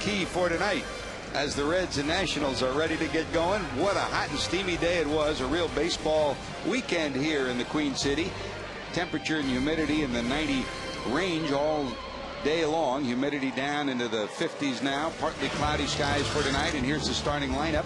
key for tonight as the Reds and Nationals are ready to get going. What a hot and steamy day it was. A real baseball weekend here in the Queen City. Temperature and humidity in the 90 range all day long. Humidity down into the 50s now. Partly cloudy skies for tonight. And here's the starting lineup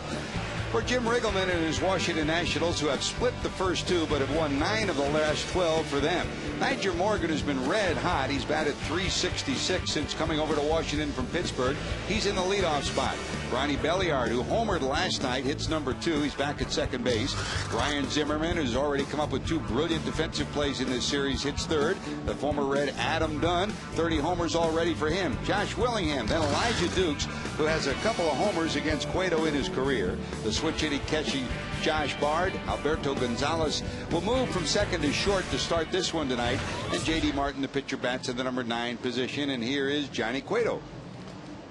for Jim Riggleman and his Washington Nationals, who have split the first two but have won 9 of the last 12 for them. Nyjer Morgan has been red hot. He's batted .366 since coming over to Washington from Pittsburgh. He's in the leadoff spot. Ronnie Belliard, who homered last night, hits number 2. He's back at second base. Ryan Zimmerman, who's already come up with 2 brilliant defensive plays in this series, hits third. The former Red Adam Dunn, 30 homers already for him. Josh Willingham, then Elijah Dukes, who has a couple of homers against Cueto in his career. The switch hitting catchy Josh Bard. Alberto Gonzalez will move from second to short to start this one tonight. And J.D. Martin, the pitcher, bats in the number 9 position. And here is Johnny Cueto.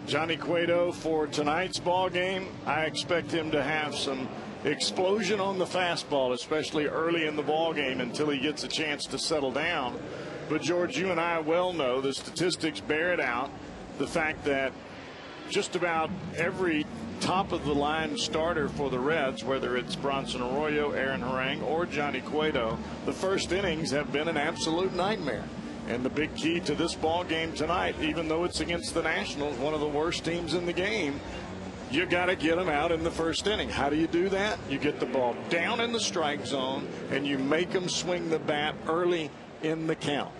Johnny Cueto for tonight's ball game. I expect him to have some explosion on the fastball, especially early in the ball game, until he gets a chance to settle down. But George, you and I well know the statistics bear it out. The fact that just about every top of the line starter for the Reds, whether it's Bronson Arroyo, Aaron Harang, or Johnny Cueto, the first innings have been an absolute nightmare. And the big key to this ball game tonight, even though it's against the Nationals, one of the worst teams in the game, you got to get them out in the first inning. How do you do that? You get the ball down in the strike zone and you make them swing the bat early in the count.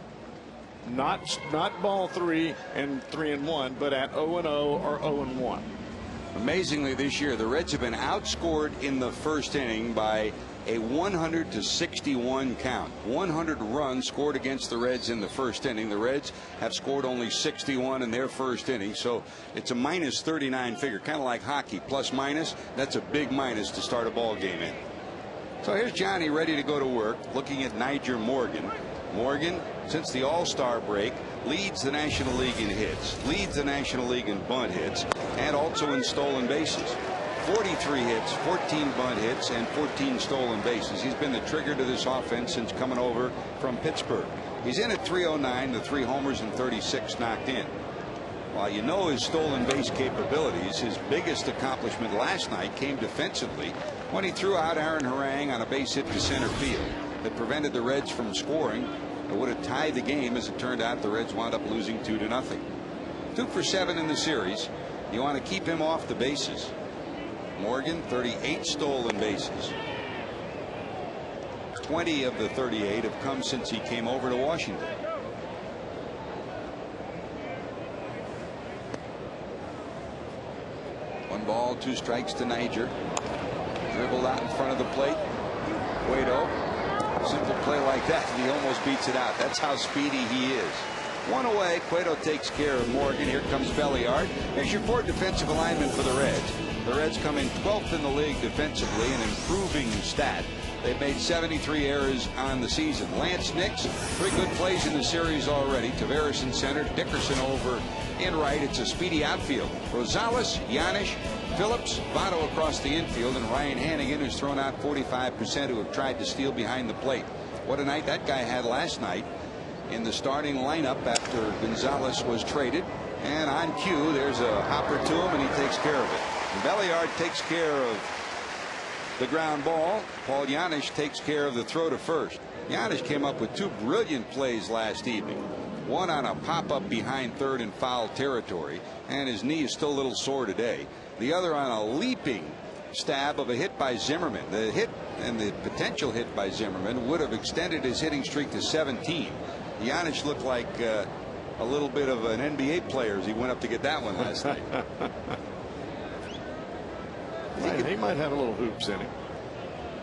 Not ball 3 and 3-1, but at 0-0 or 0-1. Amazingly, this year the Reds have been outscored in the first inning by a 100-61 count. 100 runs scored against the Reds in the first inning. The Reds have scored only 61 in their first inning, so it's a minus 39 figure, kind of like hockey, plus minus. That's a big minus to start a ball game in. So here's Johnny ready to go to work, looking at Nyjer Morgan. Morgan, since the All-Star break, leads the National League in hits, leads the National League in bunt hits, and also in stolen bases. 43 hits, 14 bunt hits, and 14 stolen bases. He's been the trigger to this offense since coming over from Pittsburgh. He's in at .309, the 3 homers and 36 knocked in. While you know his stolen base capabilities, his biggest accomplishment last night came defensively when he threw out Aaron Harang on a base hit to center field that prevented the Reds from scoring. It would have tied the game. As it turned out, the Reds wound up losing 2-0. 2 for 7 in the series. You want to keep him off the bases. Morgan, 38 stolen bases. 20 of the 38 have come since he came over to Washington. One ball, 2 strikes to Nyjer. Dribbled out in front of the plate. Cueto. Simple play like that, and he almost beats it out. That's how speedy he is. 1 away. Cueto takes care of Morgan. Here comes Belliard. There's your 4 defensive alignment for the Reds. The Reds come in 12th in the league defensively, an improving stat. They've made 73 errors on the season. Lance Nix, 3 good plays in the series already. Taveras in center, Dickerson over in right. It's a speedy outfield. Rosales, Yanish, Phillips, Votto across the infield, and Ryan Hannigan, who's thrown out 45%, who have tried to steal behind the plate. What a night that guy had last night in the starting lineup after Gonzalez was traded. And on cue, there's a hopper to him, and he takes care of it. And Belliard takes care of the ground ball. Paul Yanish takes care of the throw to first. Yanish came up with 2 brilliant plays last evening. One on a pop-up behind third in foul territory, and his knee is still a little sore today. The other on a leaping stab of a hit by Zimmerman. The hit and the potential hit by Zimmerman would have extended his hitting streak to 17. Yanish looked like a little bit of an NBA player as he went up to get that one last night. He might have a little hoops in him.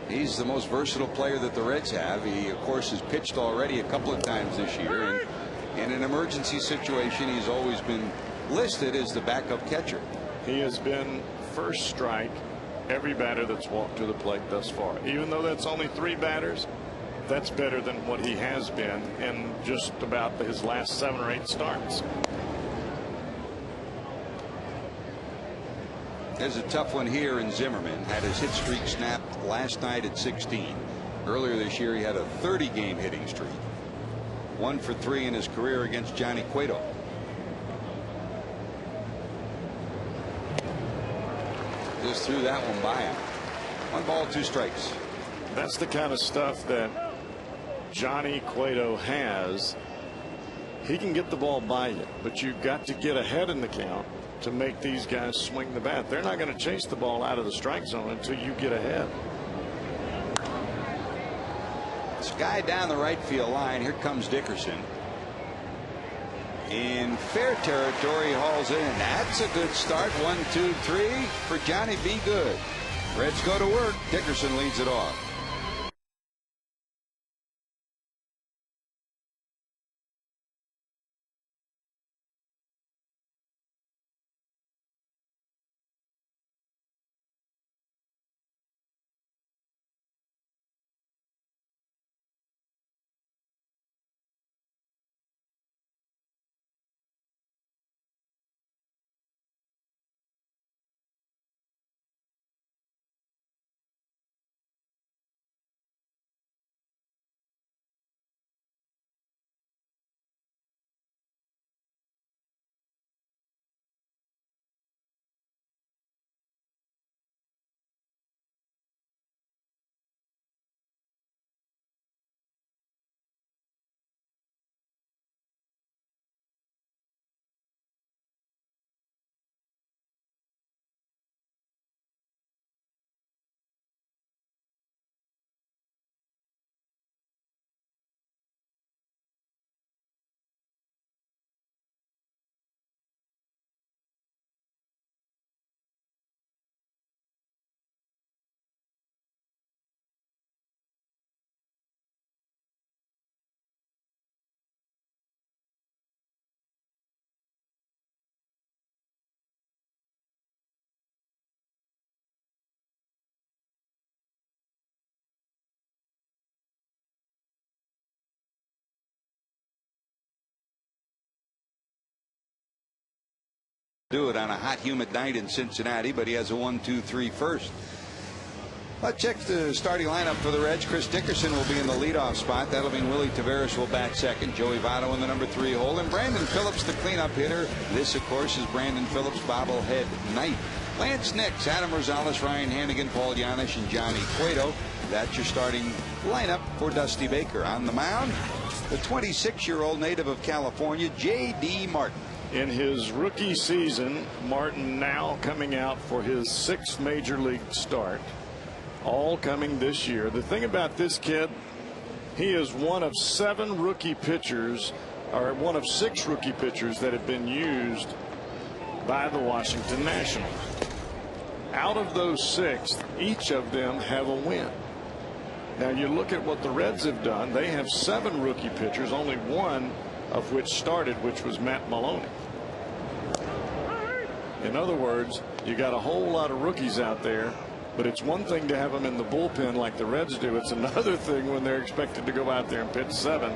He's the most versatile player that the Reds have. He, of course, has pitched already a couple of times this year. And in an emergency situation, he's always been listed as the backup catcher. He has been first strike every batter that's walked to the plate thus far. Even though that's only 3 batters, that's better than what he has been in just about his last 7 or 8 starts. There's a tough one here in Zimmerman. Had his hit streak snapped last night at 16. Earlier this year, he had a 30-game hitting streak. 1 for 3 in his career against Johnny Cueto. Just threw that one by him. 1 ball, 2 strikes. That's the kind of stuff that Johnny Cueto has. He can get the ball by you, but you've got to get ahead in the count to make these guys swing the bat. They're not going to chase the ball out of the strike zone until you get ahead. Sky down the right field line. Here comes Dickerson. In fair territory, hauls in. That's a good start. 1, 2, 3 for Johnny B. Good. Reds go to work. Dickerson leads it off. Do it on a hot, humid night in Cincinnati, but he has a 1, 2, 3 first. Let's check the starting lineup for the Reds. Chris Dickerson will be in the leadoff spot. That'll mean Willie Taveras will bat second. Joey Votto in the number 3 hole, and Brandon Phillips the cleanup hitter. This, of course, is Brandon Phillips' bobblehead night. Lance Nix, Adam Rosales, Ryan Hannigan, Paul Janish, and Johnny Cueto. That's your starting lineup for Dusty Baker. On the mound, the 26-year-old native of California, J.D. Martin. In his rookie season, Martin now coming out for his 6th major league start, all coming this year. The thing about this kid, he is one of 7 rookie pitchers, or one of 6 rookie pitchers that have been used by the Washington Nationals. Out of those 6, each of them have a win. Now you look at what the Reds have done. They have 7 rookie pitchers, only 1 of which started, which was Matt Maloney. In other words, you got a whole lot of rookies out there, but it's one thing to have them in the bullpen like the Reds do. It's another thing when they're expected to go out there and pitch 7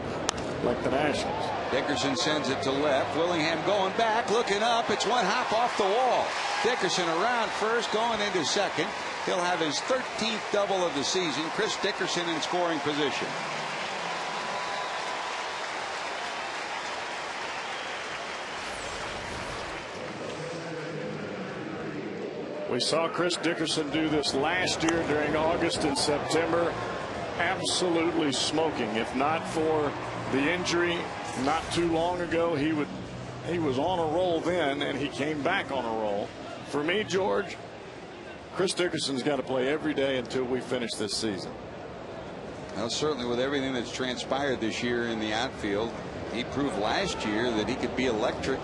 like the Nationals. Dickerson sends it to left. Willingham going back, looking up. It's one hop off the wall. Dickerson around first, going into second. He'll have his 13th double of the season. Chris Dickerson in scoring position. We saw Chris Dickerson do this last year during August and September. Absolutely smoking. If not for the injury not too long ago, he was on a roll then, and he came back on a roll. For me, George, Chris Dickerson's got to play every day until we finish this season. Well, certainly with everything that's transpired this year in the outfield, he proved last year that he could be electric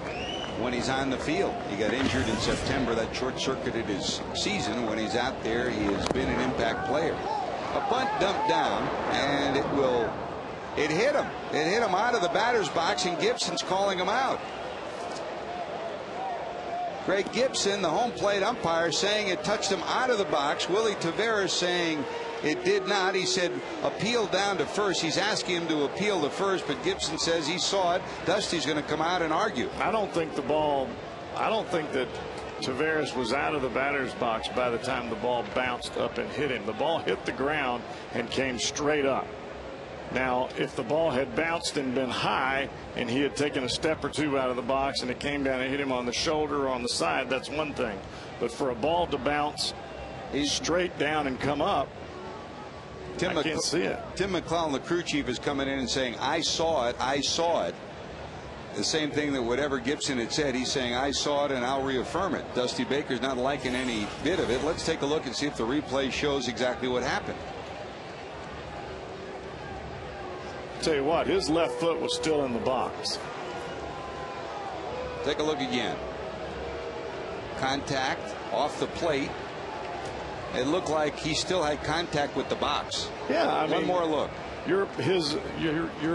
when he's on the field. He got injured in September. That short-circuited his season. When he's out there, he has been an impact player. A bunt dumped down, and it hit him. It hit him out of the batter's box, and Gibson's calling him out. Greg Gibson, the home plate umpire, saying it touched him out of the box. Willie Taveras saying it did not. He said appeal down to first. He's asking him to appeal to first, but Gibson says he saw it. Dusty's going to come out and argue. I don't think that Taveras was out of the batter's box by the time the ball bounced up and hit him. The ball hit the ground and came straight up. Now, if the ball had bounced and been high and he had taken a step or two out of the box and it came down and hit him on the shoulder or on the side, that's one thing. But for a ball to bounce straight down and come up, I can't see it. Tim McClellan, the crew chief, is coming in and saying, I saw it, I saw it. The same thing that whatever Gibson had said, he's saying, I saw it and I'll reaffirm it. Dusty Baker's not liking any bit of it. Let's take a look and see if the replay shows exactly what happened. Tell you what, his left foot was still in the box. Take a look again. Contact off the plate. It looked like he still had contact with the box. Yeah, I mean, one more look. Your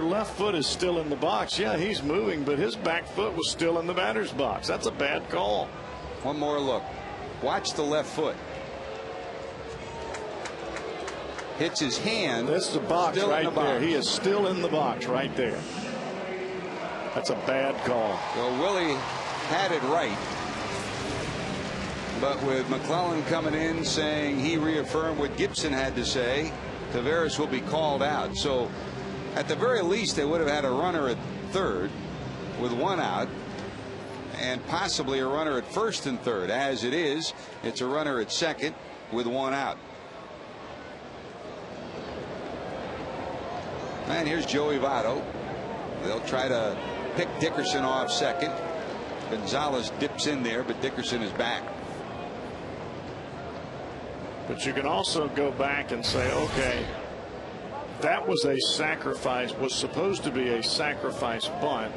left foot is still in the box. Yeah, he's moving, but his back foot was still in the batter's box. That's a bad call. One more look. Watch the left foot. Hits his hand. This is the box right there. He is still in the box right there. That's a bad call. So Willie had it right. But with McClellan coming in saying he reaffirmed what Gibson had to say, Taveras will be called out. So at the very least, they would have had a runner at third with one out and possibly a runner at first and third. As it is, it's a runner at second with one out. And here's Joey Votto. They'll try to pick Dickerson off second. Gonzalez dips in there, but Dickerson is back. But you can also go back and say, okay, that was a sacrifice, was supposed to be a sacrifice bunt,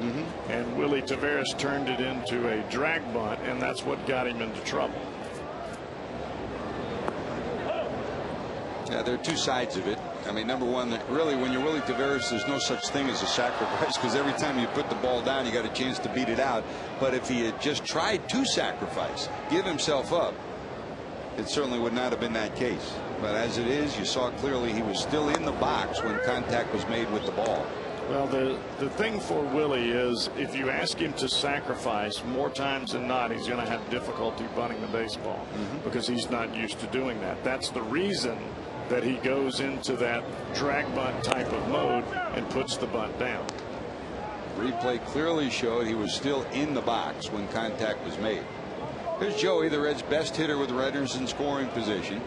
and Willie Taveras turned it into a drag bunt, and that's what got him into trouble. Yeah, there are two sides of it. I mean, number one, that really, when you're Willie Taveras, there's no such thing as a sacrifice, because every time you put the ball down, you got a chance to beat it out. But if he had just tried to sacrifice, give himself up, it certainly would not have been that case. But as it is, you saw clearly he was still in the box when contact was made with the ball. Well, the thing for Willie is, if you ask him to sacrifice, more times than not, he's going to have difficulty bunting the baseball because he's not used to doing that. That's the reason that he goes into that drag bunt type of mode and puts the bunt down. Replay clearly showed he was still in the box when contact was made. Here's Joey, the Reds' best hitter with runners in scoring position,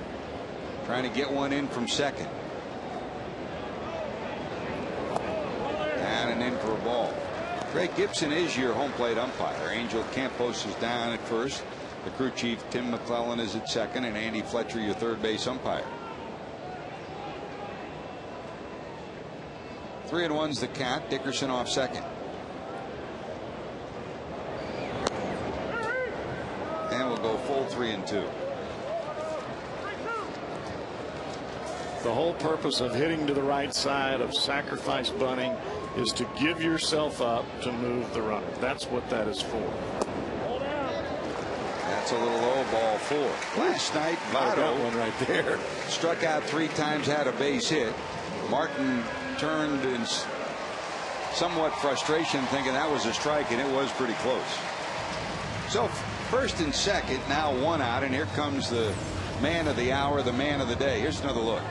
trying to get one in from second. Down and in for a ball. Craig Gibson is your home plate umpire. Angel Campos is down at first. The crew chief Tim McClellan is at second, and Andy Fletcher your third base umpire. 3-1's the count. Dickerson off second. And we'll go full 3-2. The whole purpose of hitting to the right side, of sacrifice bunting, is to give yourself up to move the runner. That's what that is for. That's a little low, ball 4. Last night, Votto one right there. Struck out 3 times, had a base hit. Martin turned in somewhat frustration, thinking that was a strike, and it was pretty close. So first and second, now one out, and here comes the man of the hour, the man of the day. Here's another look.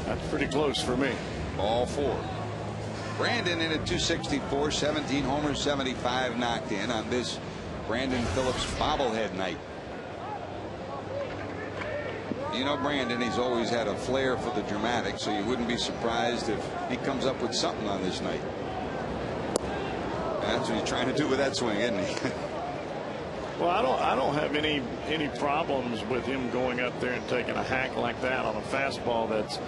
That's pretty close for me. Ball 4. Brandon in at 264, 17 homers, 75 knocked in on this Brandon Phillips bobblehead night. You know Brandon, he's always had a flair for the dramatic, so you wouldn't be surprised if he comes up with something on this night. And that's what he's trying to do with that swing, isn't he? Well, I don't have any problems with him going up there and taking a hack like that on a fastball that's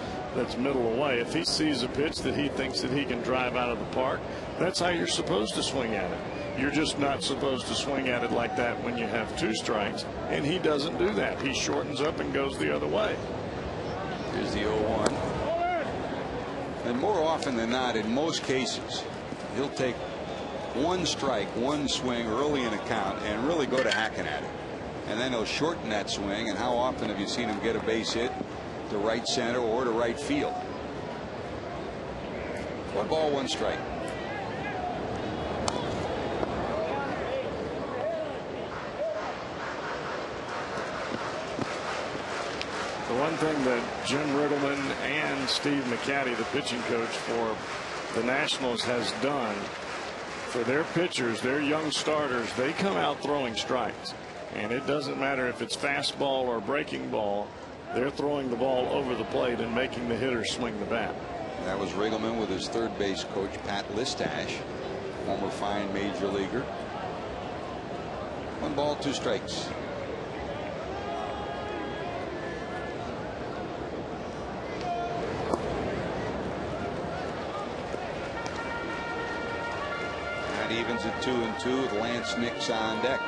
middle away. If he sees a pitch that he thinks that he can drive out of the park, that's how you're supposed to swing at it. You're just not supposed to swing at it like that when you have 2 strikes, and he doesn't do that. He shortens up and goes the other way. Here's the 0-1. And more often than not, in most cases, he'll take 1 strike, 1 swing early in a count and really go to hacking at it. And then he'll shorten that swing. And how often have you seen him get a base hit to right center or to right field? 1 ball, 1 strike. The one thing that Jim Riggleman and Steve McCatty, the pitching coach for the Nationals, has done for their pitchers, their young starters, they come out throwing strikes. And it doesn't matter if it's fastball or breaking ball, they're throwing the ball over the plate and making the hitter swing the bat. That was Riggleman with his third base coach, Pat Listash, former fine major leaguer. 1 ball, 2 strikes. That evens at 2-2 with Lance Nix on deck.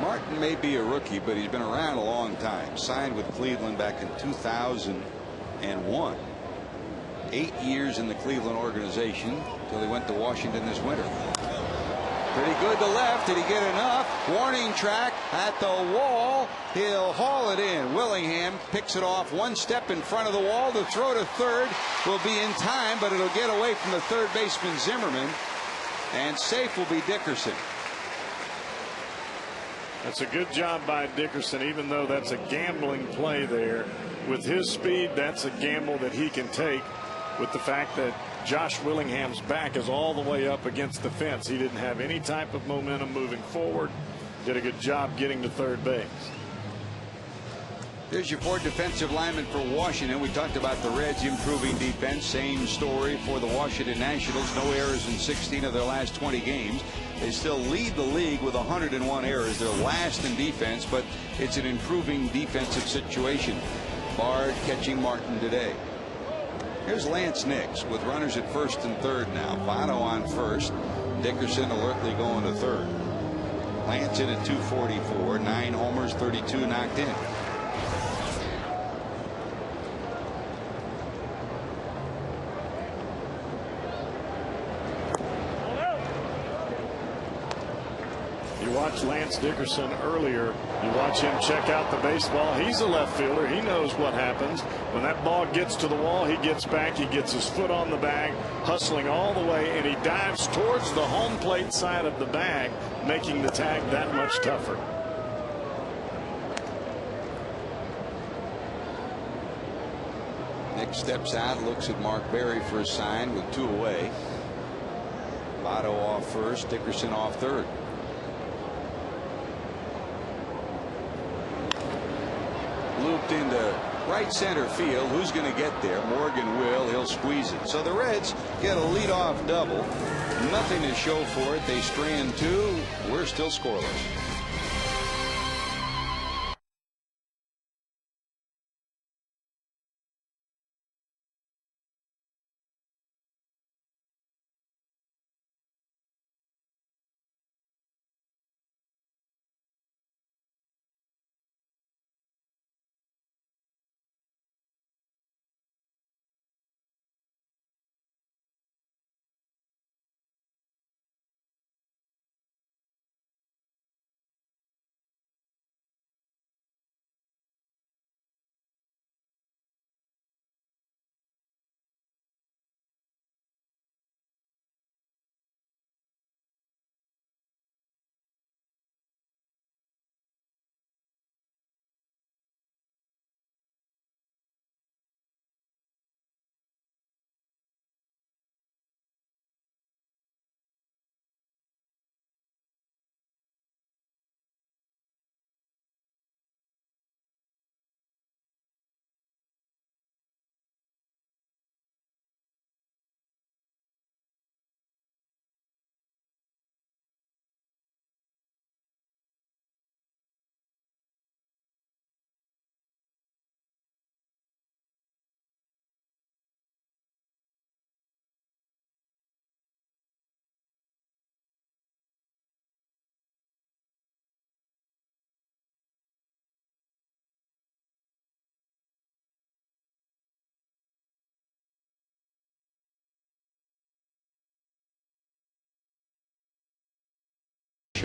Martin may be a rookie, but he's been around a long time. Signed with Cleveland back in 2001. 8 years in the Cleveland organization until he went to Washington this winter. Pretty good to left. Did he get enough? Warning track at the wall. He'll haul it in. Willingham picks it off 1 step in front of the wall. The throw to third will be in time, but it'll get away from the third baseman Zimmerman, and safe will be Dickerson. That's a good job by Dickerson, even though that's a gambling play there. With his speed, that's a gamble that he can take with the fact that Josh Willingham's back is all the way up against the fence. He didn't have any type of momentum moving forward. Did a good job getting to third base. There's your 4 defensive linemen for Washington. We talked about the Reds improving defense. Same story for the Washington Nationals. No errors in 16 of their last 20 games. They still lead the league with 101 errors. They're last in defense, but it's an improving defensive situation. Bard catching Martin today. Here's Lance Nix with runners at first and third now. Votto on first. Dickerson alertly going to third. Lance in at 244. 9 homers, 32 knocked in. You watch Lance Dickerson earlier. You watch him check out the baseball. He's a left fielder. He knows what happens. When that ball gets to the wall, he gets back. He gets his foot on the bag, hustling all the way, and he dives towards the home plate side of the bag, making the tag that much tougher. Nick steps out, looks at Mark Berry for a sign with 2 away. Votto off first, Dickerson off third. Looped into right center field. Who's going to get there? Morgan will. He'll squeeze it. So the Reds get a leadoff double. Nothing to show for it. They strand 2. We're still scoreless.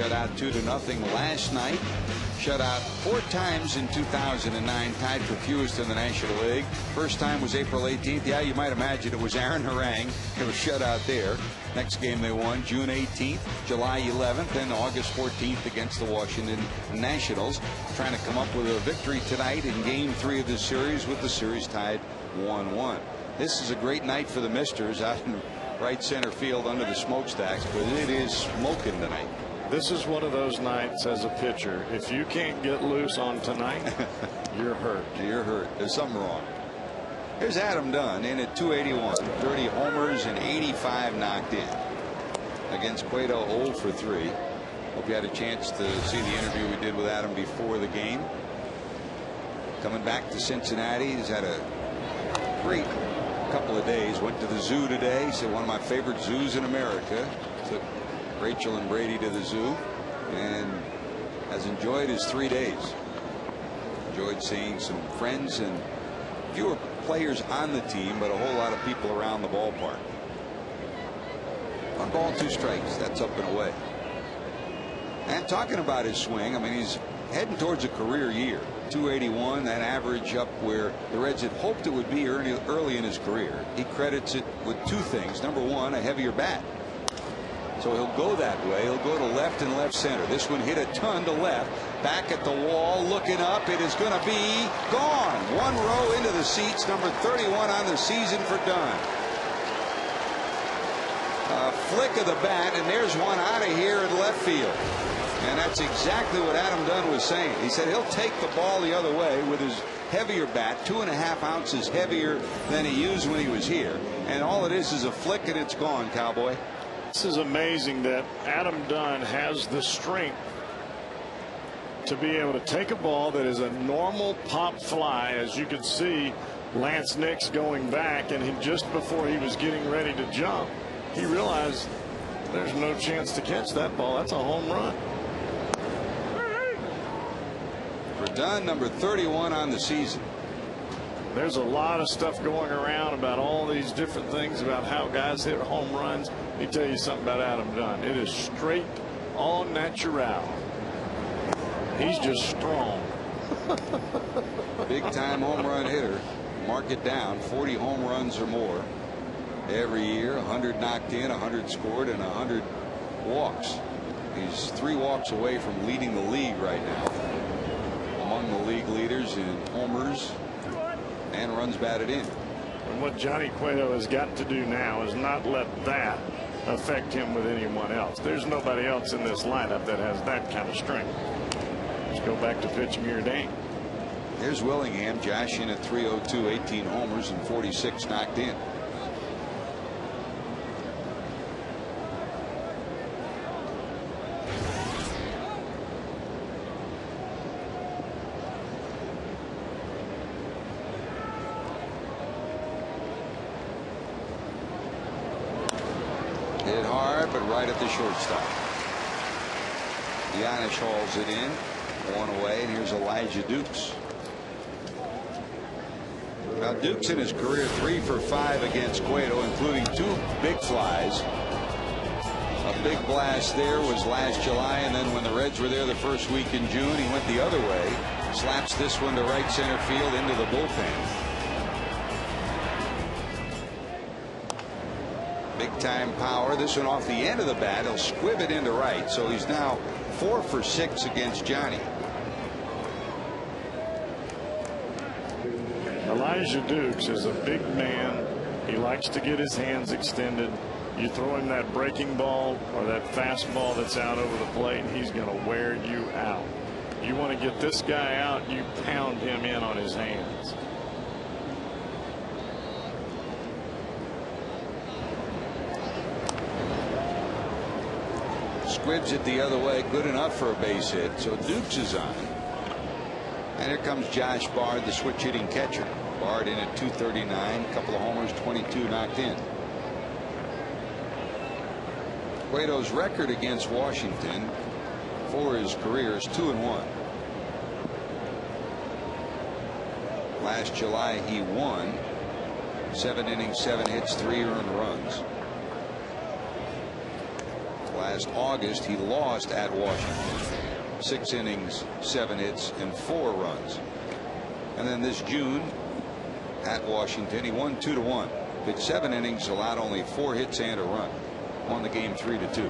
shut out 2-0 last night. Shut out 4 times in 2009, tied for fewest in the National League. First time was April 18th. Yeah, you might imagine it was Aaron Harang. It was shut out there. Next game they won June 18th, July 11th, and August 14th against the Washington Nationals. Trying to come up with a victory tonight in Game 3 of this series, with the series tied 1-1. This is a great night for the Misters out in right center field under the smokestacks, but it is smoking tonight. This is one of those nights as a pitcher, if you can't get loose on tonight, you're hurt. You're hurt. There's something wrong. Here's Adam Dunn in at 281, 30 homers and 85 knocked in. Against Cueto, 0 for 3. Hope you had a chance to see the interview we did with Adam before the game. Coming back to Cincinnati, he's had a great couple of days. Went to the zoo today. He said one of my favorite zoos in America. Took Rachel and Brady to the zoo and has enjoyed his 3 days. Enjoyed seeing some friends and fewer players on the team, but a whole lot of people around the ballpark. 1 ball, 2 strikes. That's up and away. And talking about his swing, I mean, he's heading towards a career year. 281, that average up where the Reds had hoped it would be early in his career. He credits it with 2 things. Number 1, a heavier bat. So he'll go that way. He'll go to left and left center. This one hit a ton to left. Back at the wall, looking up. It is going to be gone. 1 row into the seats. Number 31 on the season for Dunn. A flick of the bat, and there's one out of here in left field. And that's exactly what Adam Dunn was saying. He said he'll take the ball the other way with his heavier bat, 2.5 ounces heavier than he used when he was here. And all it is a flick, and it's gone, Cowboy. This is amazing that Adam Dunn has the strength to be able to take a ball that is a normal pop fly. As you can see, Lance Nix going back, and just before he was getting ready to jump, he realized there's no chance to catch that ball. That's a home run. For Dunn, number 31 on the season. There's a lot of stuff going around about all these different things about how guys hit home runs. Let me tell you something about Adam Dunn. It is straight all natural. He's just strong. Big time home run hitter. Mark it down. 40 home runs or more every year. 100 knocked in, 100 scored, and 100 walks. He's 3 walks away from leading the league right now. Among the league leaders in homers and runs batted in. And what Johnny Cueto has got to do now is not let that affect him with anyone else. There's nobody else in this lineup that has that kind of strength. Let's go back to pitching here, Dane. There's Willingham. Josh in at 302, 18 homers and 46 knocked in. Hit hard, but right at the shortstop. Giannis hauls it in. 1 away, and here's Elijah Dukes. Now Dukes in his career 3 for 5 against Cueto, including 2 big flies. A big blast there was last July, and then when the Reds were there the first week in June, he went the other way. Slaps this one to right center field into the bullpen. Big time power. This one off the end of the bat. He'll squib it into right. So he's now 4 for 6 against Johnny. Elijah Dukes is a big man. He likes to get his hands extended. You throw him that breaking ball or that fastball that's out over the plate, and he's going to wear you out. You want to get this guy out, you pound him in on his hands. Squibs it the other way, good enough for a base hit. So Dukes is on. And here comes Josh Bard, the switch hitting catcher. Bard in at 239, a couple of homers, 22 knocked in. Cueto's record against Washington for his career is 2-1. Last July he won. 7 innings, 7 hits, 3 earned runs. last August. He lost at Washington. 6 innings, 7 hits, and 4 runs. And then this June at Washington, he won 2-1. Pitched 7 innings, allowed only 4 hits and a run. Won the game 3-2.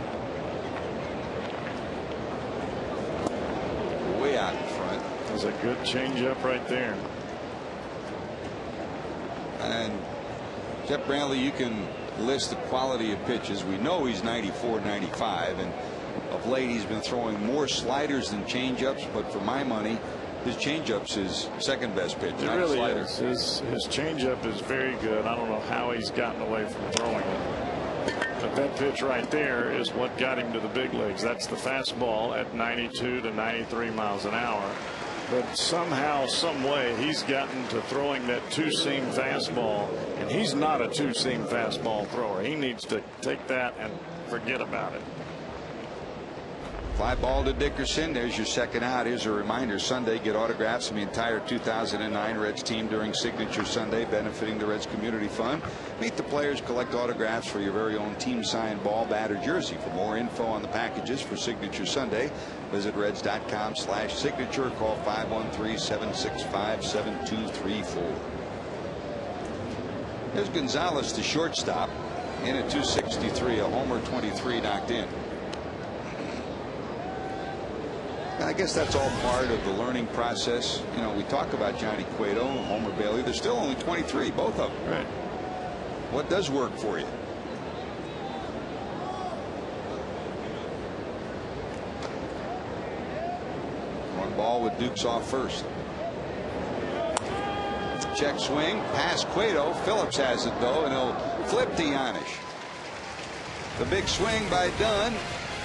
Way out in front. There's a good changeup right there. And Jeff Brantley, you can list the quality of pitches. We know he's 94, 95, and of late he's been throwing more sliders than changeups. But for my money, his changeup's his second best pitch. It really is. His changeup is very good. I don't know how he's gotten away from throwing it. But that pitch right there is what got him to the big leagues. That's the fastball at 92 to 93 miles an hour. But somehow, some way, he's gotten to throwing that 2-seam fastball, and he's not a 2-seam fastball thrower. He needs to take that and forget about it. Fly ball to Dickerson. There's your second out. Here's a reminder: Sunday, get autographs from the entire 2009 Reds team during Signature Sunday, benefiting the Reds Community Fund. Meet the players, collect autographs for your very own team signed ball, bat, or jersey. For more info on the packages for Signature Sunday, visit reds.com/signature. Call 513-765-7234. There's Gonzalez, the shortstop, in at 263, a homer, 23 knocked in. I guess that's all part of the learning process. You know, we talk about Johnny Cueto and Homer Bailey. They're still only 23, both of them. Right. What does work for you? One ball with Dukes off first. Check swing, pass Cueto. Phillips has it though, and he'll flip to Yanish. The big swing by Dunn.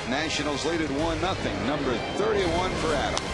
Nationals lead at 1-0. Number 31 for Adam.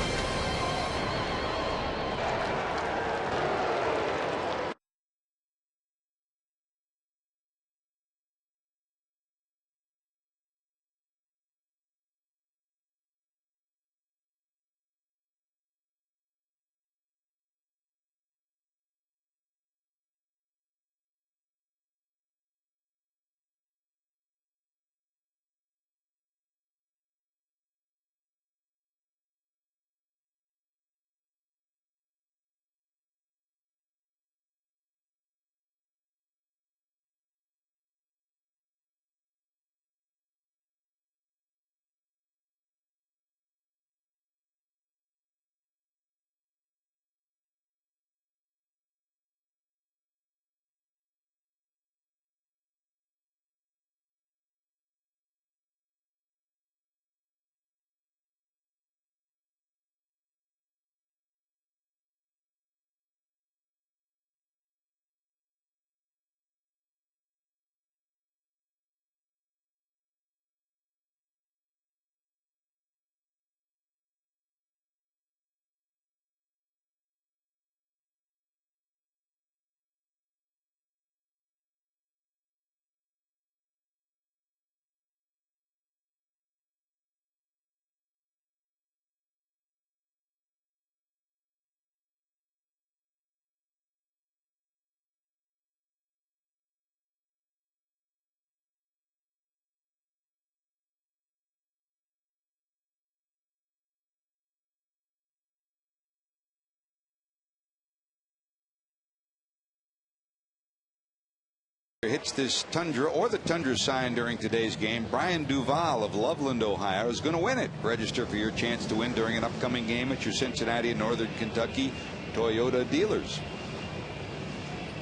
Hits this Tundra or the Tundra sign during today's game. Brian Duval of Loveland, Ohio, is going to win it. Register for your chance to win during an upcoming game at your Cincinnati and Northern Kentucky Toyota dealers.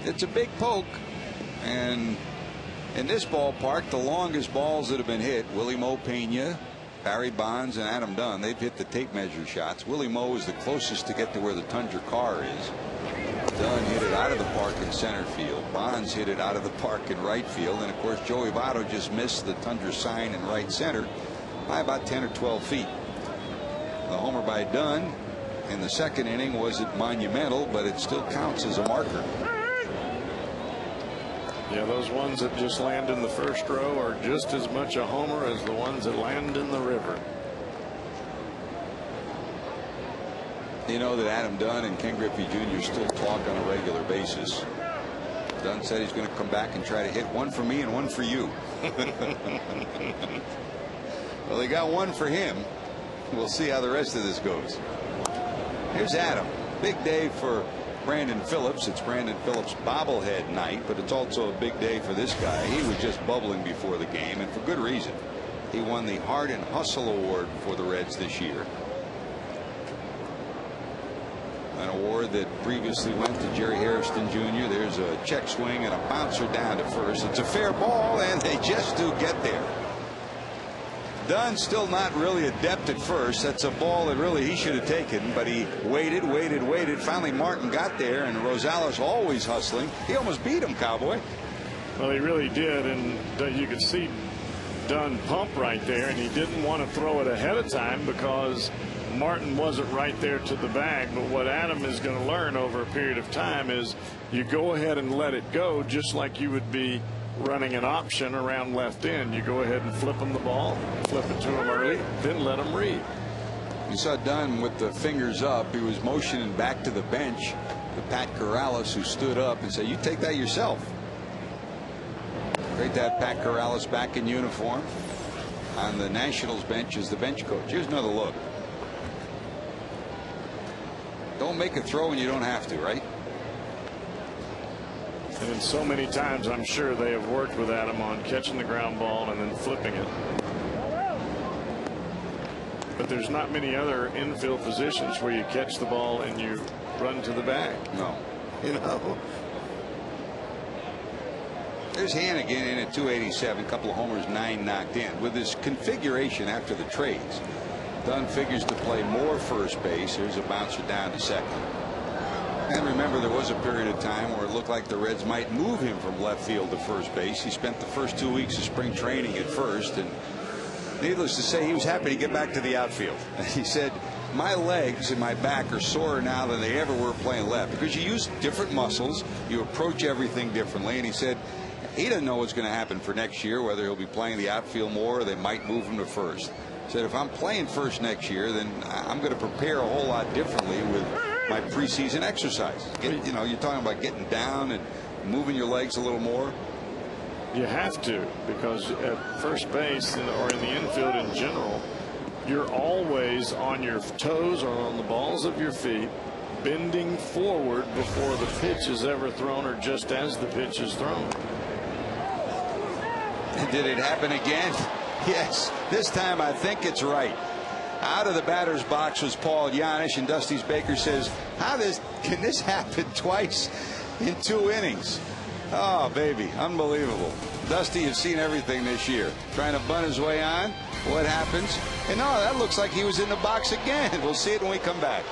It's a big poke, and in this ballpark, the longest balls that have been hit: Willie Mo Pena, Barry Bonds, and Adam Dunn. They've hit the tape measure shots. Willie Mo is the closest to get to where the Tundra car is. Dunn hit it out of the park in center field. Bonds hit it out of the park in right field. And of course, Joey Votto just missed the Tundra sign in right center by about 10 or 12 feet. The homer by Dunn in the second inning wasn't monumental, but it still counts as a marker. Yeah, those ones that just land in the first row are just as much a homer as the ones that land in the river. You know that Adam Dunn and Ken Griffey Jr. still talk on a regular basis. Dunn said he's going to come back and try to hit one for me and one for you. Well, they got one for him. We'll see how the rest of this goes. Here's Adam. Big day for Brandon Phillips. It's Brandon Phillips bobblehead night, but it's also a big day for this guy. He was just bubbling before the game, and for good reason. He won the Heart and Hustle Award for the Reds this year. An award that previously went to Jerry Hairston Jr. There's a check swing and a bouncer down to first. It's a fair ball, and they just do get there. Dunn still not really adept at first. That's a ball that really he should have taken, but he waited. Finally Martin got there, and Rosales always hustling. He almost beat him, Cowboy. Well, he really did, and you could see Dunn pump right there, and he didn't want to throw it ahead of time because Martin wasn't right there to the bag. But what Adam is going to learn over a period of time is you go ahead and let it go, just like you would be running an option around left end. You go ahead and flip him the ball, flip it to him early, then let him read. You saw Dunn with the fingers up. He was motioning back to the bench to Pat Corrales, who stood up and said, "You take that yourself." Great to have Pat Corrales back in uniform on the Nationals bench as the bench coach. Here's another look. Don't make a throw when you don't have to, right? And so many times I'm sure they have worked with Adam on catching the ground ball and then flipping it. But there's not many other infield positions where you catch the ball and you run to the bag. No. You know. There's Hannigan in at 287, couple of homers, 9 knocked in. With his configuration after the trades, Dunn figures to play more first base. Here's a bouncer down to second. And remember, there was a period of time where it looked like the Reds might move him from left field to first base. He spent the first 2 weeks of spring training at first, and needless to say, he was happy to get back to the outfield. He said, "My legs and my back are sorer now than they ever were playing left," because you use different muscles, you approach everything differently. And he said he doesn't know what's going to happen for next year, whether he'll be playing the outfield more or they might move him to first. He said, "If I'm playing first next year, then I'm going to prepare a whole lot differently with my preseason exercise." You know, you're talking about getting down and moving your legs a little more. You have to, because at first base or in the infield in general, you're always on your toes or on the balls of your feet, bending forward before the pitch is ever thrown or just as the pitch is thrown. Did it happen again? Yes. This time I think it's right. Out of the batter's box was Paul Janisch, and Dusty's Baker says, can this happen twice in 2 innings? Oh, baby, unbelievable. Dusty has seen everything this year. Trying to bunt his way on. What happens? And no, that looks like he was in the box again. We'll see it when we come back.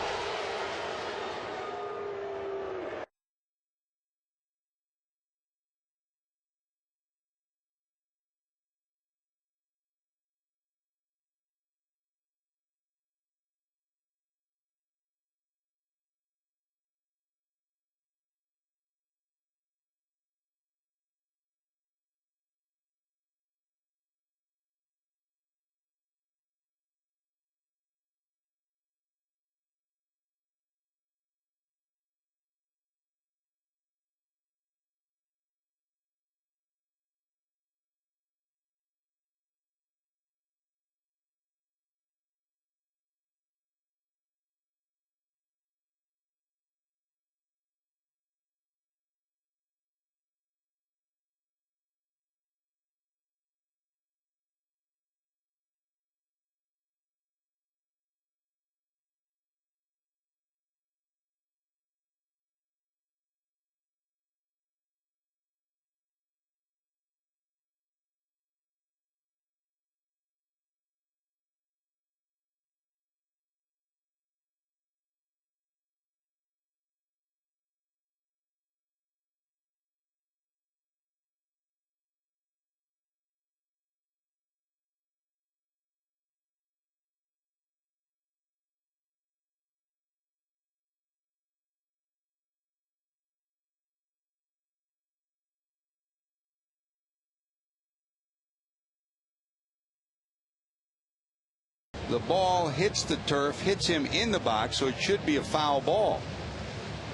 The ball hits the turf, hits him in the box, so it should be a foul ball.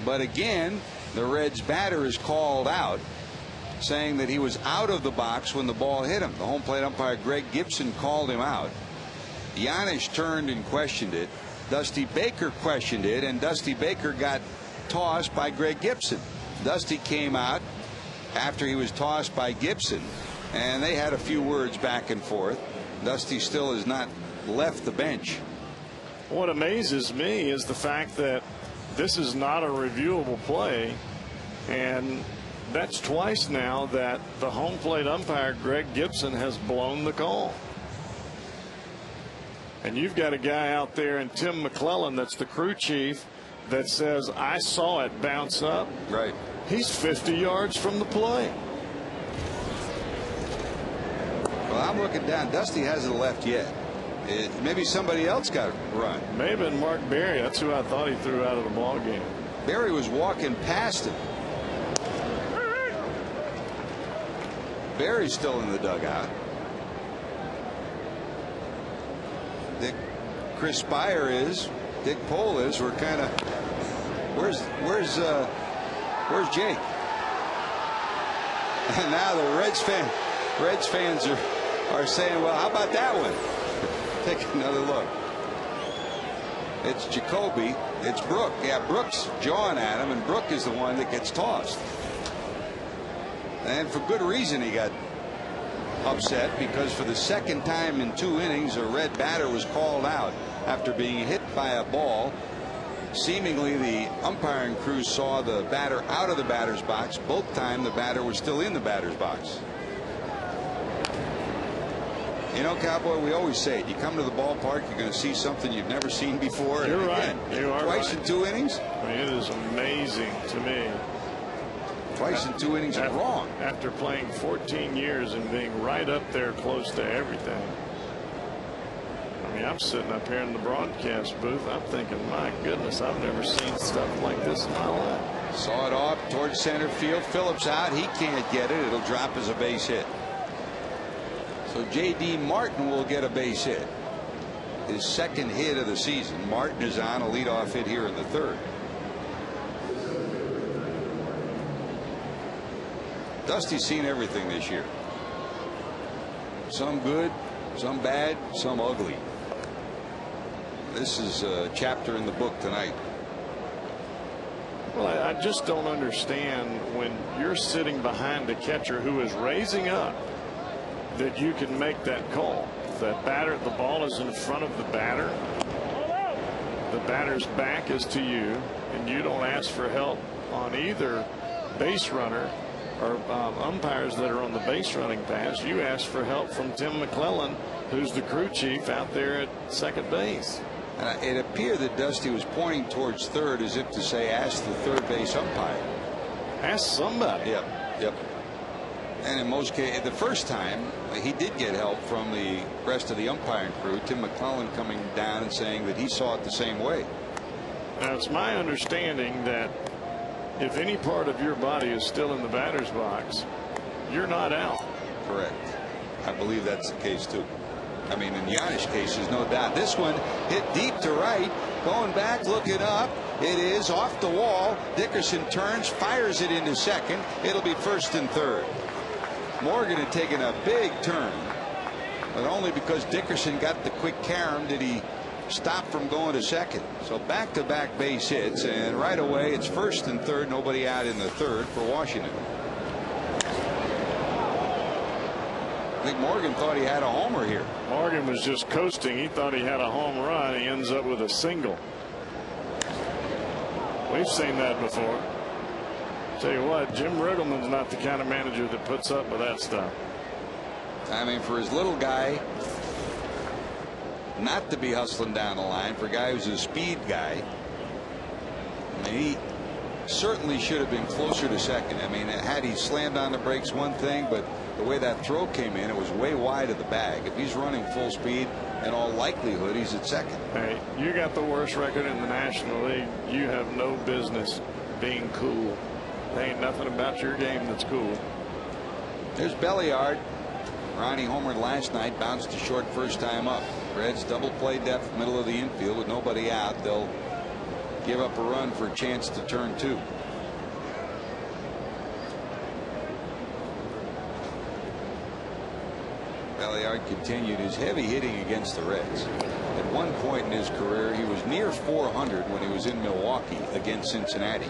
But again, the Reds batter is called out, saying that he was out of the box when the ball hit him. The home plate umpire Greg Gibson called him out. Giannis turned and questioned it. Dusty Baker questioned it, and Dusty Baker got tossed by Greg Gibson. Dusty came out after he was tossed by Gibson, and they had a few words back and forth. Dusty still has not left the bench. What amazes me is the fact that this is not a reviewable play, and that's twice now that the home plate umpire Greg Gibson has blown the call. And you've got a guy out there in Tim McClellan, that's the crew chief, that says, I saw it bounce up. Right. He's 50 yards from the play. Well, I'm looking down. Dusty hasn't left yet. Maybe somebody else got run. May have been Mark Berry. That's who I thought he threw out of the ball game. Berry was walking past him. Berry's still in the dugout. Chris Spire is. Dick Pole is. We're kind of. Where's Jake? And now the Reds fans are saying, well, how about that one? Take another look. It's Jacoby. It's Brook. Yeah, Brook's jawing at him, and Brook is the one that gets tossed. And for good reason he got upset, because for the second time in 2 innings, a Red batter was called out after being hit by a ball. Seemingly the umpiring crew saw the batter out of the batter's box. Both times the batter was still in the batter's box. You know, Cowboy, we always say it. You come to the ballpark, you're going to see something you've never seen before. You're right. You are twice right. in 2 innings. I mean, it is amazing to me. Twice in 2 innings are wrong. After playing 14 years and being right up there close to everything. I mean, I'm sitting up here in the broadcast booth. I'm thinking, my goodness, I've never seen stuff like this in my life. Saw it off towards center field. Phillips out. He can't get it. It'll drop as a base hit. So J.D. Martin will get a base hit. His second hit of the season. Martin is on a leadoff hit here in the 3rd. Dusty's seen everything this year. Some good, some bad, some ugly. This is a chapter in the book tonight. Well, I just don't understand when you're sitting behind a catcher who is raising up that you can make that call. That batter, the ball is in front of the batter. The batter's back is to you, and you don't ask for help on either base runner or umpires that are on the base running pass. You ask for help from Tim McClellan, who's the crew chief out there at second base. And it appeared that Dusty was pointing towards third as if to say, ask the third base umpire. Ask somebody. Yep. And in most cases, the first time he did get help from the rest of the umpiring crew. Tim McClellan coming down and saying that he saw it the same way. Now, it's my understanding that if any part of your body is still in the batter's box, you're not out. Correct. I believe that's the case too. I mean, in Giannis' case, there's no doubt. This one hit deep to right, going back, looking up. It is off the wall. Dickerson turns, fires it into second. It'll be first and third. Morgan had taken a big turn, but only because Dickerson got the quick carom did he stop from going to second. So back-to-back base hits, and right away it's first and third. Nobody out in the 3rd for Washington. I think Morgan thought he had a homer here. Morgan was just coasting. He thought he had a home run. He ends up with a single. We've seen that before. Tell you what, Jim Riggleman's not the kind of manager that puts up with that stuff. I mean, for his little guy not to be hustling down the line, for a guy who's a speed guy, I mean, he certainly should have been closer to second. I mean, had he slammed on the brakes, one thing, but the way that throw came in, it was way wide of the bag. If he's running full speed, in all likelihood he's at second. Hey, you got the worst record in the National League. You have no business being cool. There ain't nothing about your game that's cool. There's Belliard. Ronnie homered last night, bounced to short first time up. Reds double play depth, middle of the infield with nobody out. They'll give up a run for a chance to turn 2. Belliard continued his heavy hitting against the Reds. At one point in his career, he was near 400 when he was in Milwaukee against Cincinnati.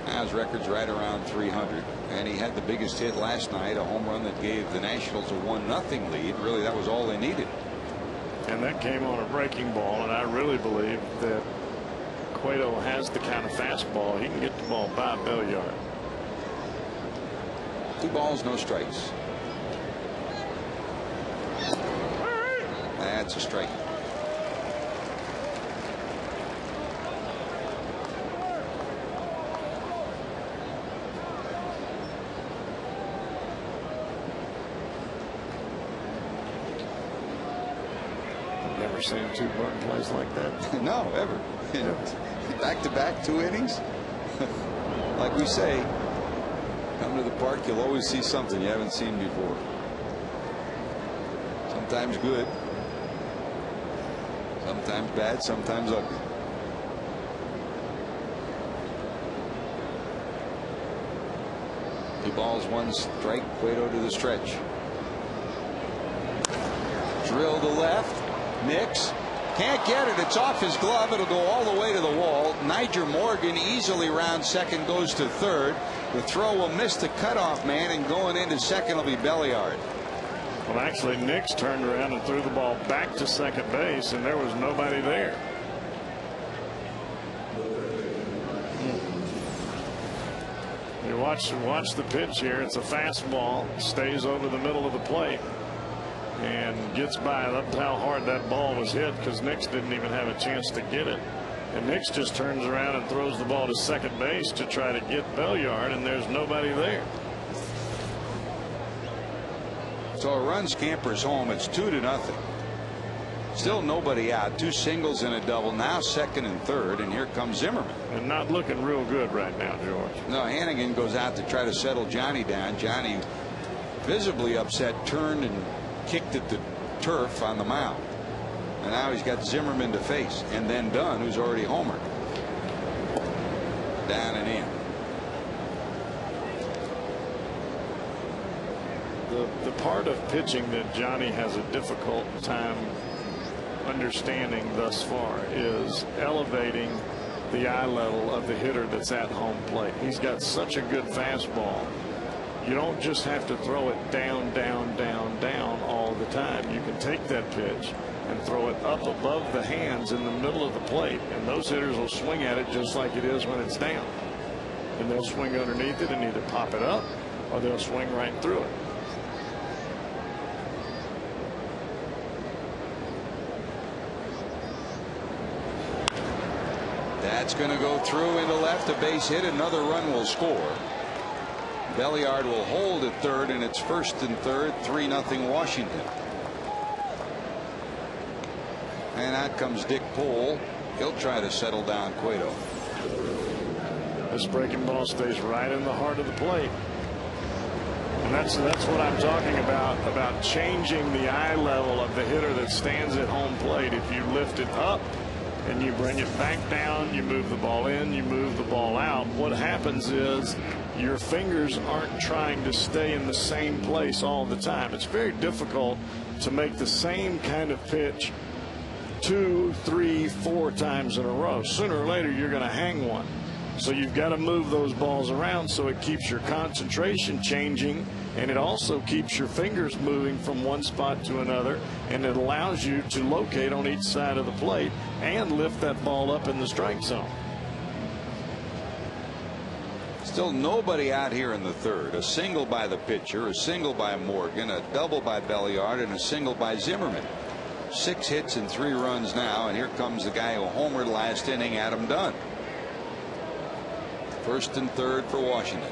Now his record's right around 300, and he had the biggest hit last night, a home run that gave the Nationals a 1-0 lead. Really, that was all they needed. And that came on a breaking ball, and I really believe that Cueto has the kind of fastball. He can get the ball by Belliard. 2 balls, no strikes. That's a strike. I've never seen 2 run plays like that. No, ever. Back-to-back 2 innings. Like we say, come to the park, you'll always see something you haven't seen before. Sometimes good, sometimes bad, sometimes ugly. Two balls, 1 strike. Cueto to the stretch. Drill to left. Nix can't get it. It's off his glove. It'll go all the way to the wall. Niger Morgan easily round second, goes to third. The throw will miss the cutoff man, and going into second will be Belliard. Well, actually, Nix turned around and threw the ball back to second base, and there was nobody there. You watch the pitch here. It's a fastball, stays over the middle of the plate, and gets by. That's how hard that ball was hit, because Nix didn't even have a chance to get it. And Nix just turns around and throws the ball to second base to try to get Belliard, and there's nobody there. So a run scampers home. It's 2-0. Still nobody out. 2 singles and a double. Now second and third, and here comes Zimmerman. And not looking real good right now, George. No, Hannigan goes out to try to settle Johnny down. Johnny, visibly upset, turned and kicked at the turf on the mound. And now he's got Zimmerman to face, and then Dunn, who's already homered. Down and in. The part of pitching that Johnny has a difficult time understanding thus far is elevating the eye level of the hitter that's at home plate. He's got such a good fastball. You don't just have to throw it down, down, down, down all the time. You can take that pitch and throw it up above the hands in the middle of the plate, and those hitters will swing at it just like it is when it's down. And they'll swing underneath it and either pop it up or they'll swing right through it. That's going to go through into left. A base hit. Another run will score. Belliard will hold at third, and it's first and third. 3-0 Washington. And out comes Dick Pohl. He'll try to settle down Cueto. This breaking ball stays right in the heart of the plate. And that's what I'm talking about changing the eye level of the hitter that stands at home plate. If you lift it up and you bring it back down, you move the ball in, you move the ball out, what happens is your fingers aren't trying to stay in the same place all the time. It's very difficult to make the same kind of pitch 2, 3, 4 times in a row. Sooner or later you're going to hang one. So you've got to move those balls around so it keeps your concentration changing, and it also keeps your fingers moving from one spot to another, and it allows you to locate on each side of the plate and lift that ball up in the strike zone. Still nobody out here in the third. A single by the pitcher, a single by Morgan, a double by Belliard, and a single by Zimmerman. 6 hits and 3 runs now, and here comes the guy who homered last inning, Adam Dunn. First and third for Washington.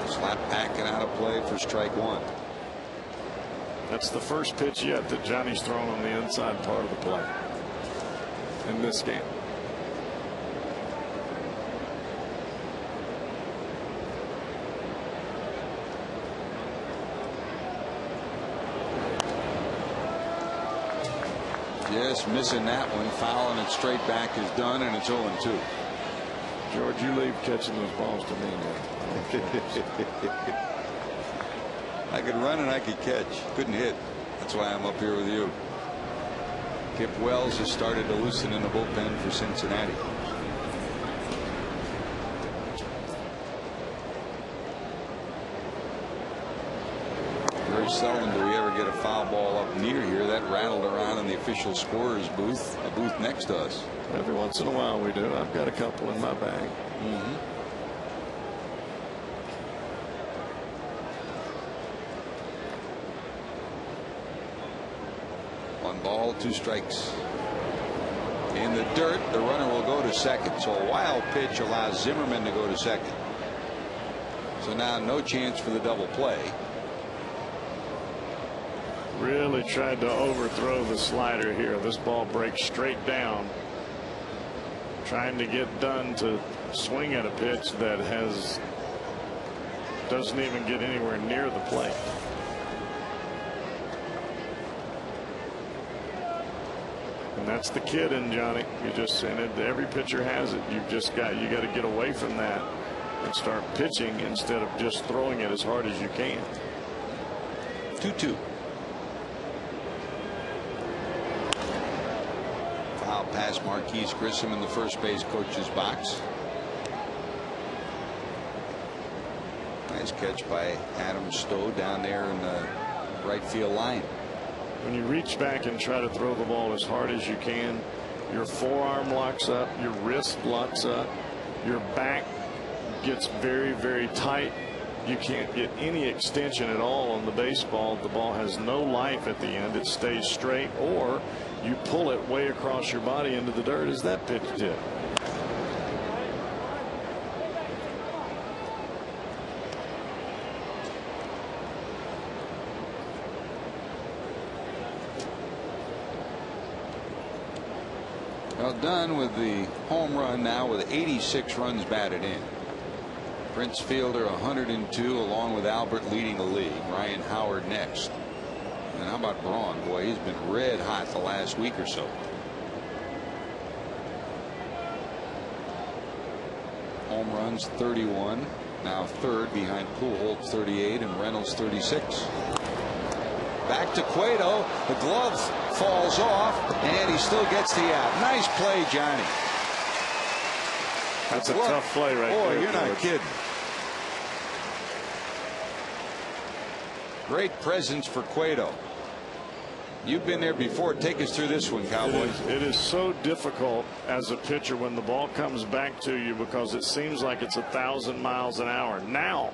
Slap packing out of play for strike 1. That's the first pitch yet that Johnny's thrown on the inside part of the plate in this game. Just missing that one. Fouling it straight back is done, and it's 0-2. George, you leave catching those balls to me now. I could run and I could catch. Couldn't hit. That's why I'm up here with you. Kip Wells has started to loosen in the bullpen for Cincinnati. Very seldom do we ever get a foul ball up near here. That rattled around in the official scorer's booth, a booth next to us. Every once in a while we do. I've got a couple in my bag. One ball, 2 strikes. In the dirt, the runner will go to second. So a wild pitch allows Zimmerman to go to second. So now no chance for the double play. Really tried to overthrow the slider here. This ball breaks straight down. Trying to get done to swing at a pitch that doesn't even get anywhere near the plate. And that's the kid in Johnny. You just said it. Every pitcher has it. You got to get away from that and start pitching instead of just throwing it as hard as you can. 2-2. Foul past Marquise Grissom in the first base coach's box. Nice catch by Adam Stowe down there in the right field line. When you reach back and try to throw the ball as hard as you can, your forearm locks up, your wrist locks up, your back gets very, very tight. You can't get any extension at all on the baseball. The ball has no life at the end. It stays straight, or you pull it way across your body into the dirt, as that pitch did. Well done with the home run now with 86 runs batted in. Prince Fielder 102 along with Albert leading the league. Ryan Howard next. And how about Braun? Boy, he's been red hot the last week or so. Home runs 31. Now third behind Pujols 38 and Reynolds 36. Back to Cueto. The glove falls off and he still gets the out. Nice play, Johnny. That's a tough play right there. Boy, you're not kidding. Great presence for Cueto. You've been there before. Take us through this one, Cowboy. It is so difficult as a pitcher when the ball comes back to you because it seems like it's 1,000 miles an hour. Now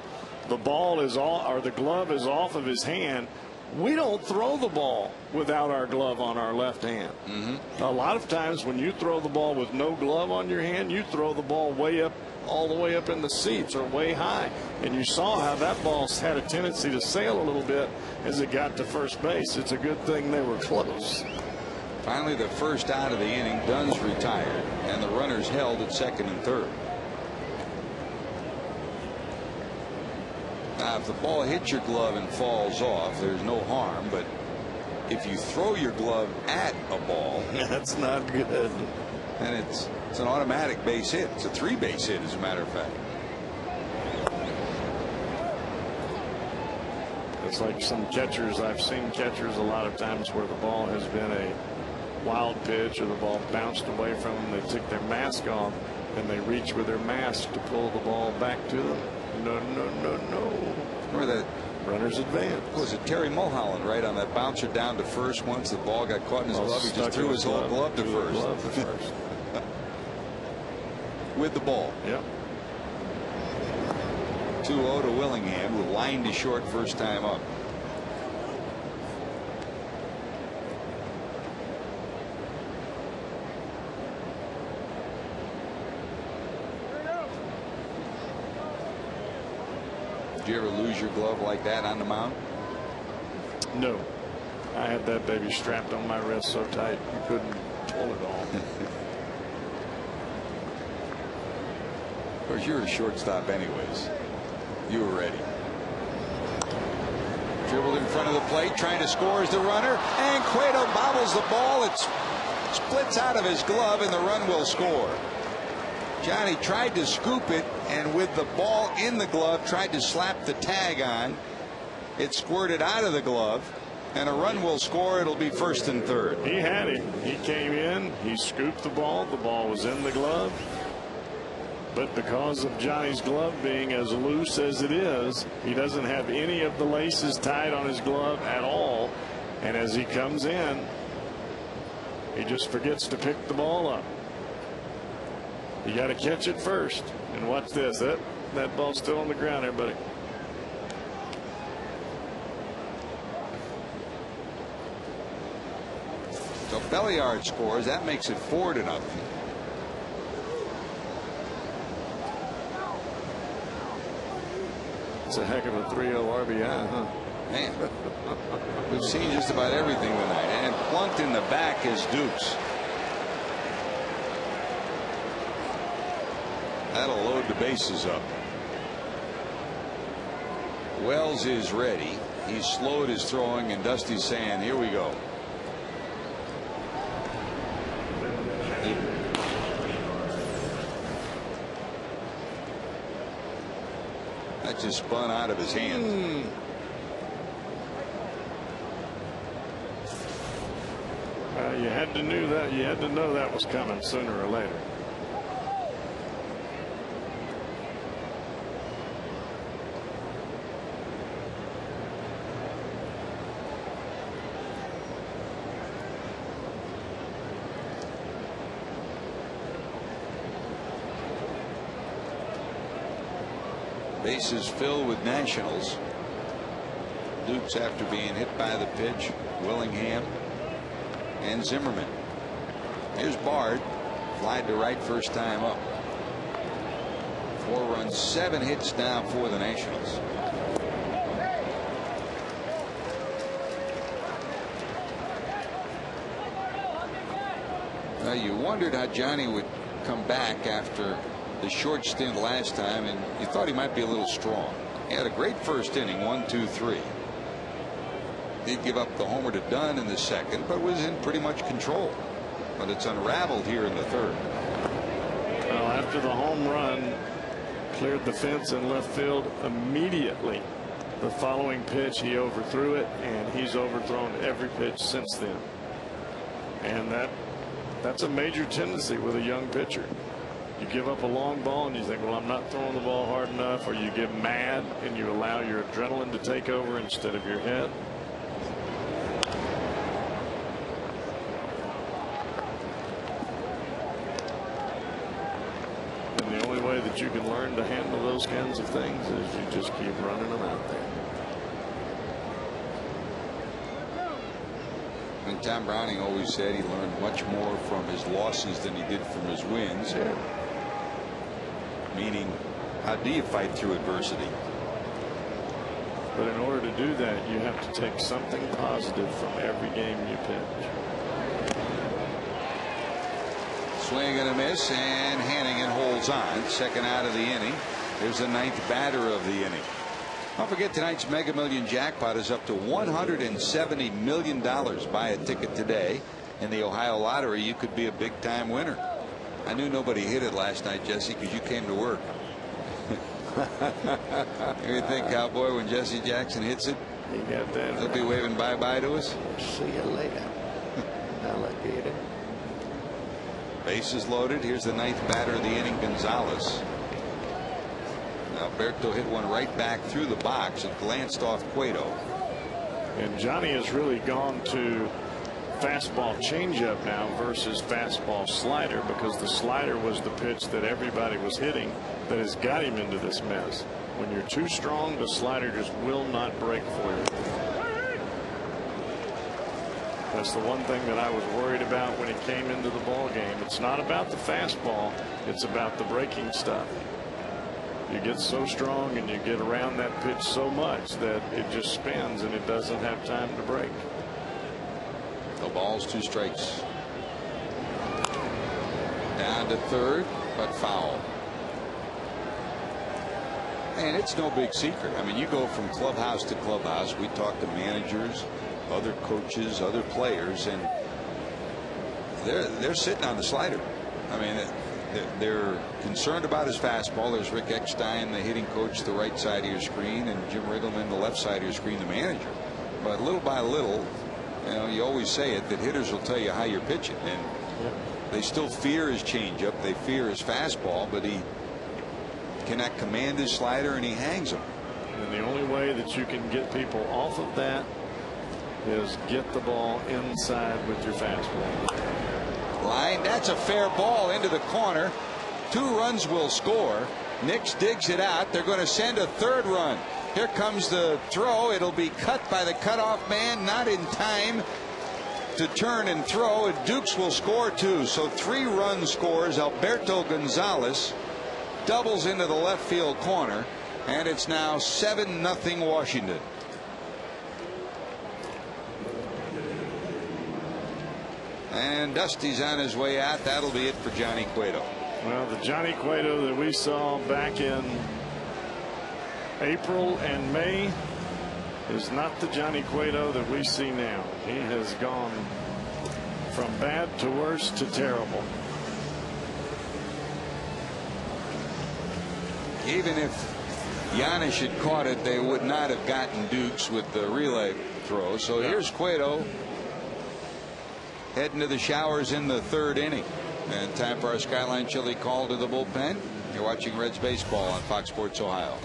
the ball is all, or the glove is off of his hand. We don't throw the ball without our glove on our left hand. A lot of times when you throw the ball with no glove on your hand, you throw the ball way up, all the way up in the seats or way high. And you saw how that ball had a tendency to sail a little bit as it got to first base. It's a good thing they were close. Finally, the first out of the inning. Dunn's retired, and the runners held at second and third. Now, if the ball hits your glove and falls off, there's no harm. But if you throw your glove at a ball, that's not good. And it's an automatic base hit. It's a 3-base hit, as a matter of fact. It's like some catchers. I've seen catchers a lot of times where the ball has been a wild pitch or the ball bounced away from them. They took their mask off and they reach with their mask to pull the ball back to them. No, no, no, no. Remember that runner's advance. Was it Terry Mulholland, right, on that bouncer down to first? Once the ball got caught in his glove, he just threw his whole glove to first. With the ball. Yep. 2-0 to Willingham, who lined to short first time up. Did you ever lose your glove like that on the mound? No. I had that baby strapped on my wrist so tight you couldn't pull it off. Of course, you're a shortstop anyways. You were ready. Dribbled in front of the plate, trying to score as the runner, and Cueto bobbles the ball. It's Splits out of his glove, and the run will score. Johnny tried to scoop it, and with the ball in the glove, tried to slap the tag on. It squirted out of the glove, and a run will score. It'll be 1st and 3rd. He had him. He came in. He scooped the ball. The ball was in the glove. But because of Johnny's glove being as loose as it is, he doesn't have any of the laces tied on his glove at all. And as he comes in, he just forgets to pick the ball up. You got to catch it first. And watch this. That ball's still on the ground there, buddy. So Belliard scores. That makes it 4-0. It's a heck of a 3-0 RBI, huh? Man, we've seen just about everything tonight. And plunked in the back is Dukes. That'll load the bases up. Wells is ready. He's slowed his throwing, and Dusty's saying, here we go. That just spun out of his hand. You had to know that. You had to know that was coming sooner or later. Bases filled with Nationals. Dukes after being hit by the pitch. Willingham and Zimmerman. Here's Bard. Flied to right first time up. 4 runs, 7 hits now for the Nationals. You wondered how Johnny would come back after the short stint last time, and you thought he might be a little strong. He had a great first inning, 1-2-3. Did give up the homer to Dunn in the second, but was in pretty much control. But it's unraveled here in the 3rd. Well, after the home run, cleared the fence in left field immediately. The following pitch, he overthrew it, and he's overthrown every pitch since then. And that's a major tendency with a young pitcher. You give up a long ball and you think, well, I'm not throwing the ball hard enough, or you get mad and you allow your adrenaline to take over instead of your head. And the only way that you can learn to handle those kinds of things is you just keep running them out there. And Tom Browning always said he learned much more from his losses than he did from his wins. Yeah. Meaning, how do you fight through adversity? But in order to do that, you have to take something positive from every game you pitch. Swing and a miss, and Hannigan holds on. Second out of the inning. There's the 9th batter of the inning. Don't forget, tonight's Mega Million jackpot is up to $170 million. Buy a ticket today. In the Ohio Lottery, you could be a big time winner. I knew nobody hit it last night, Jesse, because you came to work. What do you think, Cowboy, when Jesse Jackson hits it? You got that. He'll be waving bye-bye to us. See you later, alligator. Bases loaded. Here's the 9th batter of the inning, Gonzalez. Alberto hit one right back through the box. It glanced off Cueto. And Johnny has really gone to fastball changeup now versus fastball slider, because the slider was the pitch that everybody was hitting that has got him into this mess. When you're too strong, the slider just will not break for you. That's the one thing that I was worried about when he came into the ball game. It's not about the fastball, it's about the breaking stuff. You get so strong and you get around that pitch so much that it just spins and it doesn't have time to break. No balls, 2 strikes. Down to 3rd, but foul. And it's no big secret. I mean, you go from clubhouse to clubhouse. We talk to managers, other coaches, other players, and they're sitting on the slider. I mean, they're concerned about his fastball. There's Rick Eckstein, the hitting coach, the right side of your screen, and Jim Riggleman, the left side of your screen, the manager. But little by little, you always say it, that hitters will tell you how you're pitching, and they still fear his changeup, they fear his fastball, but he cannot command his slider, and he hangs them. And the only way that you can get people off of that is get the ball inside with your fastball. Line, that's a fair ball into the corner. 2 runs will score. Nix digs it out. They're going to send a 3rd run. Here comes the throw. It'll be cut by the cutoff man, not in time to turn and throw. And Dukes will score 2. So 3 run scores. Alberto Gonzalez doubles into the left field corner, and it's now 7-0 Washington. And Dusty's on his way out. That'll be it for Johnny Cueto. Well, the Johnny Cueto that we saw back in April and May is not the Johnny Cueto that we see now. He has gone from bad to worse to terrible. Even if Giannis had caught it, they would not have gotten Dukes with the relay throw. So here's Cueto heading to the showers in the 3rd inning. And time for our Skyline Chili call to the bullpen. You're watching Reds baseball on Fox Sports Ohio.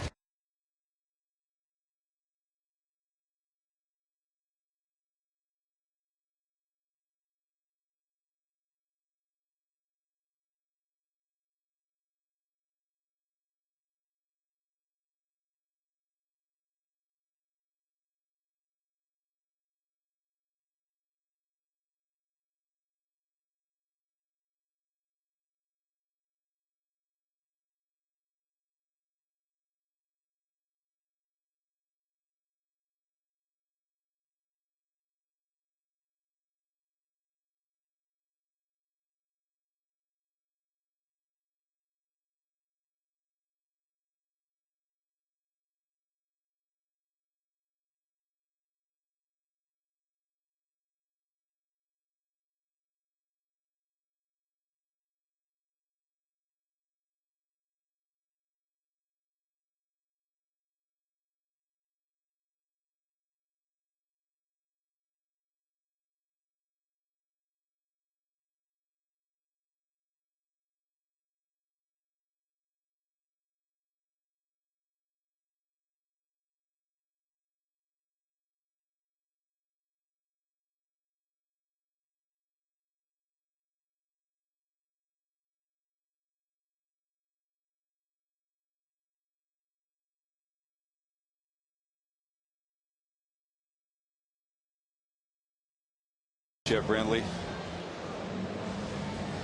Jeff Brentley.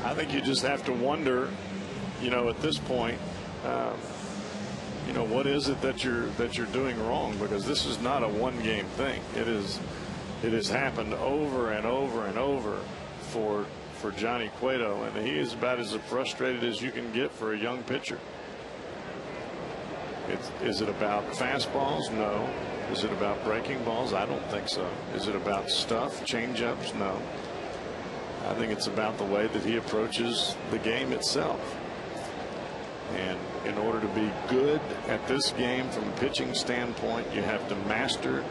I think you just have to wonder, at this point, what is it that you're doing wrong? Because this is not a one-game thing. It has happened over and over and over for Johnny Cueto, and he is about as frustrated as you can get for a young pitcher. Is it about fastballs? No. Is it about breaking balls? I don't think so. Is it about stuff, changeups? No. I think it's about the way that he approaches the game itself. And in order to be good at this game from a pitching standpoint, you have to master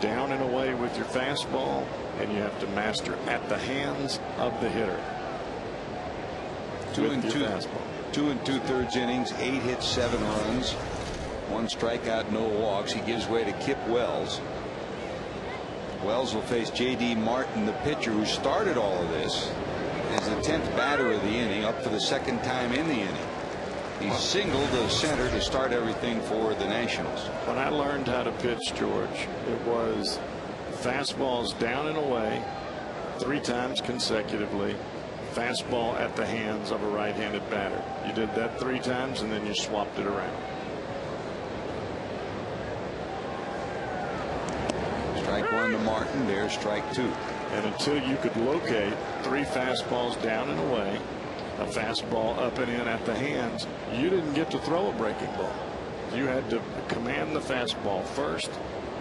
down and away with your fastball, and you have to master at the hands of the hitter. 2 2/3 innings, 8 hits, 7 runs. 1 strikeout, no walks. He gives way to Kip Wells. Wells will face J.D. Martin, the pitcher who started all of this, as the 10th batter of the inning, up for the 2nd time in the inning. He singled to center to start everything for the Nationals. When I learned how to pitch, George, it was fastballs down and away 3 times consecutively, fastball at the hands of a right-handed batter. You did that 3 times, and then you swapped it around. Strike 1 to Martin. There's strike 2. And until you could locate 3 fastballs down and away, a fastball up and in at the hands, you didn't get to throw a breaking ball. You had to command the fastball first,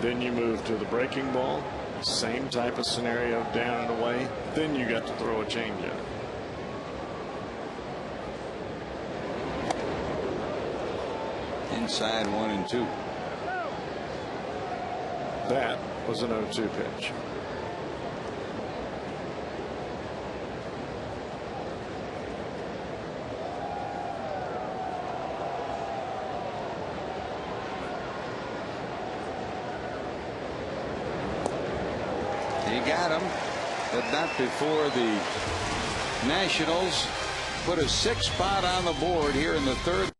then you moved to the breaking ball, Same type of scenario, down and away. Then you got to throw a changeup. Inside 1-2. That was an 0-2 pitch. He got him, but not before the Nationals put a 6th spot on the board here in the 3rd.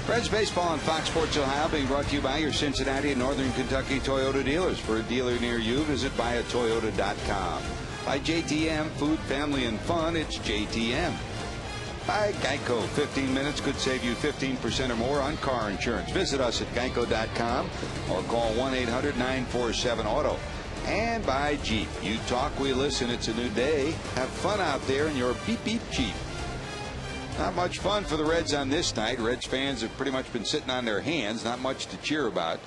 Reds baseball on Fox Sports Ohio, being brought to you by your Cincinnati and Northern Kentucky Toyota dealers. For a dealer near you, visit buyatoyota.com. By JTM, food, family, and fun, it's JTM. By Geico, 15 minutes could save you 15% or more on car insurance. Visit us at geico.com or call 1-800-947-AUTO. And by Jeep. You talk, we listen. It's a new day. Have fun out there in your beep beep Jeep. Not much fun for the Reds on this night. Reds fans have pretty much been sitting on their hands. Not much to cheer about.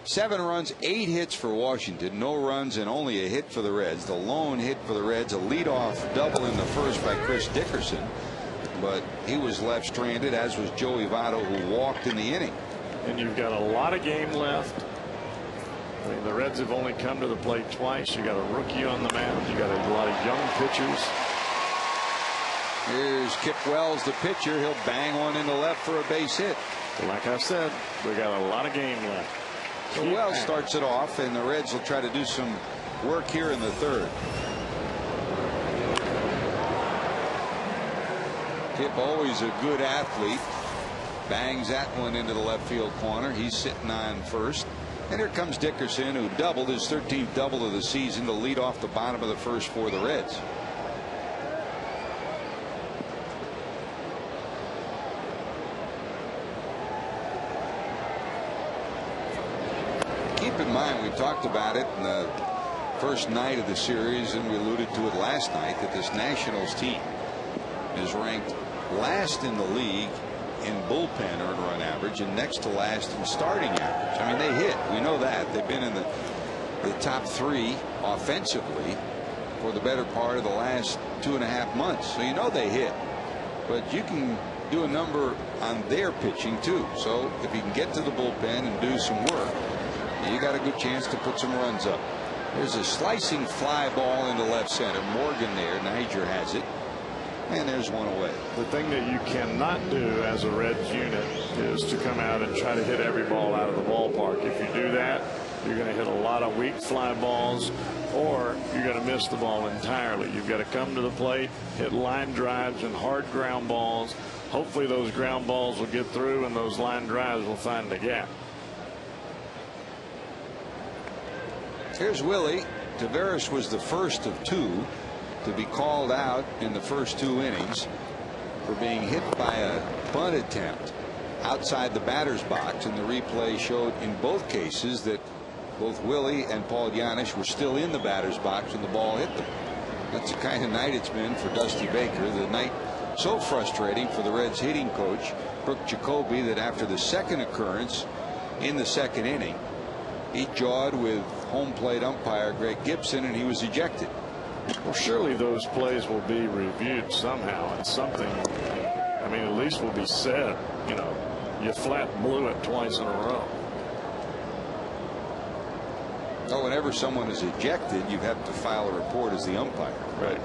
7 runs, 8 hits for Washington. No runs and only a hit for the Reds. The lone hit for the Reds, a leadoff double in the first by Chris Dickerson. But he was left stranded, as was Joey Votto, who walked in the inning. And you've got a lot of game left. I mean, the Reds have only come to the plate twice. You got a rookie on the mound. You got a lot of young pitchers. Here's Kip Wells, the pitcher. He'll bang one into left for a base hit. Like I said, we got a lot of game left. So Wells starts it off, and the Reds will try to do some work here in the 3rd. Kip, always a good athlete, bangs that one into the left field corner. He's sitting on first. And here comes Dickerson, who doubled his 13th double of the season to lead off the bottom of the first for the Reds. Keep in mind, we talked about it in the first night of the series, and we alluded to it last night, that this Nationals team is ranked last in the league in bullpen earned run average and next to last in starting average. I mean, they hit. We know that. They've been in the top 3 offensively for the better part of the last 2.5 months. So you know they hit. But you can do a number on their pitching too. So if you can get to the bullpen and do some work, you got a good chance to put some runs up. There's a slicing fly ball into left center. Morgan there. Niger has it. And there's one away. The thing that you cannot do as a Reds unit is to come out and try to hit every ball out of the ballpark. If you do that, you're going to hit a lot of weak fly balls, or you're going to miss the ball entirely. You've got to come to the plate, hit line drives and hard ground balls. Hopefully those ground balls will get through and those line drives will find the gap. Here's Willie. Taveras was the first of two to be called out in the first 2 innings for being hit by a bunt attempt outside the batter's box, and the replay showed in both cases that both Willie and Paul Janisch were still in the batter's box when the ball hit them. That's the kind of night it's been for Dusty Baker. The night so frustrating for the Reds hitting coach Brooke Jacoby that after the second occurrence in the second inning, he jawed with home plate umpire Greg Gibson and he was ejected. Well, surely those plays will be reviewed somehow, and something, I mean, at least will be said. You know, you flat blew it twice in a row. Oh, whenever someone is ejected, you have to file a report as the umpire. Right.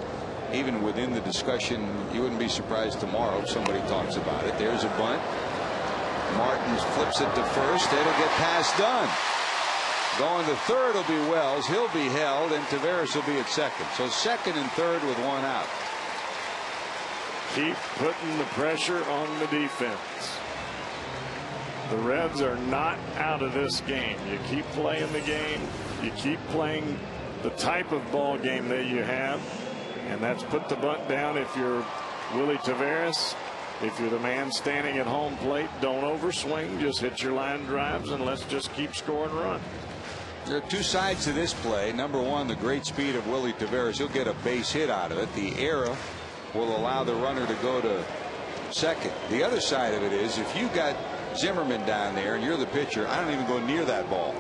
Even within the discussion, you wouldn't be surprised tomorrow if somebody talks about it. There's a bunt. Martins flips it to first. It'll get past Dunn. Going to third will be Wells. He'll be held, and Taveras will be at second. So second and third with one out. Keep putting the pressure on the defense. The Reds are not out of this game. You keep playing the game. You keep playing the type of ball game that you have, and that's put the bunt down if you're Willie Taveras. If you're the man standing at home plate, don't overswing. Just hit your line drives and let's just keep scoring runs. There are two sides to this play. Number one, the great speed of Willie Taveras. He'll get a base hit out of it. The error will allow the runner to go to second. The other side of it is if you got Zimmerman down there and you're the pitcher, I don't even go near that ball.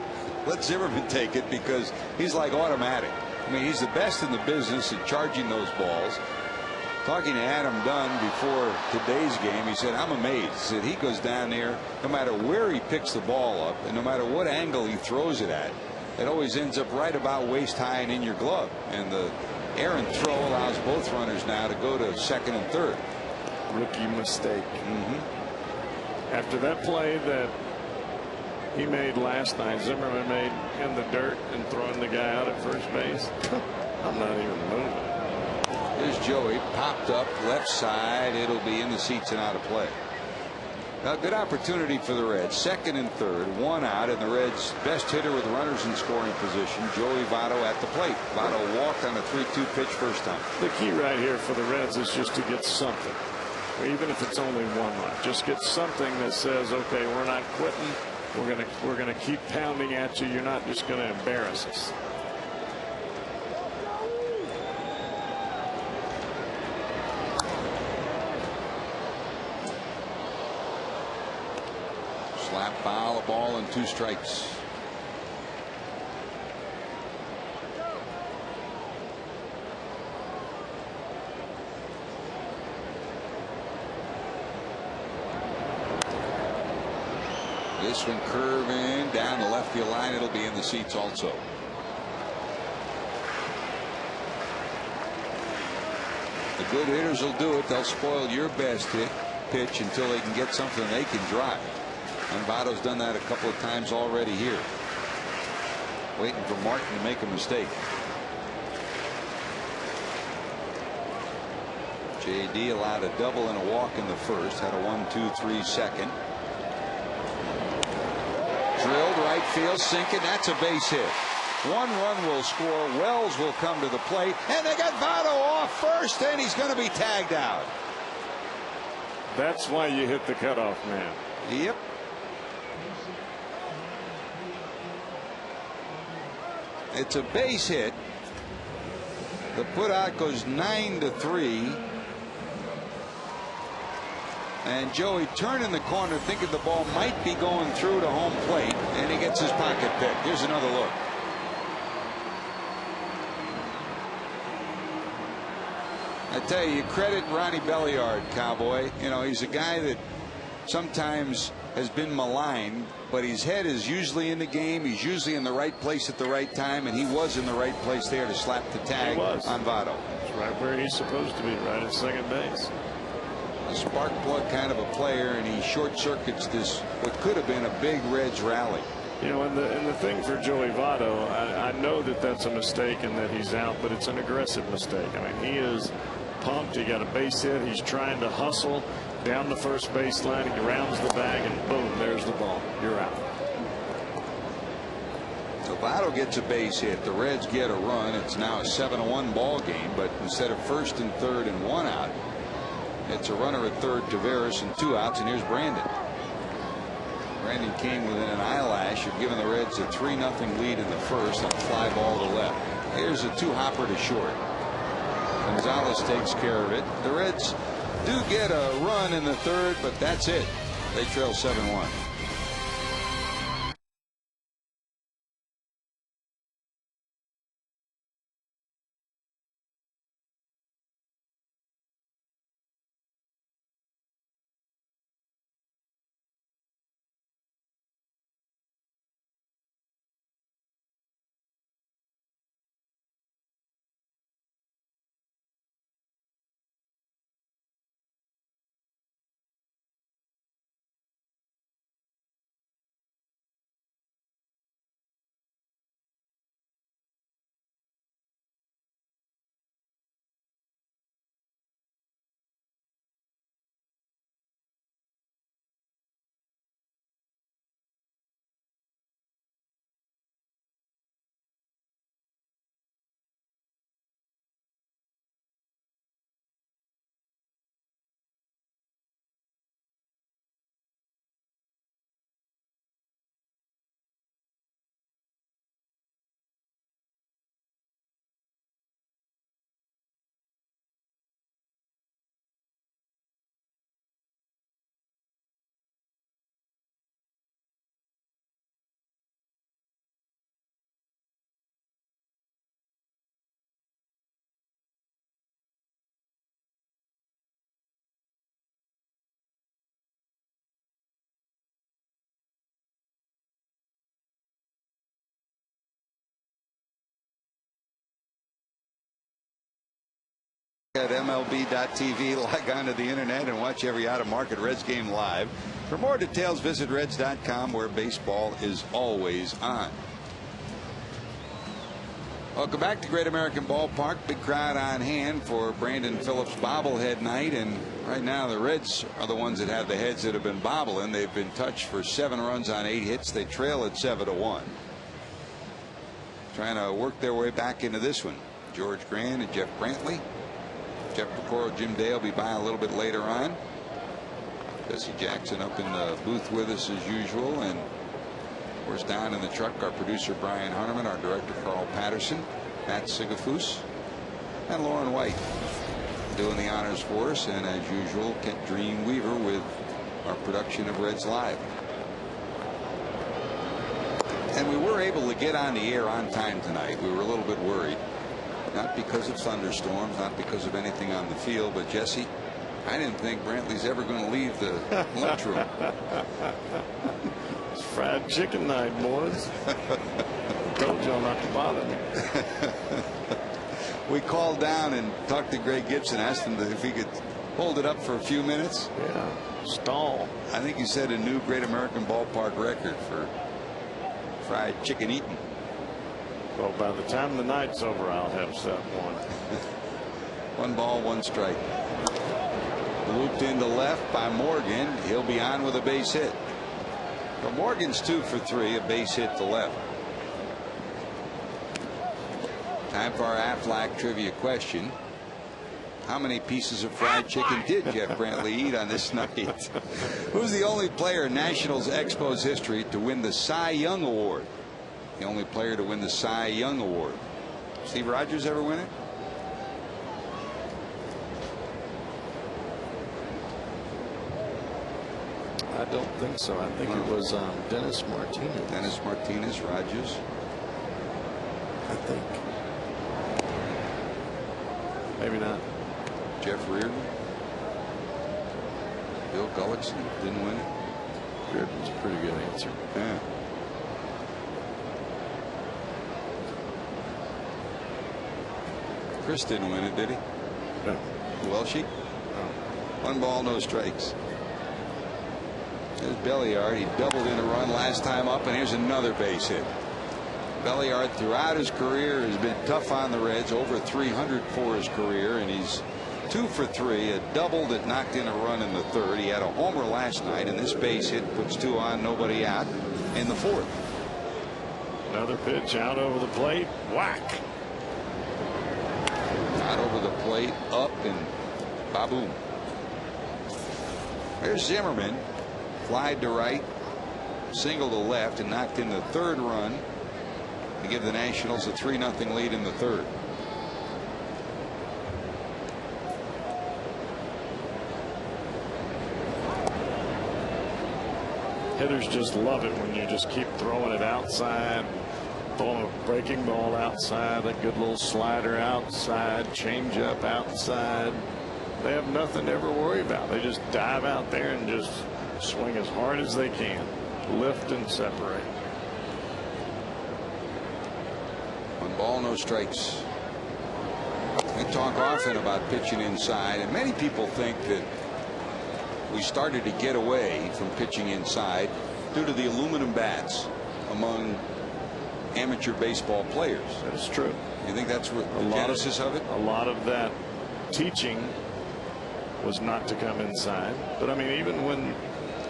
Let Zimmerman take it because he's like automatic. I mean, he's the best in the business at charging those balls. Talking to Adam Dunn before today's game, he said, I'm amazed. He said he goes down there no matter where he picks the ball up and no matter what angle he throws it at, it always ends up right about waist high and in your glove. And the errant throw allows both runners now to go to second and third. Rookie mistake. After that play that he made last night, Zimmerman made in the dirt and throwing the guy out at first base. I'm not even moving. There's Joey, popped up left side. It'll be in the seats and out of play. A good opportunity for the Reds. Second and third, one out, and the Reds' best hitter with runners in scoring position, Joey Votto at the plate. Votto walked on a 3-2 pitch first time. The key right here for the Reds is just to get something, even if it's only one run. Just get something that says, okay, we're not quitting. We're gonna keep pounding at you. You're not just going to embarrass us. Slap foul, a ball and 2 strikes. This one curving down the left field line. It'll be in the seats also. The good hitters will do it. They'll spoil your best pitch until they can get something they can drive. And Votto's done that a couple of times already here. Waiting for Martin to make a mistake. JD allowed a double and a walk in the first. Had a 1-2-3 second. Drilled right field, sinking. That's a base hit. One run will score. Wells will come to the plate, and they got Votto off first, and he's going to be tagged out. That's why you hit the cutoff man. Yep. It's a base hit. The putout goes 9-3. And Joey turning the corner thinking the ball might be going through to home plate, and he gets his pocket pick. Here's another look. I tell you credit Ronnie Belliard, Cowboy. You know, he's a guy that sometimes has been maligned, but his head is usually in the game. He's usually in the right place at the right time, and he was in the right place there to slap the tag on Votto. It's right where he's supposed to be, right at second base. A spark plug kind of a player, and he short circuits this what could have been a big Reds rally. You know, and the thing for Joey Votto, I know that that's a mistake and that he's out, but it's an aggressive mistake. I mean, he is pumped. He got a base hit. He's trying to hustle down the first baseline. He rounds the bag, and boom, there's the ball. You're out. So Votto gets a base hit. The Reds get a run. It's now a 7-1 ball game, but instead of first and third and 1 out, it's a runner at third, Taveras, and 2 outs, and here's Brandon. Brandon came within an eyelash of giving the Reds a 3-0 lead in the first on a fly ball to left. Here's a 2-hopper to short. Gonzalez takes care of it. The Reds do get a run in the third, but that's it. They trail 7-1. At MLB.tv, log on to the internet and watch every out-of-market Reds game live. For more details, visit Reds.com, where baseball is always on. Welcome back to Great American Ballpark. Big crowd on hand for Brandon Phillips bobblehead night, and right now the Reds are the ones that have the heads that have been bobbling. They've been touched for 7 runs on 8 hits. They trail at 7-1. Trying to work their way back into this one. George Grant and Jeff Brantley. Jeff Pecoro, Jim Day will be by a little bit later on. Jesse Jackson up in the booth with us as usual, and of course down in the truck our producer Brian Hunterman, our director Carl Patterson, Matt Sigafus, and Lauren White doing the honors for us, and as usual Kent Dreamweaver with our production of Reds Live. And we were able to get on the air on time tonight. We were a little bit worried. Not because of thunderstorms, not because of anything on the field, but Jesse, I didn't think Brantley's ever going to leave the lunchroom. It's fried chicken night, boys. I told y'all not to bother me. We called down and talked to Greg Gibson, asked him if he could hold it up for a few minutes. Yeah, stall. I think he set a new Great American Ballpark record for fried chicken eating. Well, by the time the night's over, I'll have set one. 1 ball, 1 strike. Looped into left by Morgan. He'll be on with a base hit. But Morgan's 2 for 3, a base hit to left. Time for our Aflac trivia question. How many pieces of fried chicken did Jeff Brantley eat on this night? Who's the only player in Nationals Expos history to win the Cy Young Award? The only player to win the Cy Young Award. Steve Rogers ever win it? I don't think so. I think it was Dennis Martinez. Dennis Martinez, Rogers. I think. Maybe not. Jeff Reardon. Bill Gullickson didn't win it. Reardon's a pretty good answer. Yeah. Chris didn't win it, did he? No. Welshie? No. 1 ball, no strikes. There's Belliard. He doubled in a run last time up, and here's another base hit. Belliard throughout his career has been tough on the Reds, over 300 for his career, and he's 2 for 3, a double that knocked in a run in the third. He had a homer last night, and this base hit puts 2 on, nobody out in the fourth. Another pitch out over the plate. Whack. Out over the plate, up, and ba-boom. There's Zimmerman. Flied to right, single to left, and knocked in the third run to give the Nationals a 3-0 lead in the third. Hitters just love it when you just keep throwing it outside, throwing a breaking ball outside, a good little slider outside, change up outside. They have nothing to ever worry about. They just dive out there and just swing as hard as they can, lift and separate. 1 ball, no strikes. We talk often about pitching inside, and many people think that we started to get away from pitching inside due to the aluminum bats among amateur baseball players. That is true. You think that's what the genesis of it? A lot of that teaching was not to come inside. But I mean, even when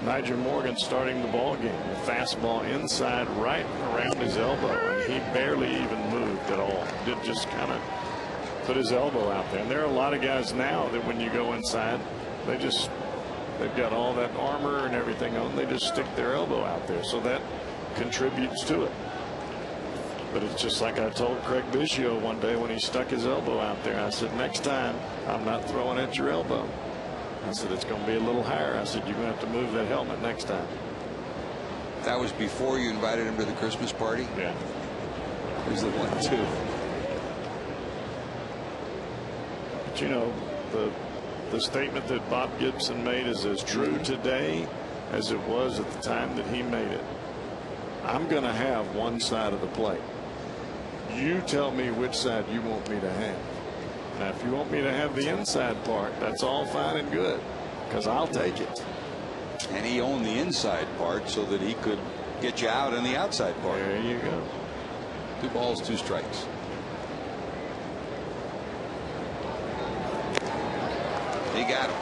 Nigel Morgan starting the ball game, the fastball inside right around his elbow, and he barely even moved at all. Did just kind of put his elbow out there. And there are a lot of guys now that when you go inside, they've got all that armor and everything on. They just stick their elbow out there. So that contributes to it. But it's just like I told Craig Biggio one day when he stuck his elbow out there. I said, next time I'm not throwing at your elbow. I said, it's going to be a little higher. I said, you're going to have to move that helmet next time. That was before you invited him to the Christmas party? Yeah. There's the 1-2. But you know, the statement that Bob Gibson made is as true today as it was at the time that he made it. I'm going to have one side of the plate. You tell me which side you want me to have. Now, if you want me to have the inside part, that's all fine and good, because I'll take it. And he owned the inside part so that he could get you out in the outside part. There you go. 2 balls, 2 strikes. He got him.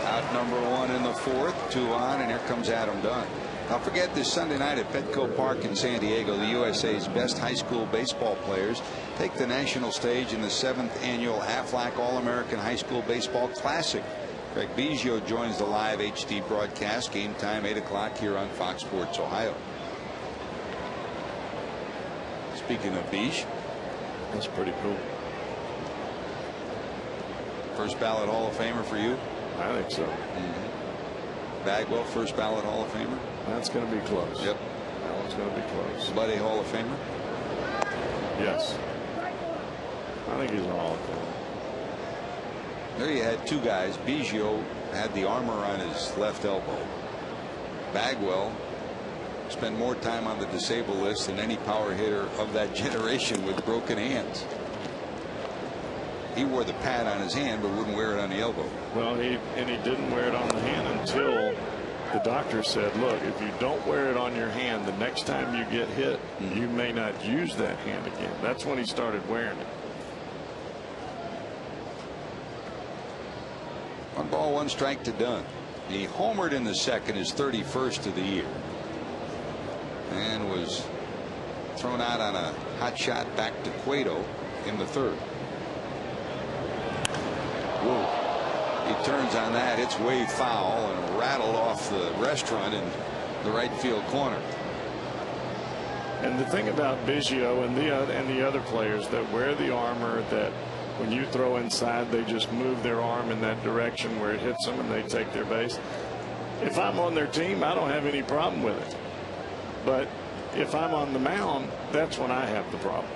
Out number 1 in the 4th, 2 on, and here comes Adam Dunn. Don't forget this Sunday night at Petco Park in San Diego, the USA's best high school baseball players take the national stage in the 7th annual Aflac All-American High School Baseball Classic. Craig Biggio joins the live HD broadcast. Game time 8 o'clock here on Fox Sports Ohio. Speaking of Biggio, That's pretty cool. first ballot Hall of Famer for you? I think so. Bagwell, first ballot Hall of Famer? That's going to be close. Yep. That one's going to be close. Buddy, Hall of Famer? Yes. I think he's a Hall of Famer. There you had 2 guys. Biggio had the armor on his left elbow. Bagwell spent more time on the disabled list than any power hitter of that generation with broken hands. He wore the pad on his hand but wouldn't wear it on the elbow. Well, he didn't wear it on the hand until the doctor said, look, if you don't wear it on your hand, the next time you get hit, you may not use that hand again. That's when he started wearing it. 1 ball, 1 strike to Dunn. He homered in the 2nd, his 31st of the year, and was thrown out on a hot shot back to Cueto in the 3rd. Whoa. He turns on that. It's way foul and rattled off the restaurant in the right field corner. And the thing about Biggio and the other players that wear the armor, that when you throw inside, they just move their arm in that direction where it hits them and they take their base. If I'm on their team, I don't have any problem with it. But if I'm on the mound, that's when I have the problem.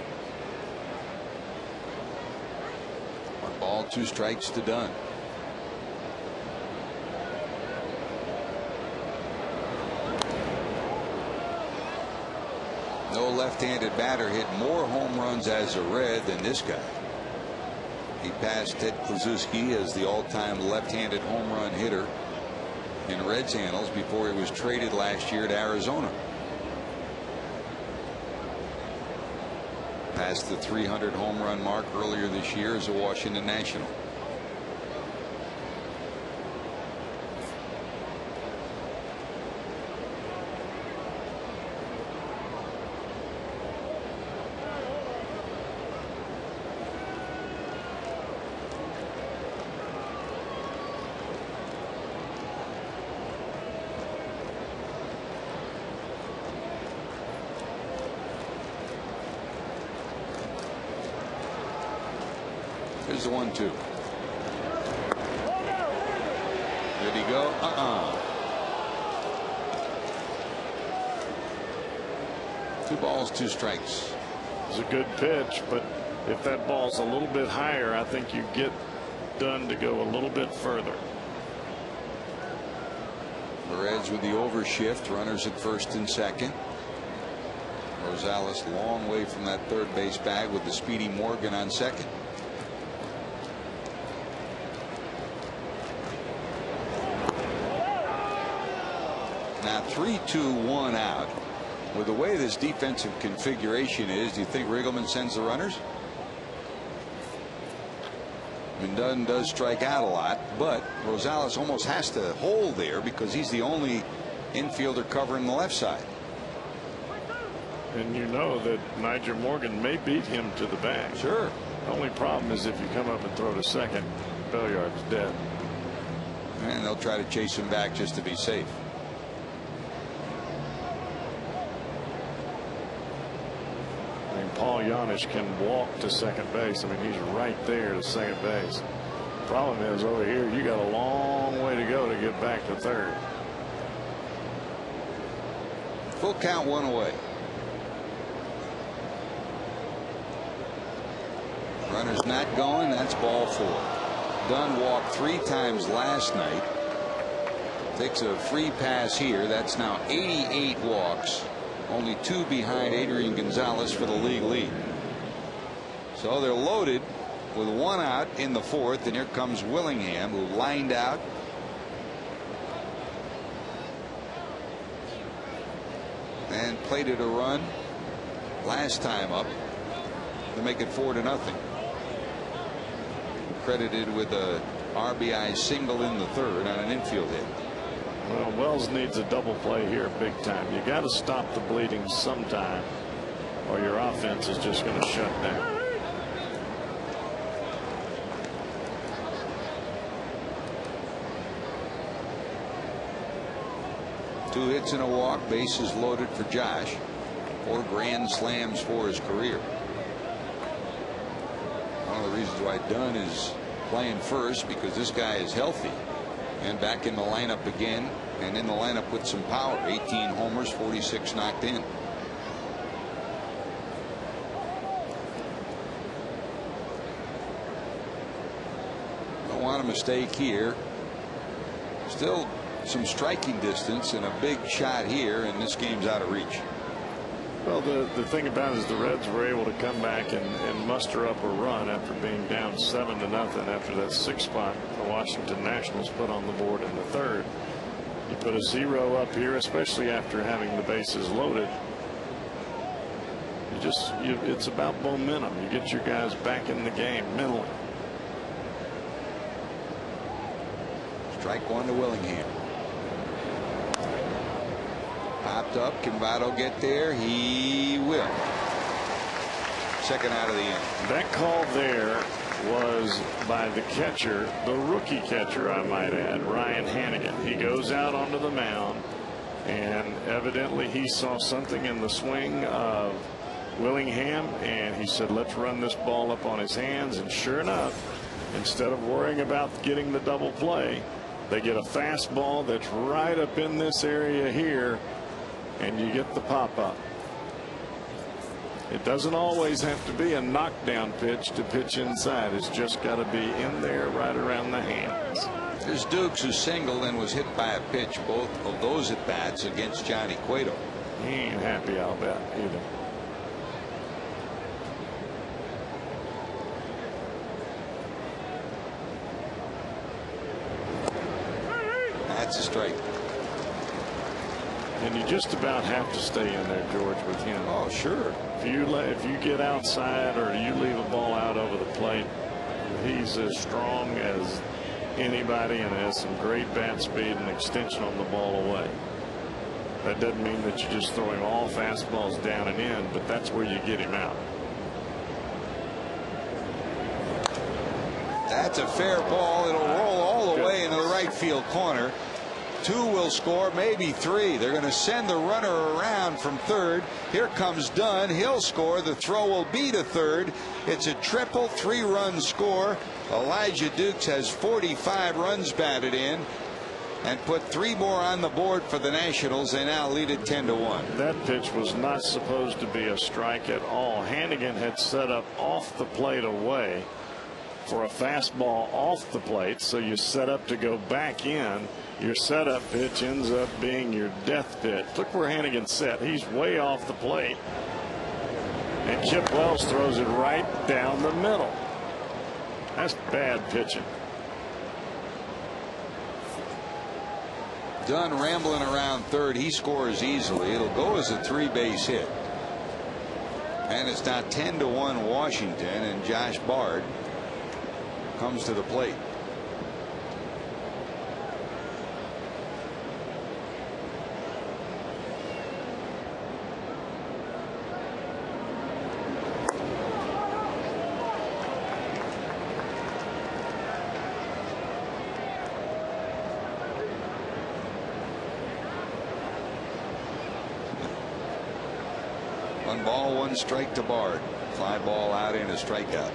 1 ball, 2 strikes to Dunn. No left-handed batter hit more home runs as a Red than this guy. He passed Ted Kluszewski as the all-time left-handed home run hitter in Reds annals before he was traded last year to Arizona. Passed the 300 home run mark earlier this year as a Washington National. Here's the 1-2. Did he go? Two balls, two strikes. It's a good pitch, but if that ball's a little bit higher, I think you get Dunn to go a little bit further. The Reds with the overshift, runners at first and second. Rosales long way from that third base bag with the speedy Morgan on second. Now 3-2-1 out. With the way this defensive configuration is, do you think Riggleman sends the runners? Dunn does strike out a lot, but Rosales almost has to hold there because he's the only infielder covering the left side. And you know that Niger Morgan may beat him to the bag. Sure. The only problem is if you come up and throw to second, Belliard's dead. And they'll try to chase him back just to be safe. Paul Yanish can walk to second base. I mean, he's right there to second base. Problem is, over here, you got a long way to go to get back to third. Full count, one away. Runner's not going. That's ball four. Dunn walked 3 times last night. Takes a free pass here. That's now 88 walks. Only 2 behind Adrian Gonzalez for the league lead. So they're loaded with 1 out in the 4th, and here comes Willingham, who lined out. And plated a run last time up to make it 4-0. Credited with a RBI single in the 3rd on an infield hit. Well, Wells needs a double play here big time. You got to stop the bleeding sometime, or your offense is just going to shut down. Two hits and a walk, bases loaded for Josh. 4 grand slams for his career. One of the reasons why Dunn is playing first, because this guy is healthy and back in the lineup again, and in the lineup with some power. 18 homers, 46 knocked in. Don't want a mistake here. Still some striking distance and a big shot here, and this game's out of reach. Well, the thing about it is the Reds were able to come back and muster up a run after being down 7-0 after that 6 spot the Washington Nationals put on the board in the 3rd. You put a 0 up here, especially after having the bases loaded. It's about momentum. You get your guys back in the game mentally. Strike 1 to Willingham. Popped up. Can Votto get there? He will. Second out of the inning. That call there was by the catcher, the rookie catcher, I might add, Ryan Hannigan. He goes out onto the mound, and evidently he saw something in the swing of Willingham, and he said, let's run this ball up on his hands. And sure enough, instead of worrying about getting the double play, they get a fastball that's right up in this area here, and you get the pop up. It doesn't always have to be a knockdown pitch to pitch inside. It's just got to be in there right around the hands. There's Dukes, who singled and was hit by a pitch both of those at bats against Johnny Cueto. He ain't happy, I'll bet, either. That's a strike. And you just about have to stay in there, George, with him. Oh, sure. If you get outside or you leave a ball out over the plate, he's as strong as anybody and has some great bat speed and extension on the ball away. That doesn't mean that you just throw him all fastballs down and in, but that's where you get him out. That's a fair ball. It'll roll all the way into the right field corner. 2 will score, maybe 3. They're going to send the runner around from third. Here comes Dunn. He'll score. The throw will be to third. It's a triple 3-run score. Elijah Dukes has 45 runs batted in and put 3 more on the board for the Nationals. They now lead it 10-1. That pitch was not supposed to be a strike at all. Hannigan had set up off the plate away for a fastball off the plate, so you set up to go back in. Your setup pitch ends up being your death pitch. Look where Hannigan set. He's way off the plate, and Chip Wells throws it right down the middle. That's bad pitching. Dunn rambling around third. He scores easily. It'll go as a 3-base hit, and it's now 10-1 Washington, and Josh Bard comes to the plate. One ball, 1 strike to Bard. Fly ball out and a strikeout.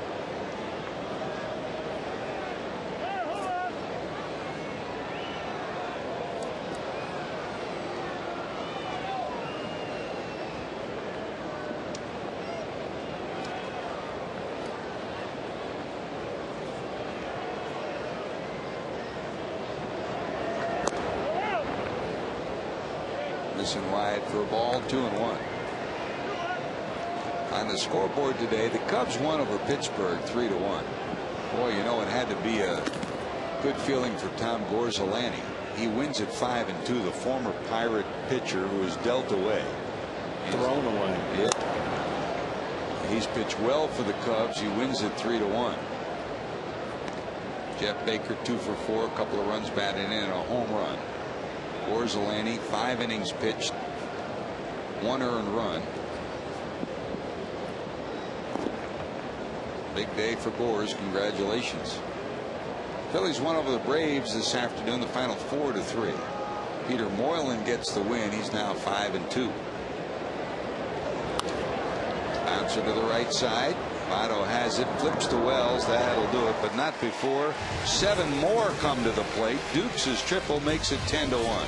Missing wide for a ball, 2-1. On the scoreboard today, the Cubs won over Pittsburgh 3-1. Boy, you know, it had to be a good feeling for Tom Gorzolani. He wins at 5-2. The former Pirate pitcher who was dealt away, Thrown away. Yeah. He's pitched well for the Cubs. He wins at 3-1. Jeff Baker 2 for 4, a couple of runs batted in and a home run. Gorzolani 5 innings pitched, 1 earned run. Big day for Gores. Congratulations. Phillies won over the Braves this afternoon. The final 4-3. Peter Moylan gets the win. He's now 5-2. Bouncer to the right side. Votto has it, flips to Wells. That'll do it, but not before 7 more come to the plate. Dukes' triple makes it 10-1.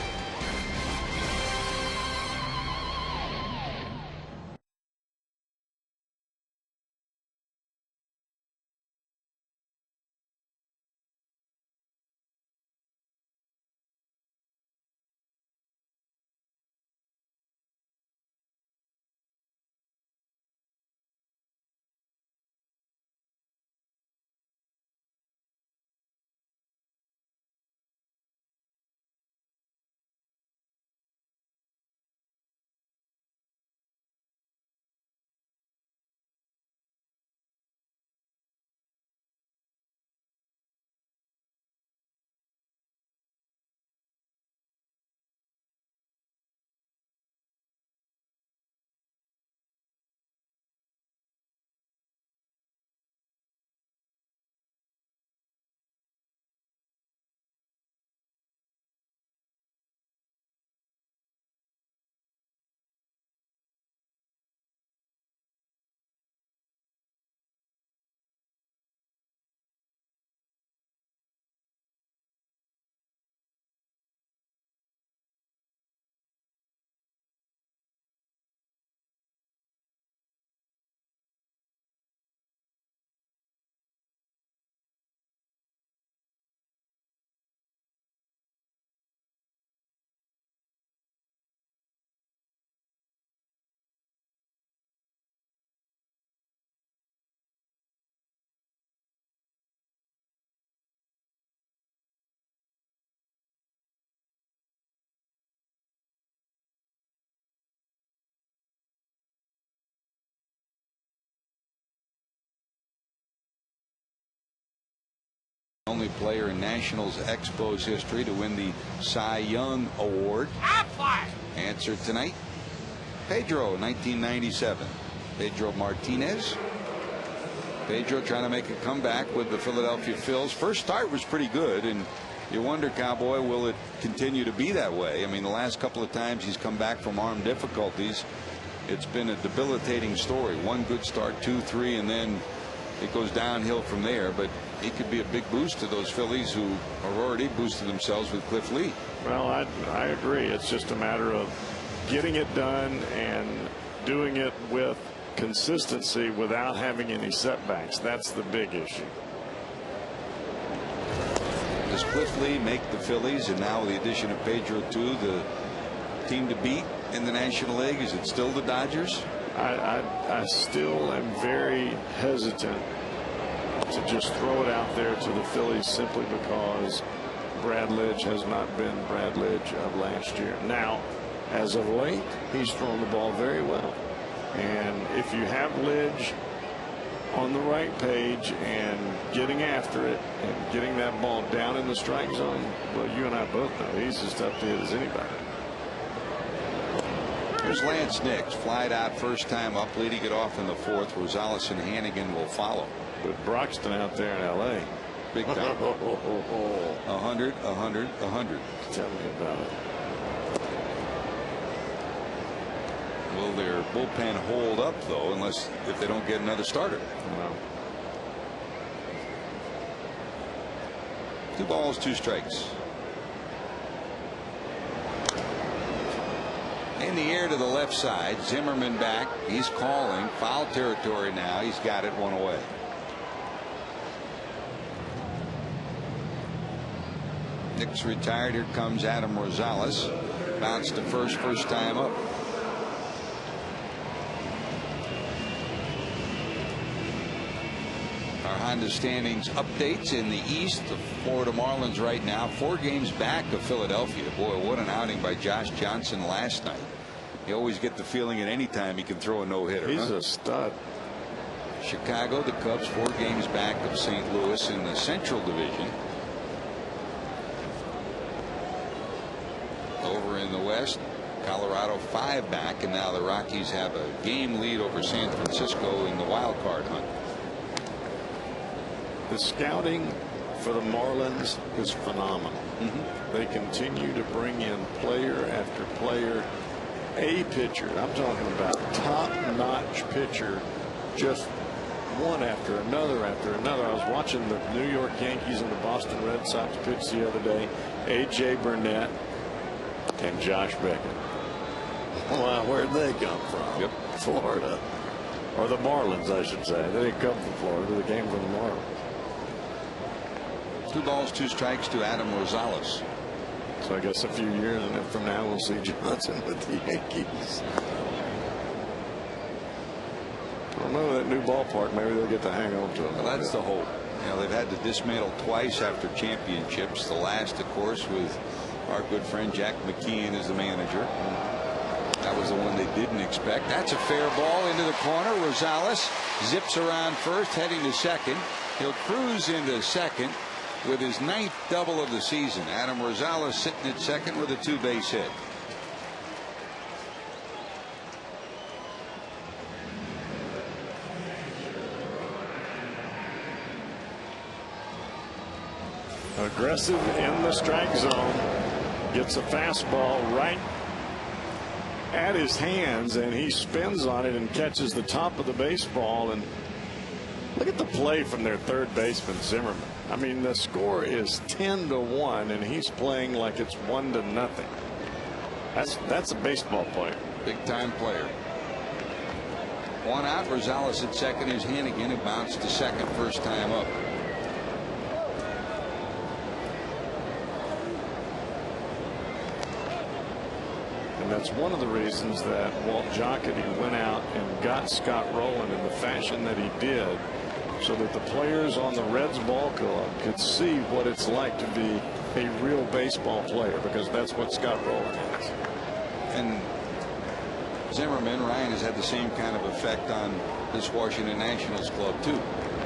Only player in Nationals Expos history to win the Cy Young Award. Answer tonight: Pedro, 1997. Pedro Martinez. Pedro trying to make a comeback with the Philadelphia Phils. First start was pretty good, and You wonder, Cowboy, will it continue to be that way? I mean, the last couple of times he's come back from arm difficulties, it's been a debilitating story. One good start, 2-3, and then it goes downhill from there. But he could be a big boost to those Phillies who are already boosted themselves with Cliff Lee. Well, I agree. It's just a matter of getting it done and doing it with consistency without having any setbacks. That's the big issue. Does Cliff Lee make the Phillies, and now with the addition of Pedro too, the team to beat in the National League? Is it still the Dodgers? I still am very hesitant to just throw it out there to the Phillies simply because Brad Lidge has not been Brad Lidge of last year. Now, as of late, he's thrown the ball very well. And if you have Lidge on the right page and getting after it and getting that ball down in the strike zone, well, you and I both know he's as tough to hit as anybody. Here's Lance Nix, flied out first time up, leading it off in the fourth. Rosales and Hannigan will follow. But Broxton out there in L.A. Big time. 100, 100, 100. Tell me about it. Will their bullpen hold up, though, if they don't get another starter? No. 2 balls, 2 strikes. In the air to the left side. Zimmerman back. He's calling. Foul territory now. He's got it 1 away. Nick's retired. Here comes Adam Rosales. Bounced to first time up. Our Honda standings updates in the East. The Florida Marlins right now 4 games back of Philadelphia. Boy, what an outing by Josh Johnson last night. You always get the feeling at any time he can throw a no-hitter. He's a stud. Chicago, the Cubs 4 games back of St. Louis in the Central Division. Over in the West, Colorado 5 back, and now the Rockies have a game lead over San Francisco in the wild card hunt. The scouting for the Marlins is phenomenal. They continue to bring in player after player. A pitcher, I'm talking about top-notch pitcher, just one after another after another. I was watching the New York Yankees and the Boston Red Sox pitch the other day. A.J. Burnett and Josh Beckett. Well, where'd they come from? Yep. Florida. Or the Marlins, I should say. They didn't come from Florida. They came from the Marlins. 2 balls, 2 strikes to Adam Rosales. So I guess a few years from now we'll see Johnson with the Yankees. I don't know, that new ballpark, maybe they'll get to hang on to it. Well, that's the hope. You know, they've had to dismantle twice after championships. The last, of course, with our good friend Jack McKeon as the manager. That was the one they didn't expect. That's a fair ball into the corner. Rosales zips around first, heading to second. He'll cruise into second with his 9th double of the season. Adam Rosales sitting at second with a 2-base hit. Aggressive in the strike zone. Gets a fastball right at his hands, and he spins on it and catches the top of the baseball. And look at the play from their third baseman, Zimmerman. I mean, the score is 10-1, and he's playing like it's 1-0. That's a baseball player. Big time player. 1 out. Rosales at second. Here's Hannigan, who bounced to second first time up. And that's one of the reasons that Walt Jocketty went out and got Scott Rowland in the fashion that he did, so that the players on the Reds ball club could see what it's like to be a real baseball player, because that's what Scott Rowland is. And Zimmerman, Ryan, has had the same kind of effect on this Washington Nationals club too.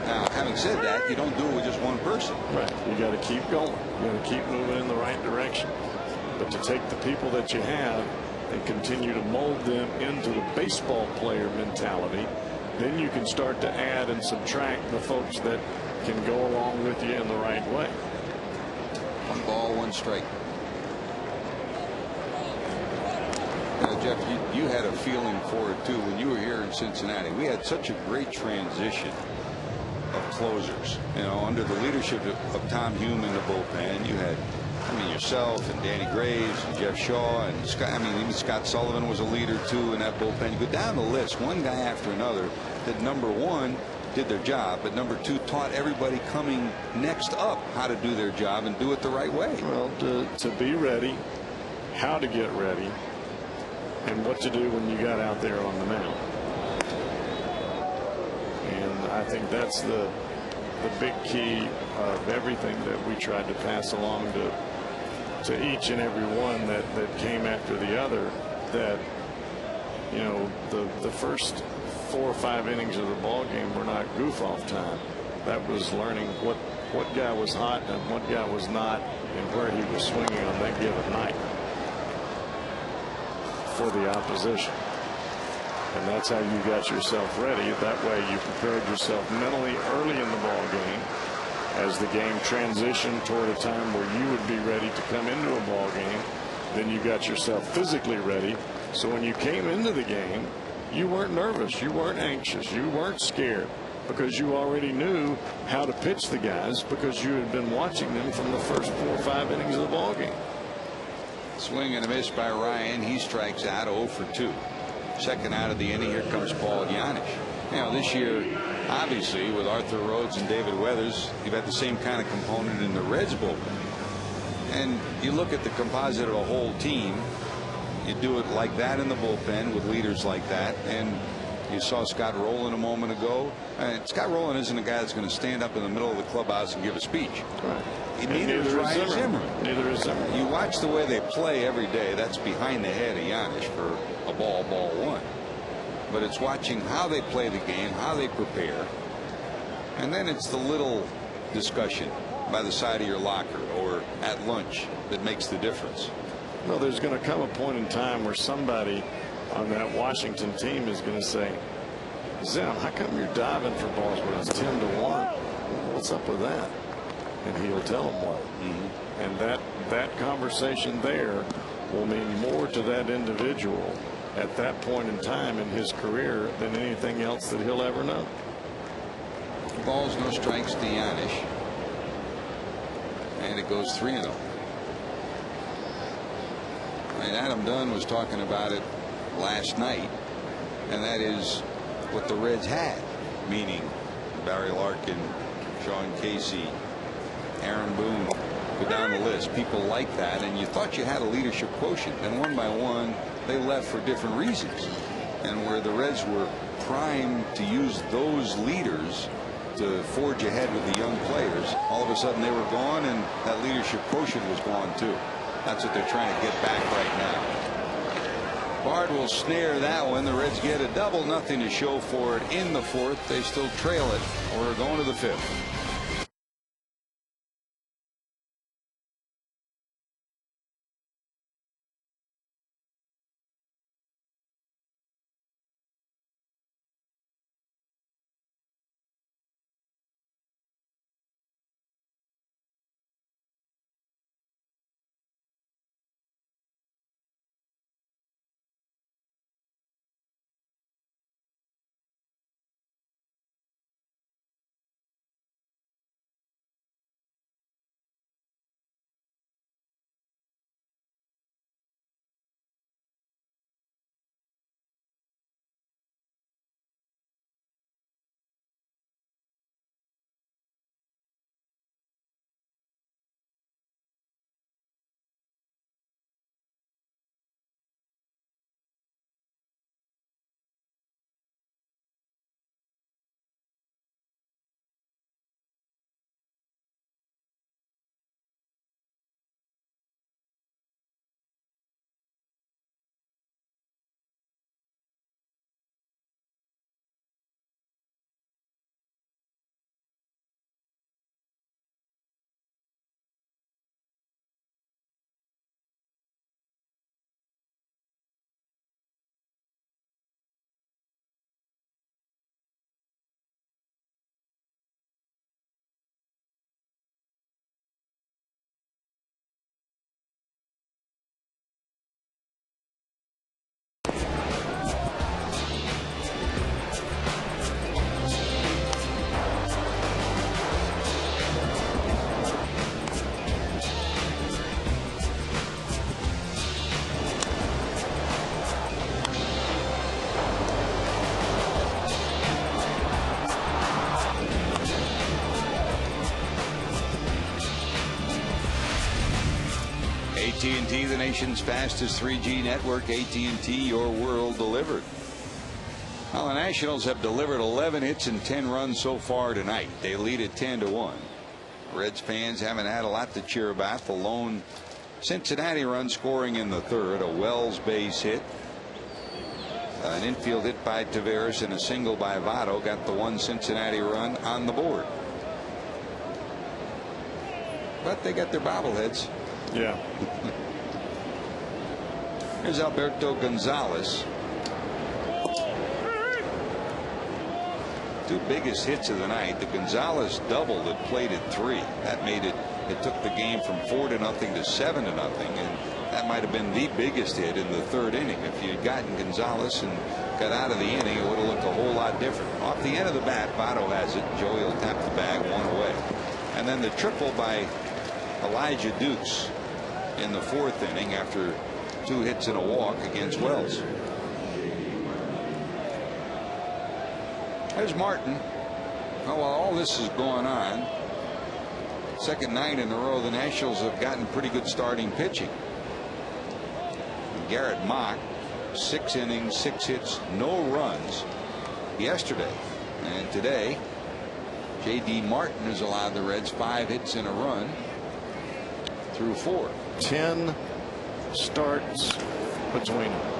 Now, having said that, you don't do it with just one person. Right. You got to keep going. You got to keep moving in the right direction. But to take the people that you have and continue to mold them into the baseball player mentality, then you can start to add and subtract the folks that can go along with you in the right way. One ball, one strike. Jeff, you had a feeling for it too when you were here in Cincinnati. We had such a great transition of closers. Under the leadership of Tom Hume in the bullpen, you had, yourself and Danny Graves and Jeff Shaw and Scott. Even Scott Sullivan was a leader too in that bullpen. You go down the list, one guy after another. That number one did their job, but number two taught everybody coming next up how to do their job and do it the right way. Well, to be ready, how to get ready, and what to do when you got out there on the mound. And I think that's the big key of everything that we tried to pass along to each and every one that came after the other. That the first 4 or 5 innings of the ball game were not goof off time. That was learning what guy was hot and what guy was not, and where he was swinging on that given night for the opposition. And that's how you got yourself ready. That way you prepared yourself mentally early in the ball game. As the game transitioned toward a time where you would be ready to come into a ball game, then you got yourself physically ready. So when you came into the game, you weren't nervous, you weren't anxious, you weren't scared, because you already knew how to pitch the guys, because you had been watching them from the first 4 or 5 innings of the ball game. Swing and a miss by Ryan. He strikes out 0 for 2. Second out of the inning. Here comes Paul Janisch. This year, obviously, with Arthur Rhodes and David Weathers, you've had the same kind of component in the Reds bullpen. And you look at the composite of a whole team, you do it like that in the bullpen with leaders like that. And you saw Scott Rowland a moment ago. Scott Rowland isn't a guy that's going to stand up in the middle of the clubhouse and give a speech. Right. Neither is Ryan Zimmerman. Neither is Zimmerman. You watch the way they play every day. That's behind the head of Janisch for a ball one. But it's watching how they play the game, how they prepare. And then it's the little discussion by the side of your locker or at lunch that makes the difference. No, there's going to come a point in time where somebody on that Washington team is going to say, Zim, how come you're diving for balls when it's 10 to 1? What's up with that? And he'll tell them what. And that conversation there will mean more to that individual at that point in time in his career than anything else that he'll ever know. Balls, no strikes to Janisch. And it goes 3-0. Adam Dunn was talking about it last night, and that is what the Reds had, meaning Barry Larkin, Sean Casey, Aaron Boone, go down the list, people like that, and you thought you had a leadership quotient, and one by one they left for different reasons. And where the Reds were primed to use those leaders to forge ahead with the young players, all of a sudden they were gone, and that leadership quotient was gone too. That's what they're trying to get back right now. Bard will snare that one. The Reds get a double, nothing to show for it in the fourth. They still trail it. We're going to the fifth. AT&T, the nation's fastest 3G network. AT&T, your world delivered. Well, the Nationals have delivered 11 hits and 10 runs so far tonight. They lead at 10-1. Reds fans haven't had a lot to cheer about. The lone Cincinnati run scoring in the third, a Wells base hit, an infield hit by Taveras, and a single by Votto got the one Cincinnati run on the board. But they got their bobbleheads. Yeah. Here's Alberto Gonzalez. Two biggest hits of the night. The Gonzalez double that played at 3. That made it. It took the game from 4-0 to 7-0, and that might have been the biggest hit in the third inning. If you had gotten Gonzalez and got out of the inning, it would have looked a whole lot different. Off the end of the bat, Votto has it. Joey will tap the bag, one away, and then the triple by Elijah Dukes in the fourth inning after 2 hits and a walk against Wells. There's Martin. Well, while all this is going on, second night in a row, the Nationals have gotten pretty good starting pitching. Garrett Mock, 6 innings, 6 hits, no runs yesterday. And today, J.D. Martin has allowed the Reds 5 hits and a run through 4. 10 starts between them.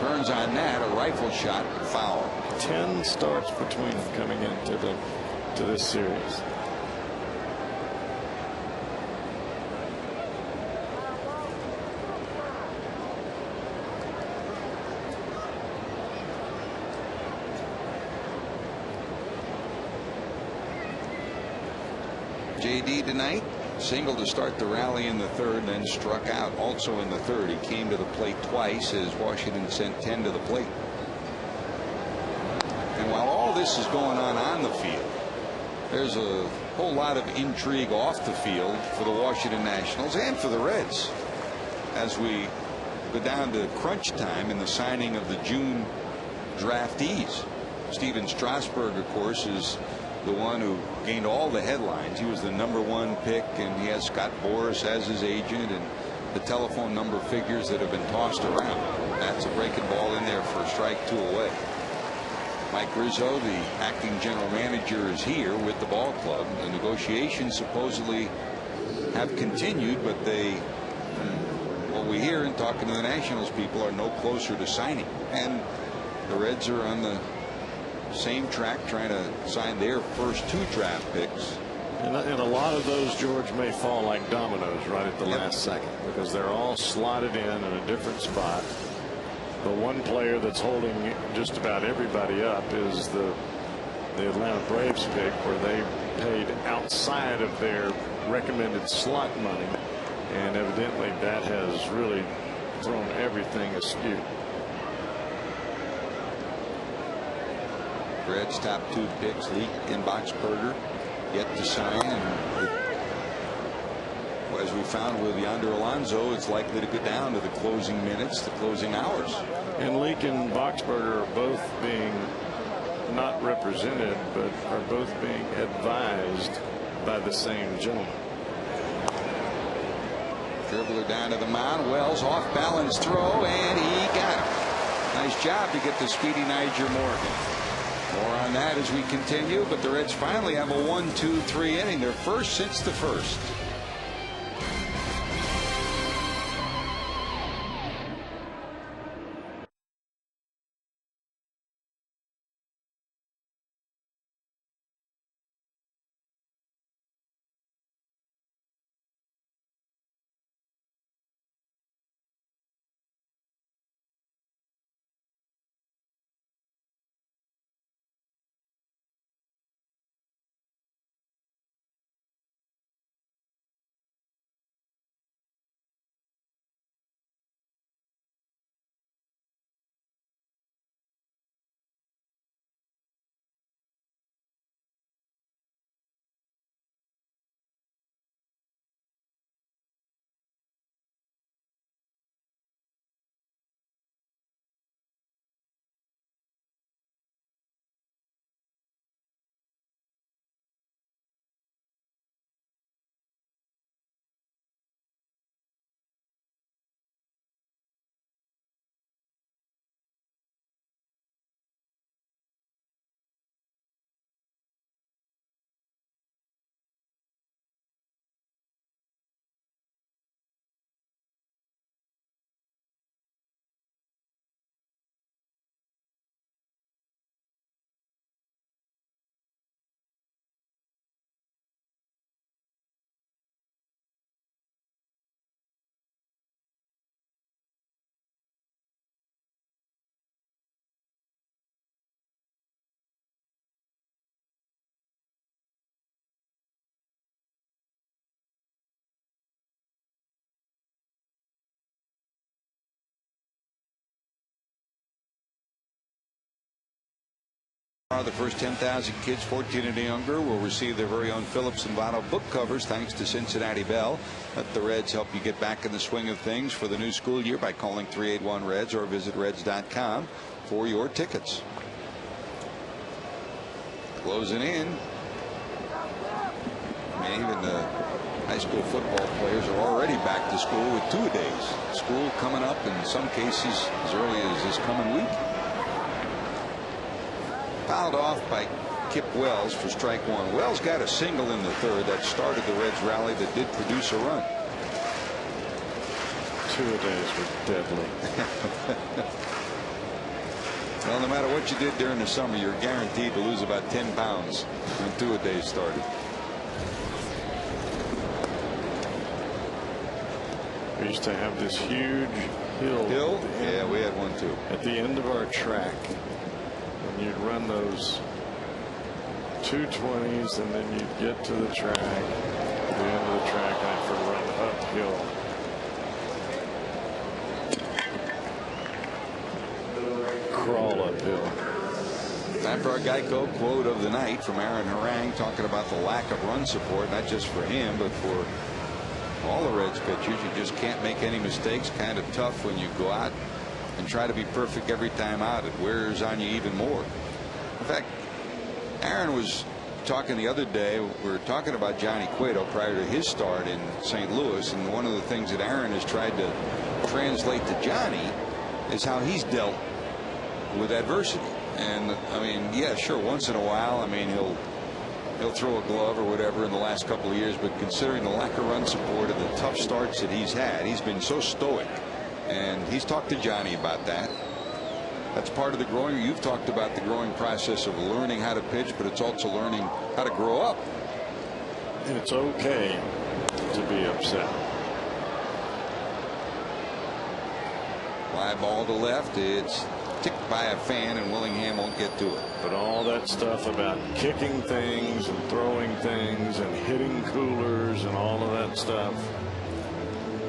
Turns on that, a rifle shot, foul. 10 starts between them coming into this series. J.D. tonight, single to start the rally in the third, then struck out also in the third. He came to the plate twice as Washington sent 10 to the plate. And while all this is going on the field, there's a whole lot of intrigue off the field for the Washington Nationals and for the Reds as we go down to crunch time in the signing of the June draftees. Steven Strasburg, of course, is the one who gained all the headlines. He was the #1 pick, and he has Scott Boras as his agent, and the telephone number figures that have been tossed around. That's a breaking ball in there for a strike, 2 away. Mike Rizzo, the acting general manager, is here with the ball club. The negotiations supposedly have continued, but what we hear in talking to the Nationals people, are no closer to signing. And the Reds are on the same track trying to sign their first 2 draft picks. And a lot of those, George, may fall like dominoes right at the last second, because they're all slotted in a different spot. The one player that's holding just about everybody up is the Atlanta Braves pick, where they paid outside of their recommended slot money, and evidently that has really thrown everything askew. Reds' top 2 picks, Leak and Boxberger, yet to sign, and as we found with Yonder Alonso, it's likely to go down to the closing minutes, the closing hours. And Leak and Boxberger are both being not represented, but are both being advised by the same gentleman. Dribbler down to the mound. Wells off balance throw, and he got him. Nice job to get the speedy Niger Morgan. More on that as we continue, but the Reds finally have a 1-2-3 inning, their first since the first. The first 10,000 kids 14 and younger will receive their very own Phillips and Vinyl book covers thanks to Cincinnati Bell. Let the Reds help you get back in the swing of things for the new school year by calling 381-REDS or visit reds.com for your tickets. Closing in. I mean, even the high school football players are already back to school with 2 days. School coming up in some cases as early as this coming week. Fouled off by Kip Wells for strike one. Wells got a single in the third that started the Reds rally that did produce a run. 2-a-days were deadly. Well, no matter what you did during the summer, you're guaranteed to lose about 10 pounds when 2-a-days started. We used to have this huge hill. Yeah, we had one too. At the end of our track. And you'd run those 220s, and then you'd get to the track. At the end of the track, I'd have to run uphill. Crawl uphill. Time for our Geico quote of the night from Aaron Harang, talking about the lack of run support, not just for him, but for all the Reds pitchers. You just can't make any mistakes. Kind of tough when you go out and try to be perfect every time out. It wears on you even more. In fact, Aaron was talking the other day. We were talking about Johnny Cueto prior to his start in St. Louis, and one of the things that Aaron has tried to translate to Johnny is how he's dealt with adversity. And I mean, yeah, sure, once in a while, I mean, he'll throw a glove or whatever in the last couple of years, but considering the lack of run support and the tough starts that he's had, he's been so stoic. And he's talked to Johnny about that. That's part of the growing. You've talked about the growing process of learning how to pitch, but it's also learning how to grow up. And it's okay to be upset. Fly ball to left. It's ticked by a fan, and Willingham won't get to it. But all that stuff about kicking things and throwing things and hitting coolers and all of that stuff,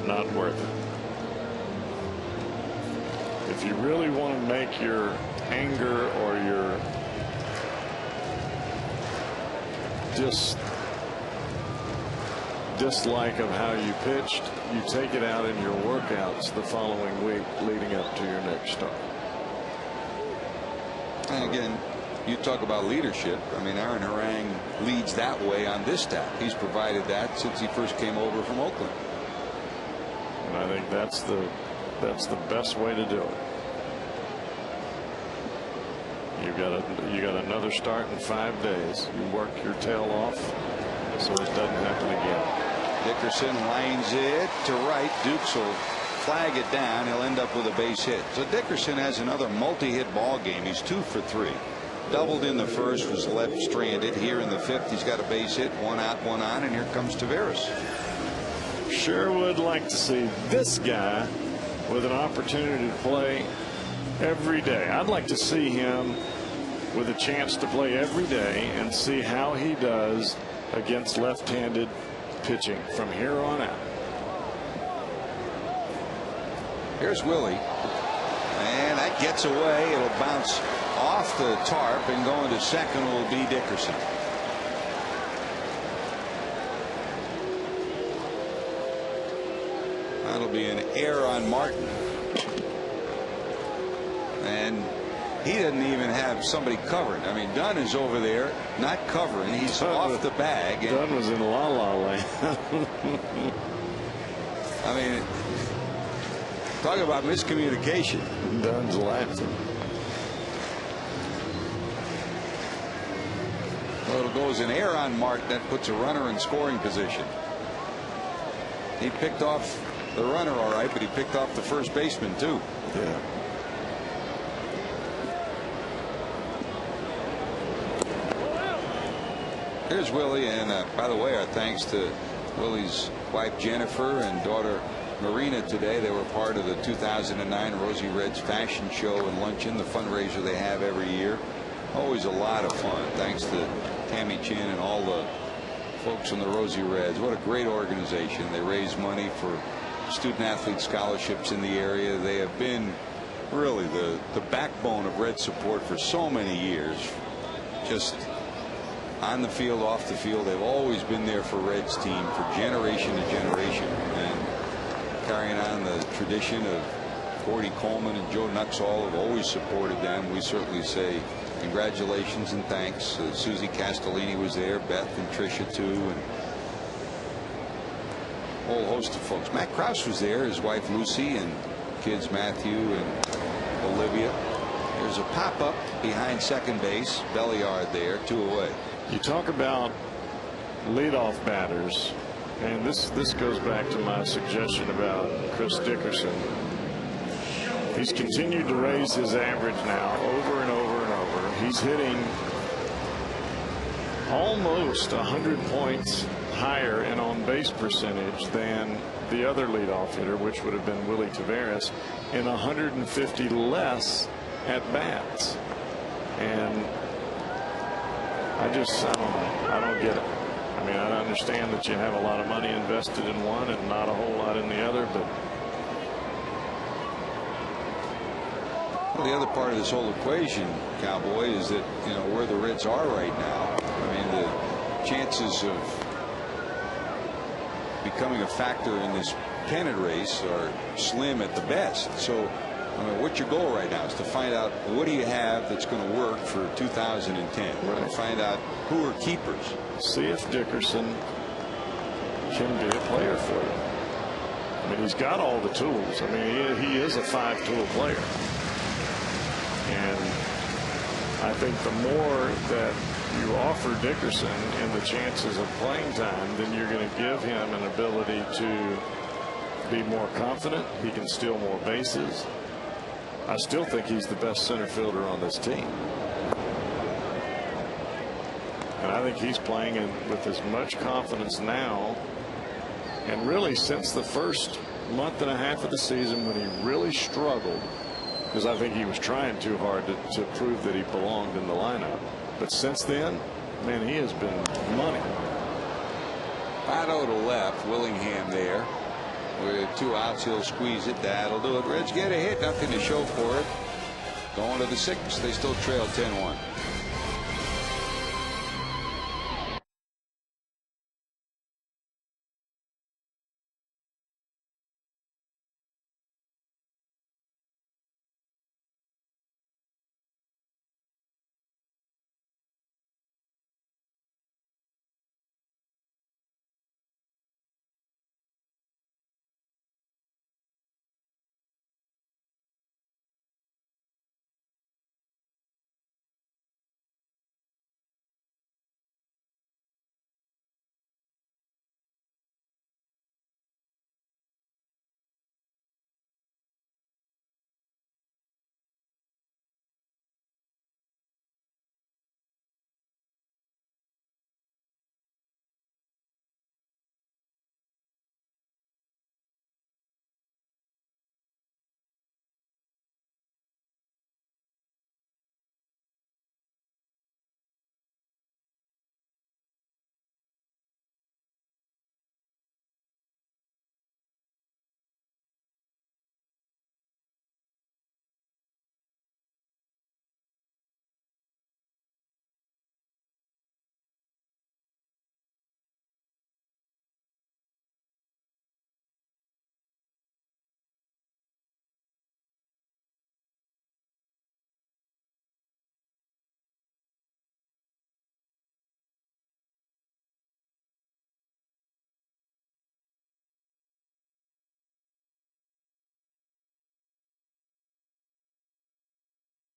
not worth it. If you really want to make your anger or your dislike of how you pitched, you take it out in your workouts the following week leading up to your next start. And again, you talk about leadership. I mean, Aaron Harang leads that way on this staff. He's provided that since he first came over from Oakland. And I think that's the best way to do it. You got another start in 5 days. You work your tail off so it doesn't happen again. Dickerson lines it to right. Dukes will flag it down. He'll end up with a base hit. So Dickerson has another multi-hit ball game. He's 2 for 3. Doubled in the first, was left stranded. Here in the fifth, he's got a base hit, 1 out, 1 on, and here comes Taveras. Sure would like to see this guy with an opportunity to play every day. I'd like to see him with a chance to play every day and see how he does against left-handed pitching from here on out. Here's Willie, and that gets away. It'll bounce off the tarp, and going to second will be Dickerson. That'll be an error on Martin. And he doesn't even have somebody covering. I mean, Dunn is over there not covering. He's off the bag. Dunn was in la-la land. I mean, talk about miscommunication. Dunn's laughing. Well, it goes an error on Martin. That puts a runner in scoring position. He picked off the runner all right, but he picked off the first baseman too. Yeah. Here's Willie, and by the way, our thanks to Willie's wife Jennifer and daughter Marina today. They were part of the 2009 Rosie Reds fashion show and luncheon, the fundraiser they have every year. Always a lot of fun. Thanks to Tammy Chin and all the folks on the Rosie Reds. What a great organization. They raise money for student athlete scholarships in the area. They have been really the backbone of Red support for so many years. just on the field, off the field. They've always been there for Reds team for generation to generation, and carrying on the tradition of Gordy Coleman and Joe Nuxall have always supported them. We certainly say congratulations and thanks. Susie Castellini was there, Beth and Tricia too, and a whole host of folks. Matt Krause was there, his wife Lucy, and kids Matthew and Olivia. There's a pop-up behind second base. Belliard there, 2 away. You talk about leadoff batters, and this goes back to my suggestion about Chris Dickerson. He's continued to raise his average now over and over and over. He's hitting almost 100 points higher in on-base percentage than the other leadoff hitter, which would have been Willie Taveras, in 150 less at bats. And I don't get it. I mean, I understand that you have a lot of money invested in one and not a whole lot in the other, but well, the other part of this whole equation, Cowboy, is that, you know, where the Reds are right now. I mean, the chances of becoming a factor in this pennant race are slim at the best. So, I mean, what's your goal right now is to find out what do you have that's going to work for 2010. We're going to find out who are keepers. See if Dickerson can be a player for you. I mean, he's got all the tools. I mean, he is a 5-tool player. And I think the more that you offer Dickerson and the chances of playing time, then you're going to give him an ability to be more confident. He can steal more bases. I still think he's the best center fielder on this team. And I think he's playing with as much confidence now, and really since the first month and a half of the season when he really struggled, because I think he was trying too hard to prove that he belonged in the lineup. But since then, man, he has been money. Votto to left, Willingham there. With 2 outs, he'll squeeze it. That'll do it. Reds get a hit, nothing to show for it. Going to the 6th, they still trail 10-1.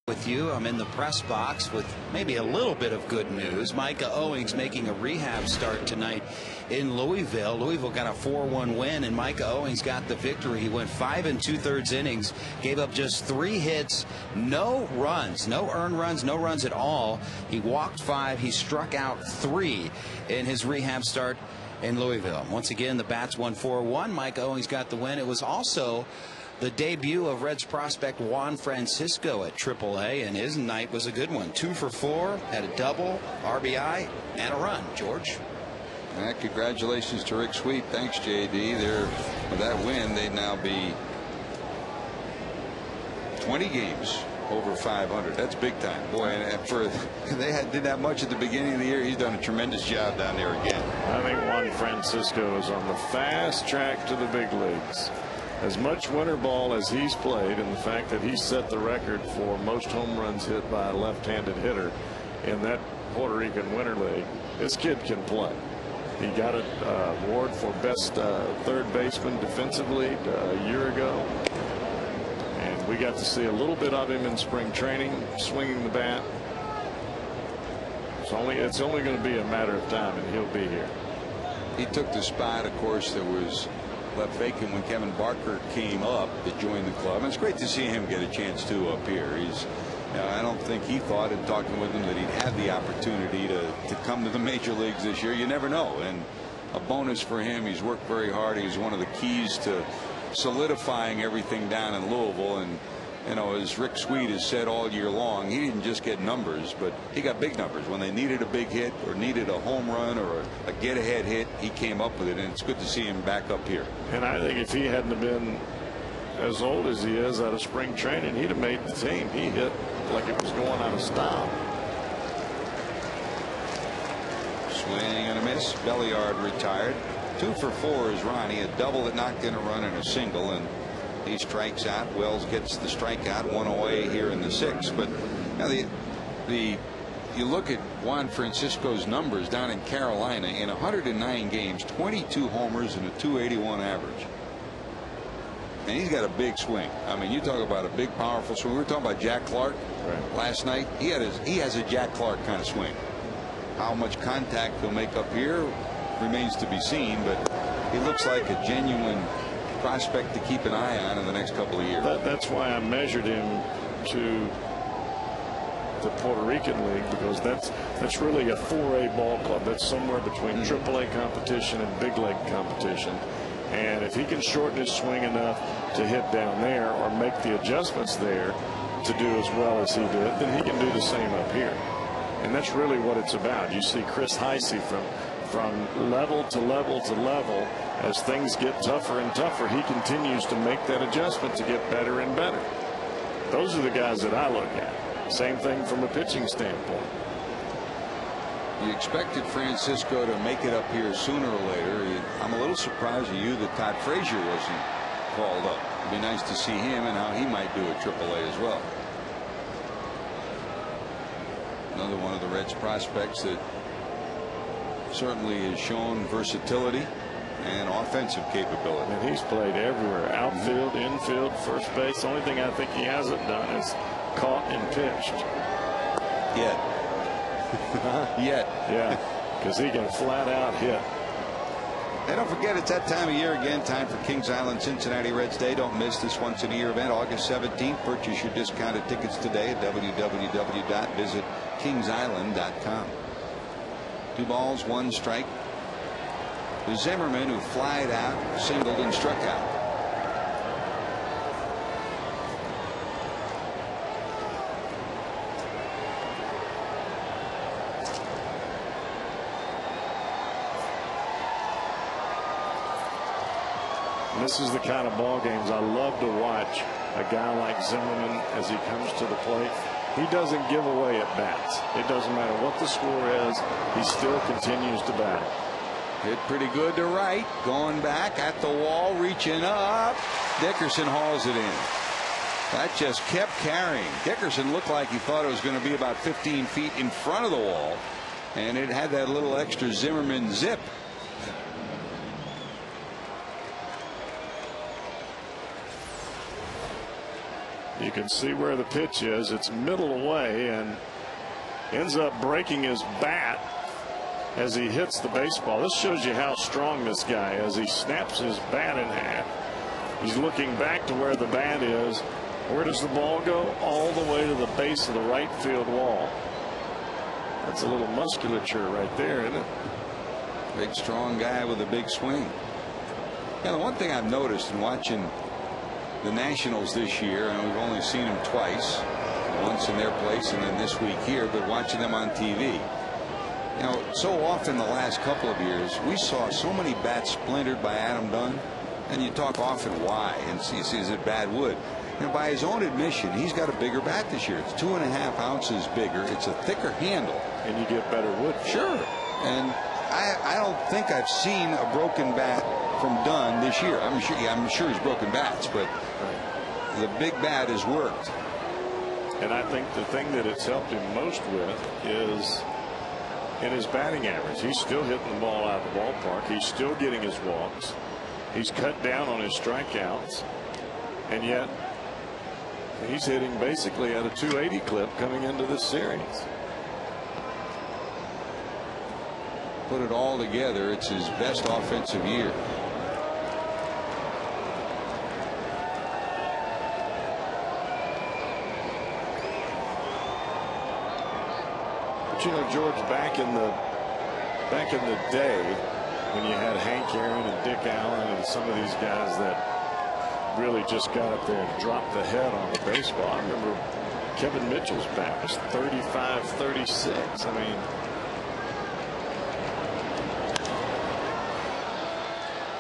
With you, I'm in the press box with maybe a little bit of good news. Micah Owings making a rehab start tonight in Louisville. Louisville got a 4-1 win, and Micah Owings got the victory. He went 5 2/3 innings, gave up just 3 hits, no runs, no earned runs, no runs at all. He walked 5, he struck out 3 in his rehab start in Louisville. Once again, the Bats won 4-1. Micah Owings got the win. It was also the debut of Reds prospect Juan Francisco at AAA, and his night was a good one. 2 for 4, had a double, RBI, and a run. George. Congratulations to Rick Sweet. Thanks, JD. With that win, they'd now be 20 games over 500. That's big time, boy. And for didn't have much at the beginning of the year. He's done a tremendous job down there again. I think Juan Francisco is on the fast track to the big leagues. As much winter ball as he's played, and the fact that he set the record for most home runs hit by a left-handed hitter in that Puerto Rican Winter League, this kid can play. He got an award for best third baseman defensively a year ago. And we got to see a little bit of him in spring training, swinging the bat. It's only going to be a matter of time, and he'll be here. He took the spot, of course, that was left vacant when Kevin Barker came up to join the club. And it's great to see him get a chance too up here. I don't think he thought, in talking with him, that he'd have the opportunity to come to the major leagues this year. You never know. And a bonus for him. He's worked very hard. He's one of the keys to solidifying everything down in Louisville. And as Rick Sweet has said all year long, he didn't just get numbers, but he got big numbers. When they needed a big hit or needed a home run or a get ahead hit, he came up with it. And it's good to see him back up here. And I think if he hadn't have been as old as he is out of spring training, he'd have made the team. He hit like it was going out of style. Swing and a miss. Belliard retired. 2 for 4 is Ronnie. A double that knocked in a run and a single, and he strikes out. Wells gets the strikeout, 1 away here in the 6th. But now you look at Juan Francisco's numbers down in Carolina. In 109 games, 22 homers and a 281 average. And he's got a big swing. I mean, you talk about a big, powerful swing. We were talking about Jack Clark last night. He has a Jack Clark kind of swing. How much contact he'll make up here remains to be seen, but he looks like a genuine prospect to keep an eye on in the next couple of years. That's why I measured him to the Puerto Rican League, because that's really a 4A ball club. That's somewhere between AAA competition and big league competition. And if he can shorten his swing enough to hit down there or make the adjustments there to do as well as he did, then he can do the same up here. And that's really what it's about. You see Chris Heisey from level to level to level. As things get tougher and tougher, he continues to make that adjustment to get better and better. Those are the guys that I look at. Same thing from a pitching standpoint. You expected Francisco to make it up here sooner or later. I'm a little surprised at you that Todd Frazier wasn't called up. It'd be nice to see him and how he might do at AAA as well. Another one of the Reds prospects that certainly has shown versatility and offensive capability. And he's played everywhere. Outfield, infield, first base. The only thing I think he hasn't done is caught and pitched. Yet. Yeah, because he can flat out hit. And don't forget, it's that time of year again. Time for Kings Island Cincinnati Reds Day. Don't miss this once in a year event, August 17th. Purchase your discounted tickets today at www.visitkingsisland.com. 2 balls, 1 strike. The Zimmerman, who flied out, singled and struck out. This is the kind of ball games I love to watch. A guy like Zimmerman, as he comes to the plate, he doesn't give away at bats. It doesn't matter what the score is, he still continues to bat. Hit pretty good to right, going back at the wall, reaching up. Dickerson hauls it in. That just kept carrying. Dickerson looked like he thought it was going to be about 15 feet in front of the wall, and it had that little extra Zimmerman zip. You can see where the pitch is. It's middle away, and ends up breaking his bat as he hits the baseball. This shows you how strong this guy is. He snaps his bat in half. He's looking back to where the bat is. Where does the ball go? All the way to the base of the right field wall. That's a little musculature right there, isn't it? Big, strong guy with a big swing. Yeah, the one thing I've noticed in watching the Nationals this year, and we've only seen them twice, once in their place and then this week here, but watching them on TV, you know, so often the last couple of years we saw so many bats splintered by Adam Dunn, and you talk often why, and see, is it bad wood? And by his own admission, he's got a bigger bat this year. It's 2.5 ounces bigger. It's a thicker handle. And you get better wood. Sure. And I don't think I've seen a broken bat from Dunn this year. I'm sure he's broken bats, but the big bat has worked. And I think the thing that it's helped him most with is in his batting average. He's still hitting the ball out of the ballpark. He's still getting his walks. He's cut down on his strikeouts. And yet he's hitting basically at a 280 clip coming into this series. Put it all together, it's his best offensive year. But you know, George, back in the day when you had Hank Aaron and Dick Allen and some of these guys that really just got up there and dropped the head on the baseball. I remember Kevin Mitchell's bat was 35-36. I mean,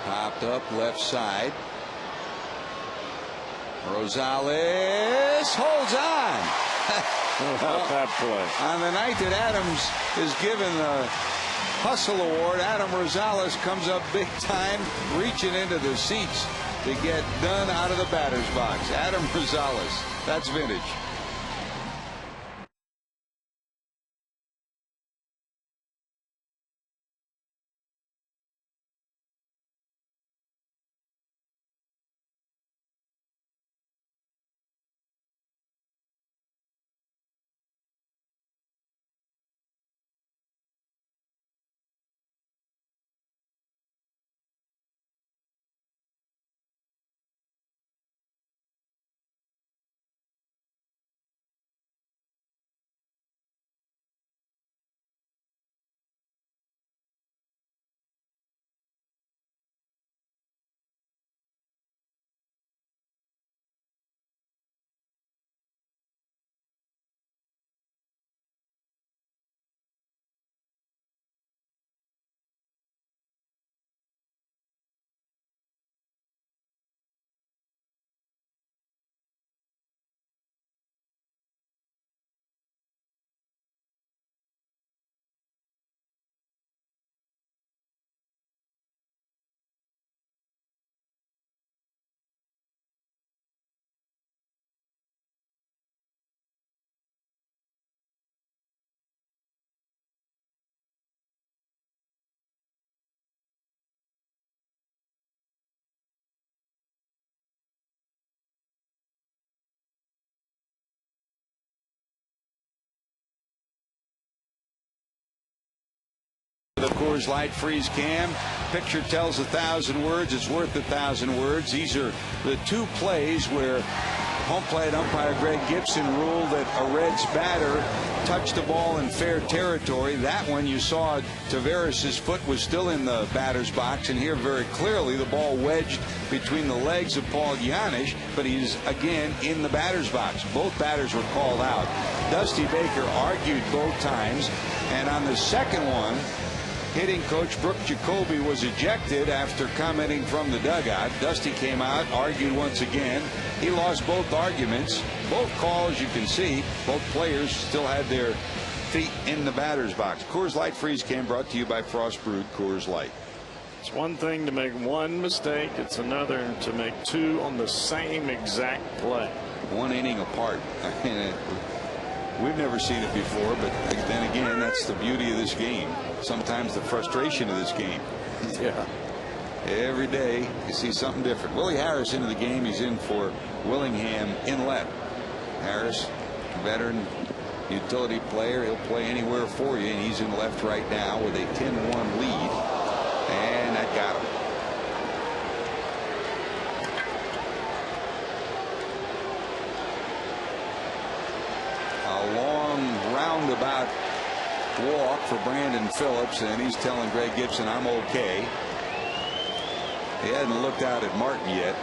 popped up left side. Rosales holds on. that play. On the night that Adams is given the Hustle Award, Adam Rosales comes up big time, reaching into the seats to get Dunn out of the batter's box. Adam Rosales, that's vintage. The Coors Light freeze cam. Picture tells 1,000 words. It's worth 1,000 words. These are the two plays where home plate umpire Greg Gibson ruled that a Reds batter touched the ball in fair territory. That one you saw Taveras' foot was still in the batter's box, and here very clearly the ball wedged between the legs of Paul Giannis, but he's again in the batter's box. Both batters were called out. Dusty Baker argued both times, and on the second one, hitting coach Brooke Jacoby was ejected after commenting from the dugout. Dusty came out, argued once again. He lost both arguments. Both calls, you can see, both players still had their feet in the batter's box. Coors Light freeze cam brought to you by Frost Brewed Coors Light. It's one thing to make one mistake. It's another to make two on the same exact play. One inning apart. We've never seen it before, but then again, that's the beauty of this game. Sometimes the frustration of this game. Yeah. Every day you see something different. Willie Harris into the game. He's in for Willingham Inlet. Harris, veteran utility player. He'll play anywhere for you, and he's in left right now with a 10-1 lead. And that got him. A long roundabout walk for Brandon Phillips, and he's telling Greg Gibson, I'm okay. He hadn't looked out at Martin yet.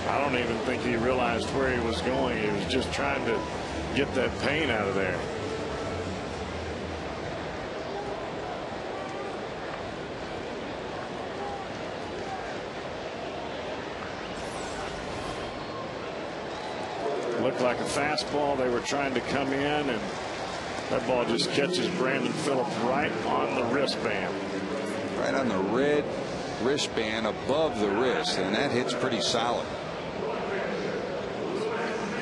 I don't even think he realized where he was going. He was just trying to get that pain out of there. looked like a fastball. They were trying to come in, and that ball just catches Brandon Phillips right on the wristband. Right on the red wristband above the wrist, and that hits pretty solid.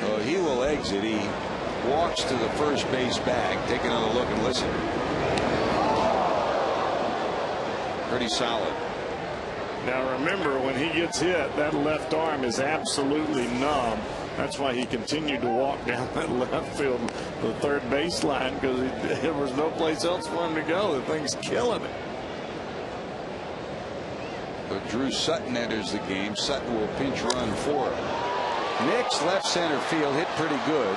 So he will exit. He walks to the first base bag. Take another look and listen. Pretty solid. Now remember, when he gets hit, that left arm is absolutely numb. That's why he continued to walk down that left field, the third baseline, because there was no place else for him to go. The thing's killing him. But Drew Sutton enters the game. Sutton will pinch run for him. Nick's left center field hit pretty good.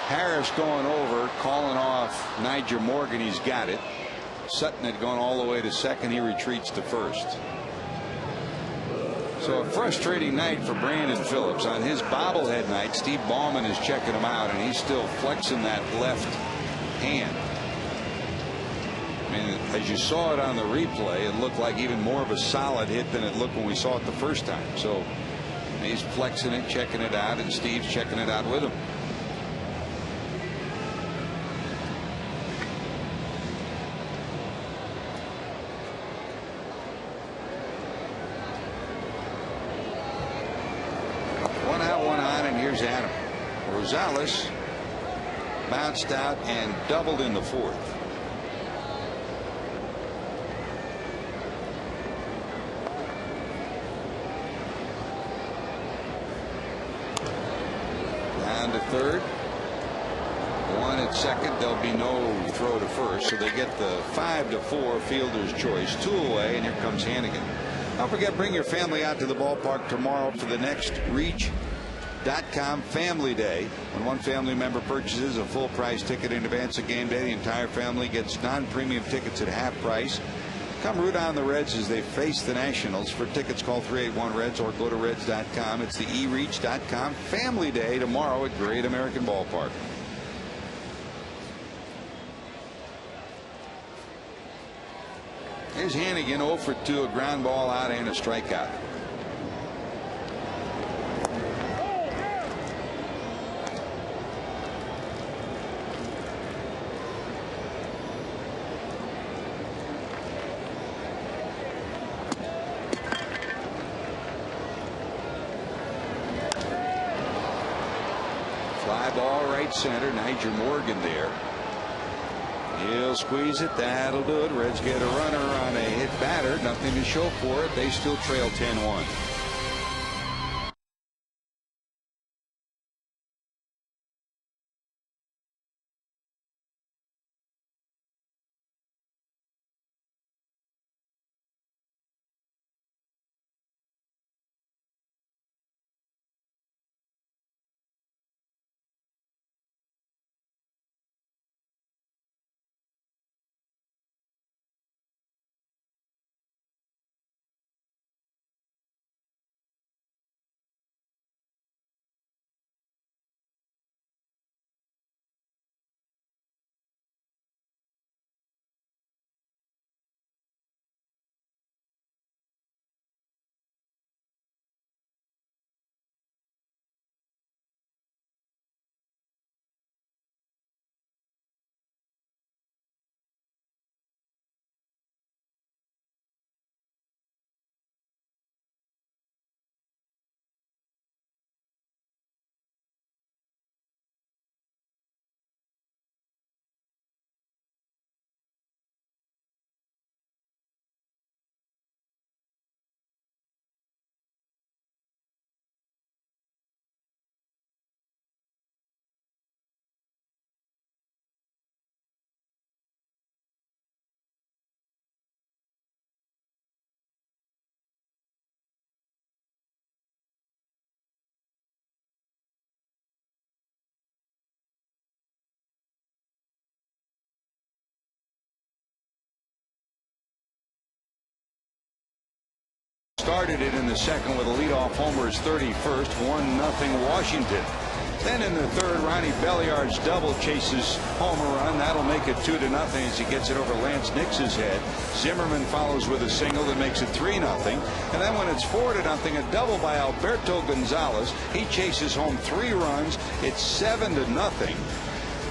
Harris going over, calling off Niger Morgan. He's got it. Sutton had gone all the way to second. He retreats to first. So a frustrating night for Brandon Phillips. On his bobblehead night, Steve Ballman is checking him out, and he's still flexing that left hand. I mean, as you saw it on the replay, it looked like even more of a solid hit than it looked when we saw it the first time. So he's flexing it, checking it out, and Steve's checking it out with him. Adam Rosales bounced out and doubled in the fourth. Down to third, one at second. There'll be no throw to first, so they get the 5-4 fielder's choice. Two away, and here comes Hannigan. Don't forget, bring your family out to the ballpark tomorrow for the next Reach.com Family Day. When one family member purchases a full price ticket in advance of game day, the entire family gets non-premium tickets at half price. Come root on the Reds as they face the Nationals. For tickets, call 381-REDS or go to Reds.com. It's the eReach.com Family Day tomorrow at Great American Ballpark. Here's Hannigan, 0 for 2, a ground ball out and a strikeout. Fly ball right center. Niger Morgan there. He'll squeeze it. That'll do it. Reds get a runner on a hit batter. Nothing to show for it. They still trail 10-1. Started it in the second with a leadoff homer, his 31st. 1-0 Washington. Then in the third, Ronnie Belliard's double chases home a run. That'll make it 2-0 as he gets it over Lance Nix's head. Zimmerman follows with a single that makes it 3-0. And then when it's 4-0, a double by Alberto Gonzalez. He chases home 3 runs. It's 7-0.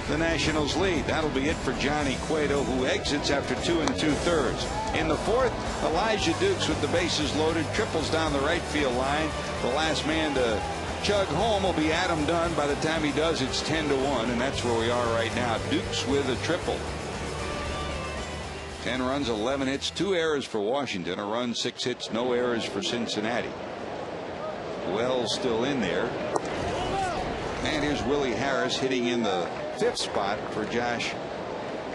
The Nationals lead. That'll be it for Johnny Cueto, who exits after 2 2/3. In the fourth, Elijah Dukes with the bases loaded triples down the right field line. The last man to chug home will be Adam Dunn. By the time he does, it's 10-1, and that's where we are right now. Dukes with a triple. 10 runs, 11 hits, 2 errors for Washington. A run, 6 hits, no errors for Cincinnati. Wells still in there. And here's Willie Harris hitting in the 5th spot for Josh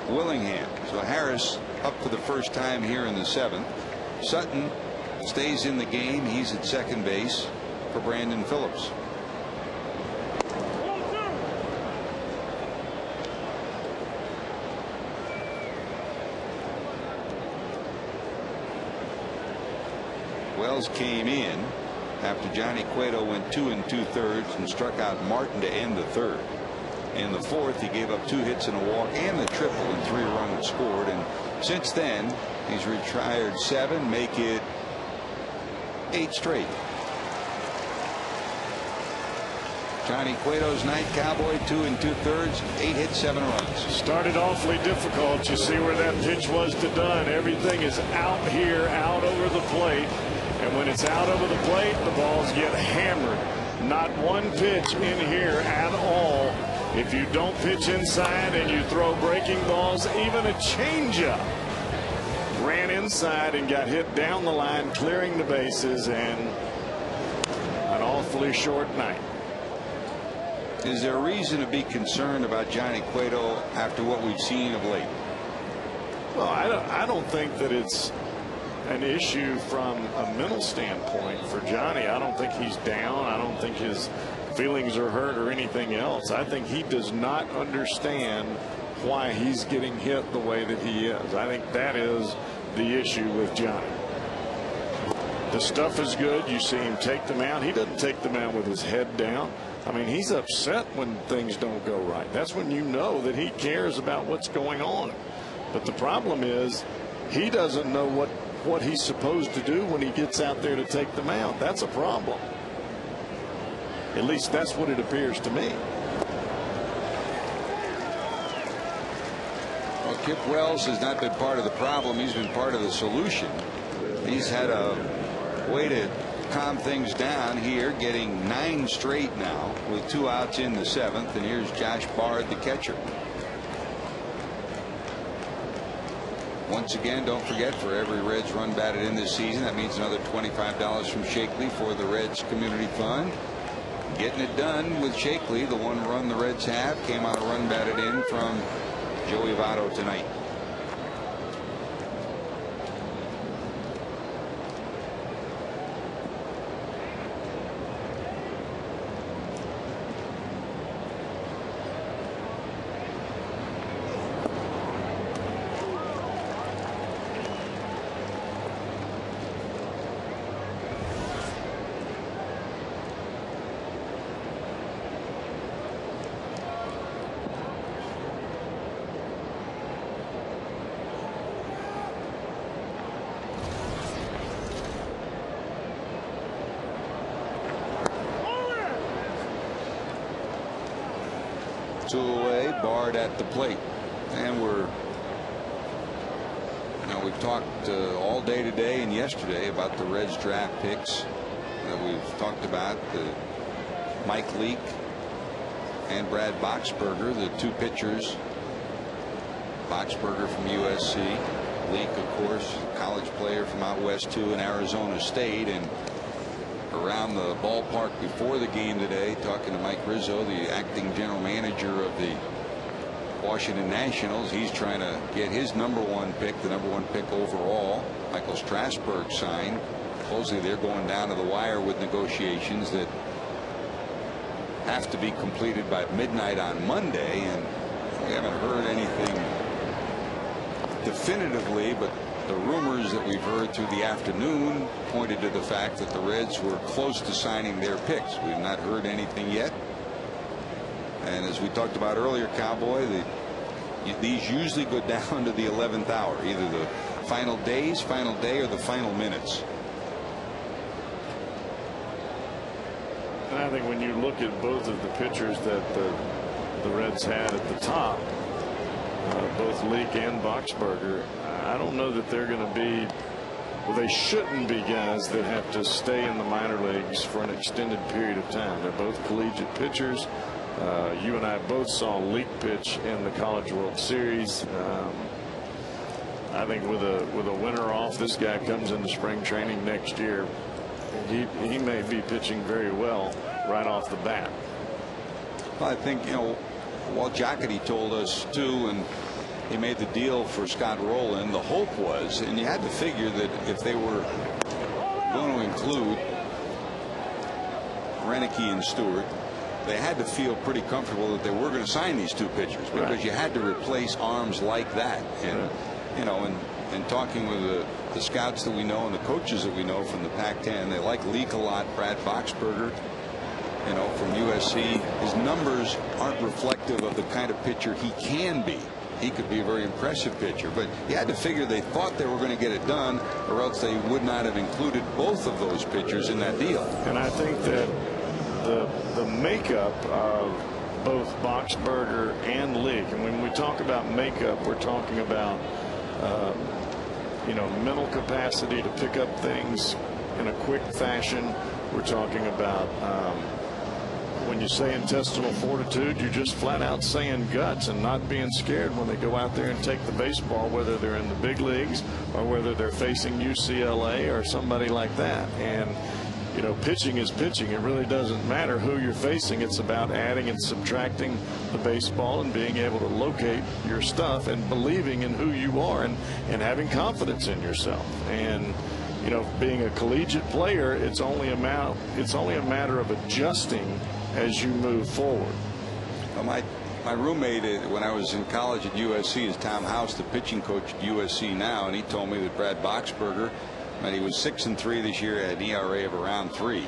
Willingham. So Harris up for the first time here in the 7th. Sutton stays in the game. He's at second base for Brandon Phillips. Wells came in after Johnny Cueto went 2 2/3 and struck out Martin to end the third. In the fourth, he gave up 2 hits and a walk and the triple and 3 runs scored. And since then, he's retired 7, make it 8 straight. Johnny Cueto's night, Cowboy, 2 2/3, 8 hits, 7 runs. Started awfully difficult. You see where that pitch was to Dunn. Everything is out here, out over the plate. And when it's out over the plate, the balls get hammered. Not one pitch in here at all. If you don't pitch inside and you throw breaking balls, even a changeup, ran inside and got hit down the line, clearing the bases, and an awfully short night. Is there a reason to be concerned about Johnny Cueto after what we've seen of late? Well, I don't think that it's an issue from a mental standpoint for Johnny. I don't think he's down. I don't think his feelings are hurt or anything else. I think he does not understand why he's getting hit the way that he is. I think that is the issue with Johnny. The stuff is good. You see him take them out. He doesn't take them out with his head down. I mean, he's upset when things don't go right. That's when you know that he cares about what's going on. But the problem is he doesn't know what he's supposed to do when he gets out there to take them out. That's a problem. At least that's what it appears to me. Well, Kip Wells has not been part of the problem. He's been part of the solution. He's had a way to calm things down here, getting 9 straight now with 2 outs in the 7th. And here's Josh Bard, the catcher. Once again, don't forget, for every Reds run batted in this season, that means another $25 from Shakely for the Reds Community Fund. Getting it done with Shakely. The 1 run the Reds have came on a run batted in from Joey Votto tonight. Two away, Bard at the plate, and we've talked all day today and yesterday about the Reds draft picks that we've talked about. Mike Leake and Brad Boxberger, the 2 pitchers. Boxberger from USC, Leake, of course, college player from out west too, in Arizona State. And around the ballpark before the game today, talking to Mike Rizzo, the acting general manager of the Washington Nationals. He's trying to get his #1 pick, the #1 pick overall, Michael Strasburg, signed. Supposedly they're going down to the wire with negotiations that have to be completed by midnight on Monday, and we haven't heard anything definitively, but the rumors that we've heard through the afternoon pointed to the fact that the Reds were close to signing their picks. We've not heard anything yet. And as we talked about earlier, Cowboy, these usually go down to the 11th hour, either the final day, or the final minutes. And I think when you look at both of the pitchers that the Reds had at the top, both Leake and Boxberger, I don't know that they're going to be, well, they shouldn't be guys that have to stay in the minor leagues for an extended period of time. They're both collegiate pitchers. You and I both saw Leake pitch in the College World Series. I think with a winter off, this guy comes into spring training next year. He may be pitching very well right off the bat. Well, I think, you know, Walt Jocketty told us too, and he made the deal for Scott Rowland. The hope was, and you had to figure that if they were going to include Renicky and Stewart, they had to feel pretty comfortable that they were going to sign these two pitchers, because you had to replace arms like that. And you know, and talking with the scouts that we know and the coaches that we know from the Pac-10, they like Leake a lot. Brad Boxberger, you know, from USC, his numbers aren't reflective of the kind of pitcher he can be. He could be a very impressive pitcher, but you had to figure they thought they were going to get it done, or else they would not have included both of those pitchers in that deal. And I think that the makeup of both Boxberger and Leake, and when we talk about makeup, we're talking about you know, mental capacity to pick up things in a quick fashion. We're talking about when you say intestinal fortitude, you're just flat out saying guts and not being scared when they go out there and take the baseball, whether they're in the big leagues or whether they're facing UCLA or somebody like that. And you know, pitching is pitching. It really doesn't matter who you're facing. It's about adding and subtracting the baseball and being able to locate your stuff and believing in who you are and having confidence in yourself. And you know, being a collegiate player, it's only a matter of adjusting as you move forward. Well, my roommate when I was in college at USC is Tom House, the pitching coach at USC now, and he told me that Brad Boxberger, and he was 6-3 this year, at an ERA of around 3.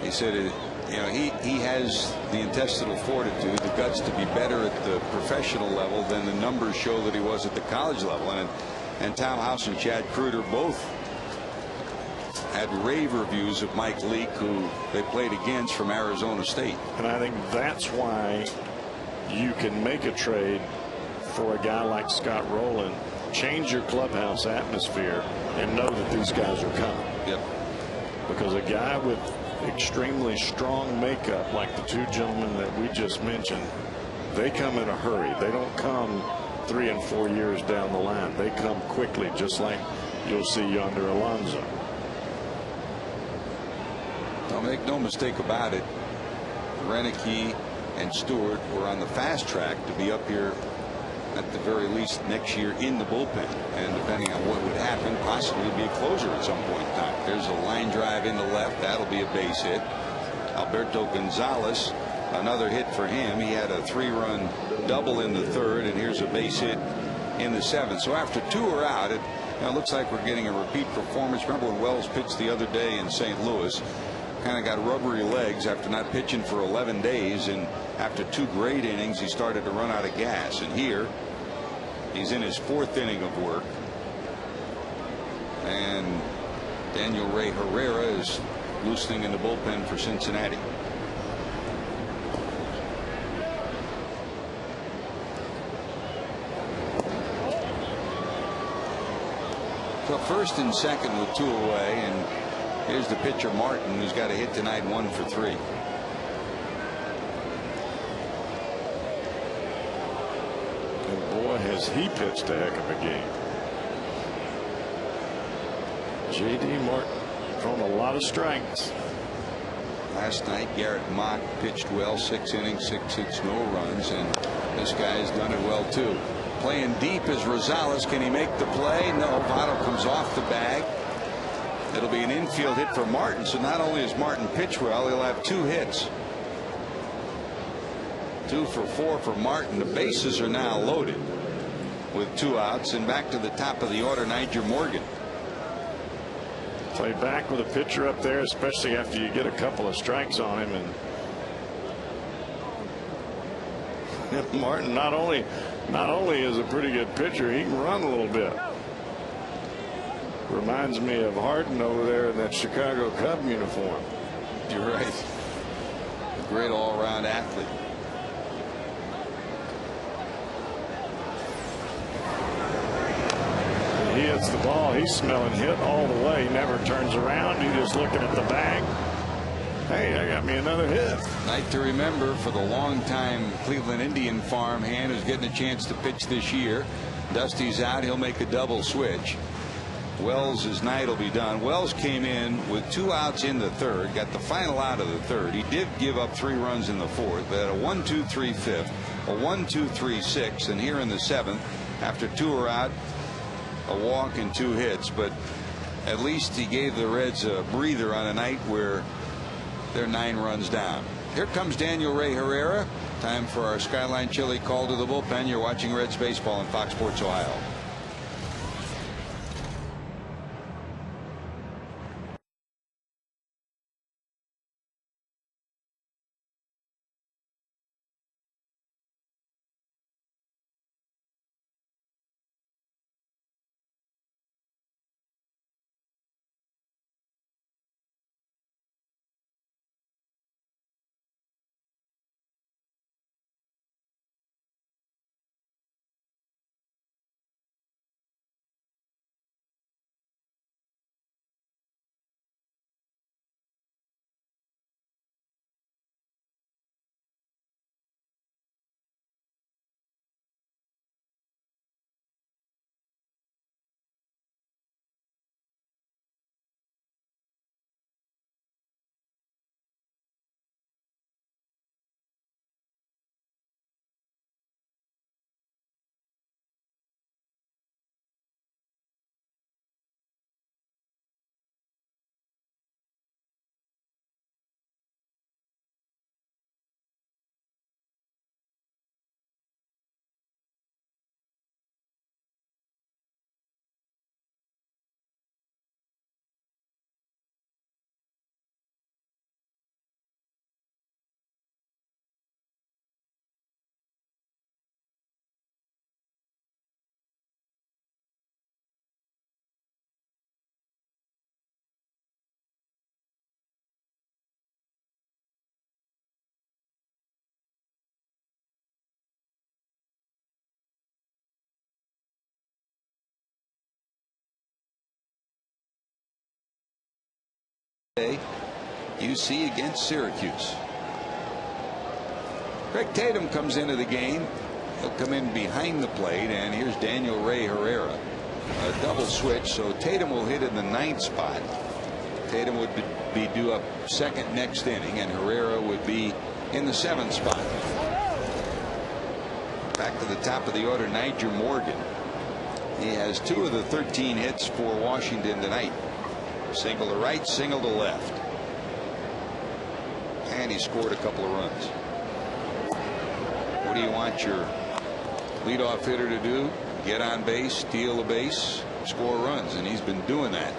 He said, you know, he has the intestinal fortitude, the guts to be better at the professional level than the numbers show that he was at the college level. And Tom House and Chad Kruger both had rave reviews of Mike Leake, who they played against from Arizona State. And I think that's why you can make a trade for a guy like Scott Rowland, change your clubhouse atmosphere, and know that these guys are coming. Yep. Because a guy with extremely strong makeup like the two gentlemen that we just mentioned, they come in a hurry. They don't come 3 and 4 years down the line. They come quickly, just like you'll see yonder Alonso. Now, make no mistake about it, Renicky and Stewart were on the fast track to be up here at the very least next year in the bullpen, and depending on what would happen, possibly be a closer at some point in time. There's a line drive into left, that'll be a base hit. Alberto Gonzalez, another hit for him. He had a 3-run double in the 3rd, and here's a base hit in the 7th. So after 2 are out, it looks like we're getting a repeat performance. Remember when Wells pitched the other day in St. Louis, kind of got rubbery legs after not pitching for 11 days, and after 2 great innings he started to run out of gas. And here he's in his 4th inning of work, and Daniel Ray Herrera is loosening in the bullpen for Cincinnati. So 1st and 2nd with 2 away, and here's the pitcher Martin, who's got a hit tonight, 1 for 3. And boy, has he pitched a heck of a game. J.D. Martin thrown a lot of strikes. Last night Garrett Mock pitched well, 6 innings, 6 no runs, and this guy's done it well too. Playing deep is Rosales. Can he make the play? No. Votto comes off the bag. It'll be an infield hit for Martin. So not only has Martin pitched well, he'll have 2 hits. 2 for 4 for Martin. The bases are now loaded with 2 outs, and back to the top of the order, Niger Morgan. Play back with a pitcher up there, especially after you get a couple of strikes on him, and Martin not only is a pretty good pitcher, he can run a little bit. Reminds me of Harden over there in that Chicago Cub uniform. You're right. A great all-around athlete. He hits the ball. He's smelling hit all the way. He never turns around. He's just looking at the bag. Hey, I got me another hit. Night to remember for the longtime Cleveland Indian farmhand who's getting a chance to pitch this year. Dusty's out. He'll make a double switch. Wells' night will be done. Wells came in with 2 outs in the third, got the final out of the third. He did give up 3 runs in the fourth, but had a 1-2-3 fifth, a 1-2-3 sixth, and here in the seventh, after 2 are out, a walk and 2 hits. But at least he gave the Reds a breather on a night where they're 9 runs down. Here comes Daniel Ray Herrera. Time for our Skyline Chili call to the bullpen. You're watching Reds baseball on Fox Sports Ohio. UC against Syracuse. Craig Tatum comes into the game. He'll come in behind the plate, and here's Daniel Ray Herrera. A double switch, so Tatum will hit in the 9th spot. Tatum would be due up second next inning, and Herrera would be in the 7th spot. Back to the top of the order, Niger Morgan. He has 2 of the 13 hits for Washington tonight. Single to right, single to left. And he scored a couple of runs. What do you want your leadoff hitter to do? Get on base, steal a base, score runs. And he's been doing that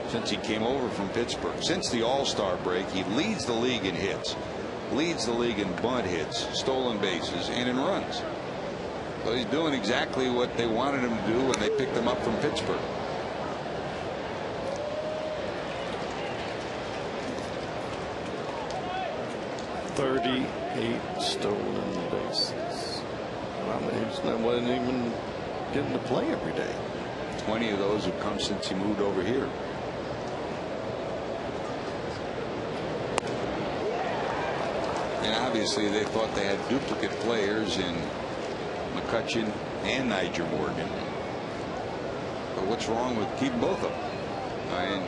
since he came over from Pittsburgh. Since the All-Star break, he leads the league in hits, leads the league in bunt hits, stolen bases, and in runs. So he's doing exactly what they wanted him to do when they picked him up from Pittsburgh. $38 stolen bases. Well, he wasn't even getting to play every day. 20 of those have come since he moved over here. And obviously they thought they had duplicate players in McCutchen and Niger Morgan. But what's wrong with keeping both of them? I mean,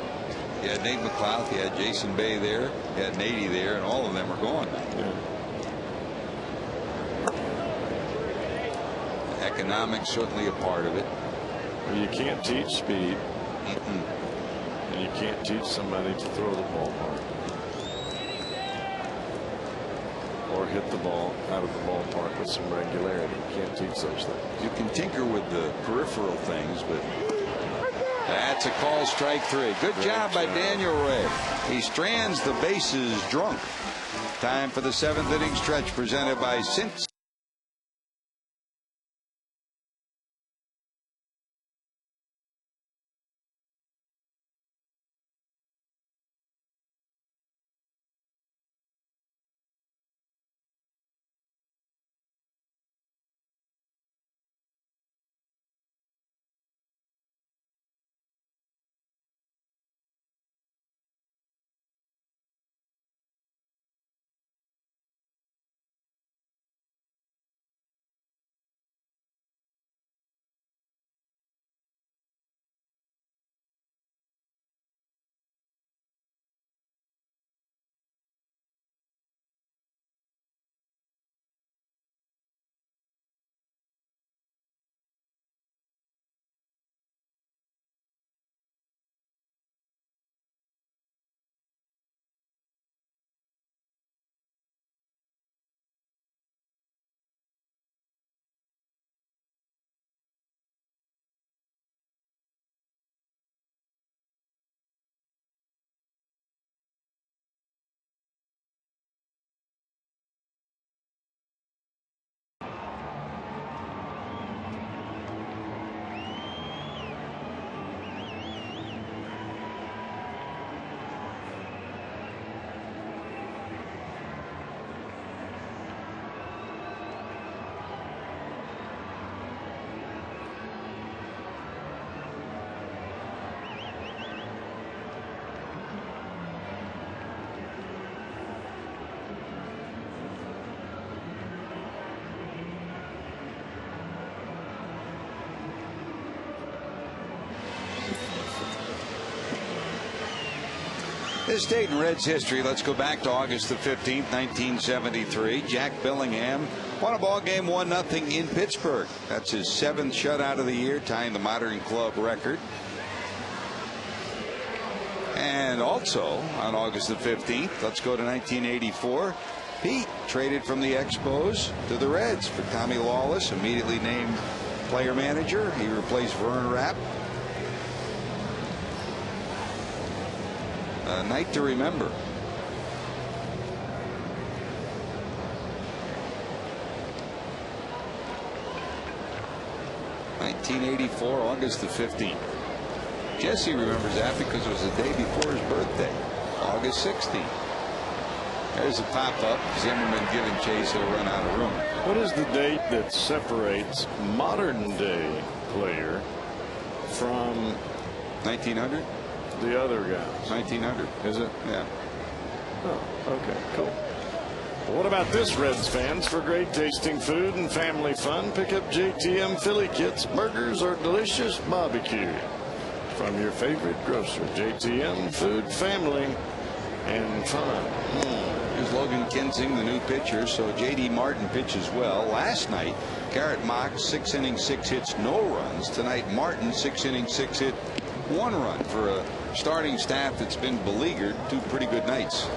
you had Nate McLeod, you had Jason Bay there, you had Nady there, and all of them are gone now. Yeah. Economics certainly a part of it. Well, you can't teach speed. And you can't teach somebody to throw the ball hard. Or hit the ball out of the ballpark with some regularity. You can't teach those things. You can tinker with the peripheral things, but that's a call, strike 3. Good job by Daniel Ray. He strands the bases drunk. Time for the 7th inning stretch presented by AT CIN. This date in Reds history, let's go back to August the 15th, 1973. Jack Bellingham won a ball game 1-0 in Pittsburgh. That's his 7th shutout of the year, tying the modern club record. And also on August the 15th, let's go to 1984. Pete traded from the Expos to the Reds for Tommy Lawless, immediately named player manager. He replaced Vern Rapp. A night to remember. (1984) August the 15th. Jesse remembers that because it was the day before his birthday, August 16th. There's a pop-up. Zimmerman giving chase. He'll run out of room. What is the date that separates modern day player from 1900? the other guys? 1900. Is it? Yeah. Oh, okay, cool. What about this, Reds fans? For great tasting food and family fun, pick up JTM Philly Kits. Burgers are delicious barbecue. From your favorite grocer, JTM, food, family, and fun. Here's Logan Kinsing, the new pitcher. So J.D. Martin pitches well. Last night, Garrett Mock, 6 innings, 6 hits, no runs. Tonight, Martin, 6 innings, 6 hit, 1 run for a starting staff that's been beleaguered. 2 pretty good nights.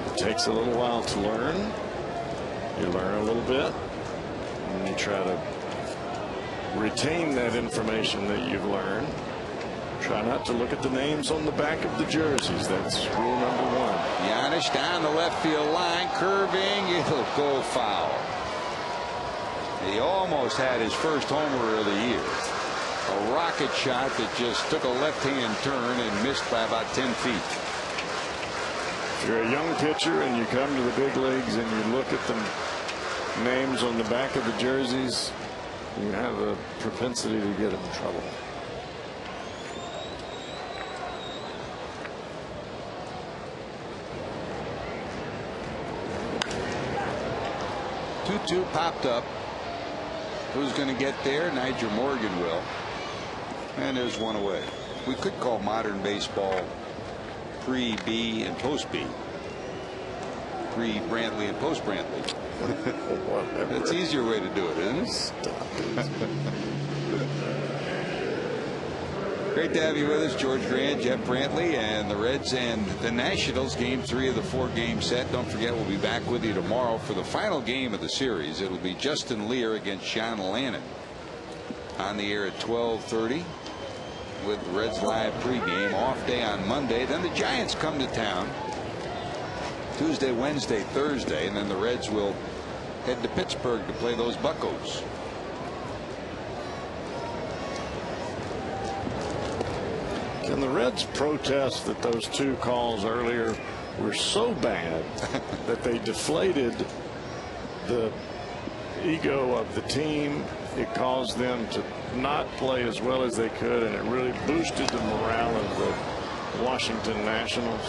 It takes a little while to learn. You learn a little bit, and you try to retain that information that you've learned. Try not to look at the names on the back of the jerseys. That's rule number 1. Giannis down the left field line, curving. It'll go foul. He almost had his first homer of the year. A rocket shot that just took a left-hand turn and missed by about 10 feet. If you're a young pitcher and you come to the big leagues and you look at the names on the back of the jerseys, you have a propensity to get in trouble. Two popped up. Who's going to get there? Nigel Morgan will. And there's one away. We could call modern baseball pre-B and post-B. Pre-Brantley and post-Brantley. That's an easier way to do it, isn't it? Stop it. Great to have you with us, George Grant, Jeff Brantley, and the Reds and the Nationals. Game 3 of the 4-game set. Don't forget, we'll be back with you tomorrow for the final game of the series. It'll be Justin Lear against Sean Lannon on the air at 12:30 with the Reds live pregame. Off day on Monday. Then the Giants come to town Tuesday, Wednesday, Thursday, and then the Reds will head to Pittsburgh to play those Buccos. Can the Reds protest that those 2 calls earlier were so bad that they deflated the ego of the team? It caused them to not play as well as they could, and it really boosted the morale of the Washington Nationals.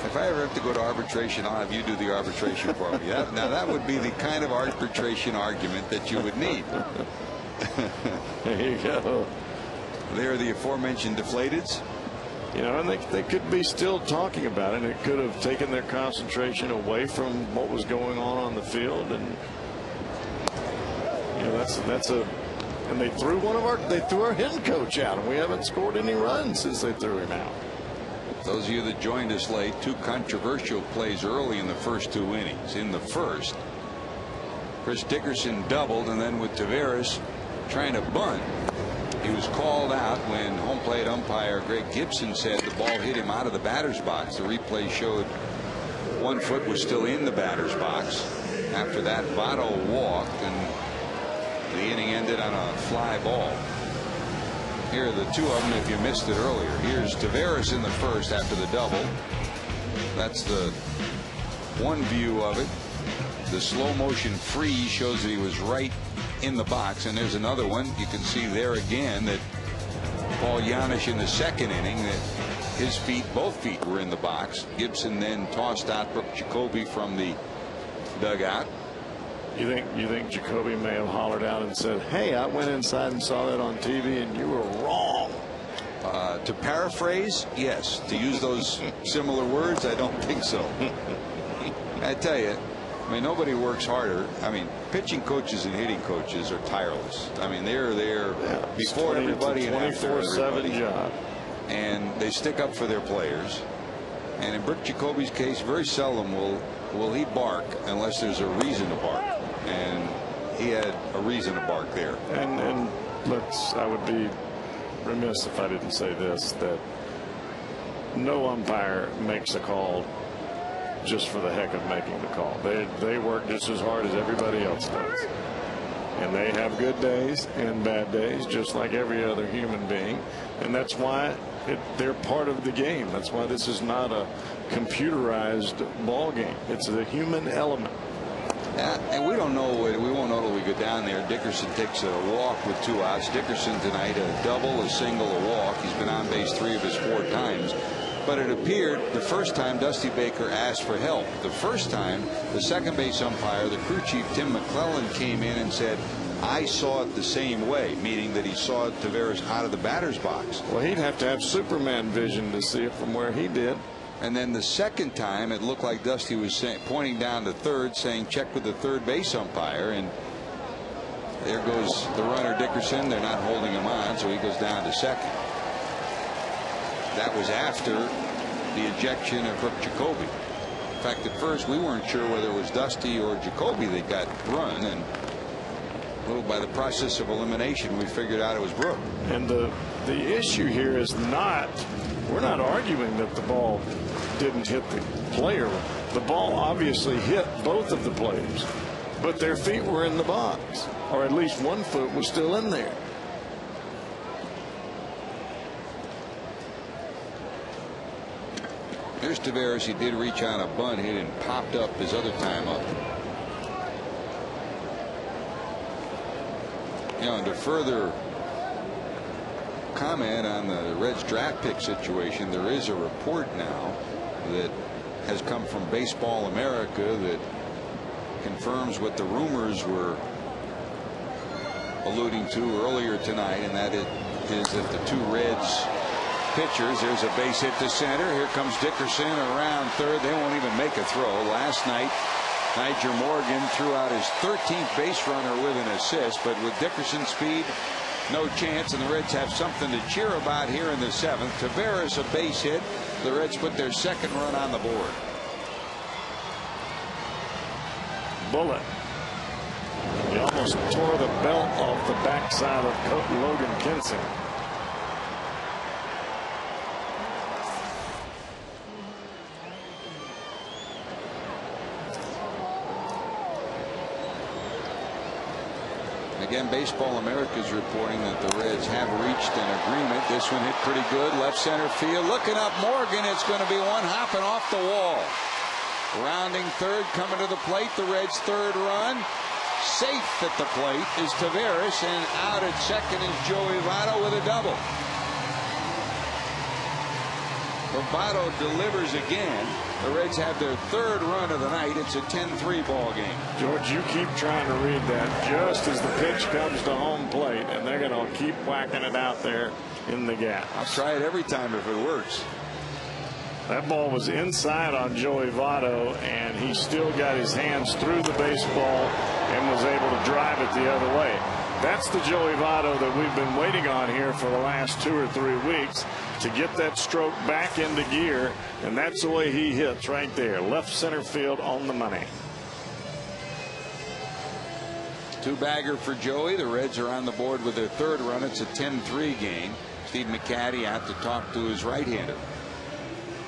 If I ever have to go to arbitration, I'll have you do the arbitration for me. Now that would be the kind of arbitration argument that you would need. There you go. They're the aforementioned deflateds. You know, and they could be still talking about it, and it could have taken their concentration away from what was going on the field. And you know, and they threw our hitting coach out, and we haven't scored any runs since they threw him out. Those of you that joined us late, 2 controversial plays early in the first 2 innings. In the first, Chris Dickerson doubled, and then with Taveras trying to bunt, he was called out when home plate umpire Greg Gibson said the ball hit him out of the batter's box. The replay showed 1 foot was still in the batter's box. After that, Votto walked, and the inning ended on a fly ball. Here are the 2 of them if you missed it earlier. Here's Taveras in the first after the double. That's the one view of it. The slow motion freeze shows that he was right in the box, and there's another one you can see there again that Paul Giannis in the second inning that his feet, both feet, were in the box. Gibson then tossed out Brooke Jacoby from the dugout. You think Jacoby may have hollered out and said, "Hey, I went inside and saw that on TV, and you were wrong." To paraphrase, yes. To use those similar words, I don't think so. I tell you, I mean, nobody works harder. I mean, pitching coaches and hitting coaches are tireless. I mean, they're there before everybody and after everybody. 24/7 job. And they stick up for their players. And in Brooke Jacoby's case, very seldom will he bark unless there's a reason to bark. And he had a reason to bark there. And I would be remiss if I didn't say this, that no umpire makes a call just for the heck of making the call. They work just as hard as everybody else does. And they have good days and bad days, just like every other human being. And that's why they're part of the game. That's why this is not a computerized ball game. It's a human element. And we don't know. We won't know till we go down there. Dickerson takes a walk with 2 outs. Dickerson tonight, a double, a single, a walk. He's been on base 3 of his 4 times. But it appeared the first time Dusty Baker asked for help. The first time, the second base umpire, the crew chief Tim McClellan, came in and said, I saw it the same way, meaning that he saw Taveras out of the batter's box. Well, he'd have to have Superman vision to see it from where he did. And then the second time, it looked like Dusty was pointing down to third, saying check with the third base umpire. And there goes the runner Dickerson. They're not holding him on, so he goes down to second. That was after the ejection of Brooke Jacoby. In fact, at first we weren't sure whether it was Dusty or Jacoby that got run, and by the process of elimination we figured out it was Brooke. And the issue here is not, we're not arguing that the ball didn't hit the player. The ball obviously hit both of the players, but their feet were in the box, or at least one foot was still in there. Here's Taveras. He did reach on a bunt hit and popped up his other time up. You know, and to further comment on the Reds draft pick situation, there is a report now that has come from Baseball America that confirms what the rumors were alluding to earlier tonight, and that is that the 2 Reds pitchers, there's a base hit to center. Here comes Dickerson around third. They won't even make a throw. Last night, Niger Morgan threw out his 13th base runner with an assist, but with Dickerson's speed, no chance, and the Reds have something to cheer about here in the 7th. Taveras a base hit. The Reds put their second run on the board. Bullet. He almost tore the belt off the backside of Logan Kinsinger. Again, Baseball America is reporting that the Reds have reached an agreement. This one hit pretty good, left center field. Looking up Morgan. It's going to be one hopping off the wall. Rounding third, coming to the plate. The Reds' third run. Safe at the plate is Taveras, and out at second is Joey Votto with a double. Votto delivers again. The Reds have their third run of the night. It's a 10-3 ball game. George, you keep trying to read that just as the pitch comes to home plate, and they're going to keep whacking it out there in the gap. I'll try it every time if it works. That ball was inside on Joey Votto, and he still got his hands through the baseball and was able to drive it the other way. That's the Joey Votto that we've been waiting on here for the last 2 or 3 weeks to get that stroke back into gear, and that's the way he hits right there, left center field on the money. 2-bagger for Joey. The Reds are on the board with their third run. It's a 10-3 game. Steve McCaddy out to talk to his right-hander.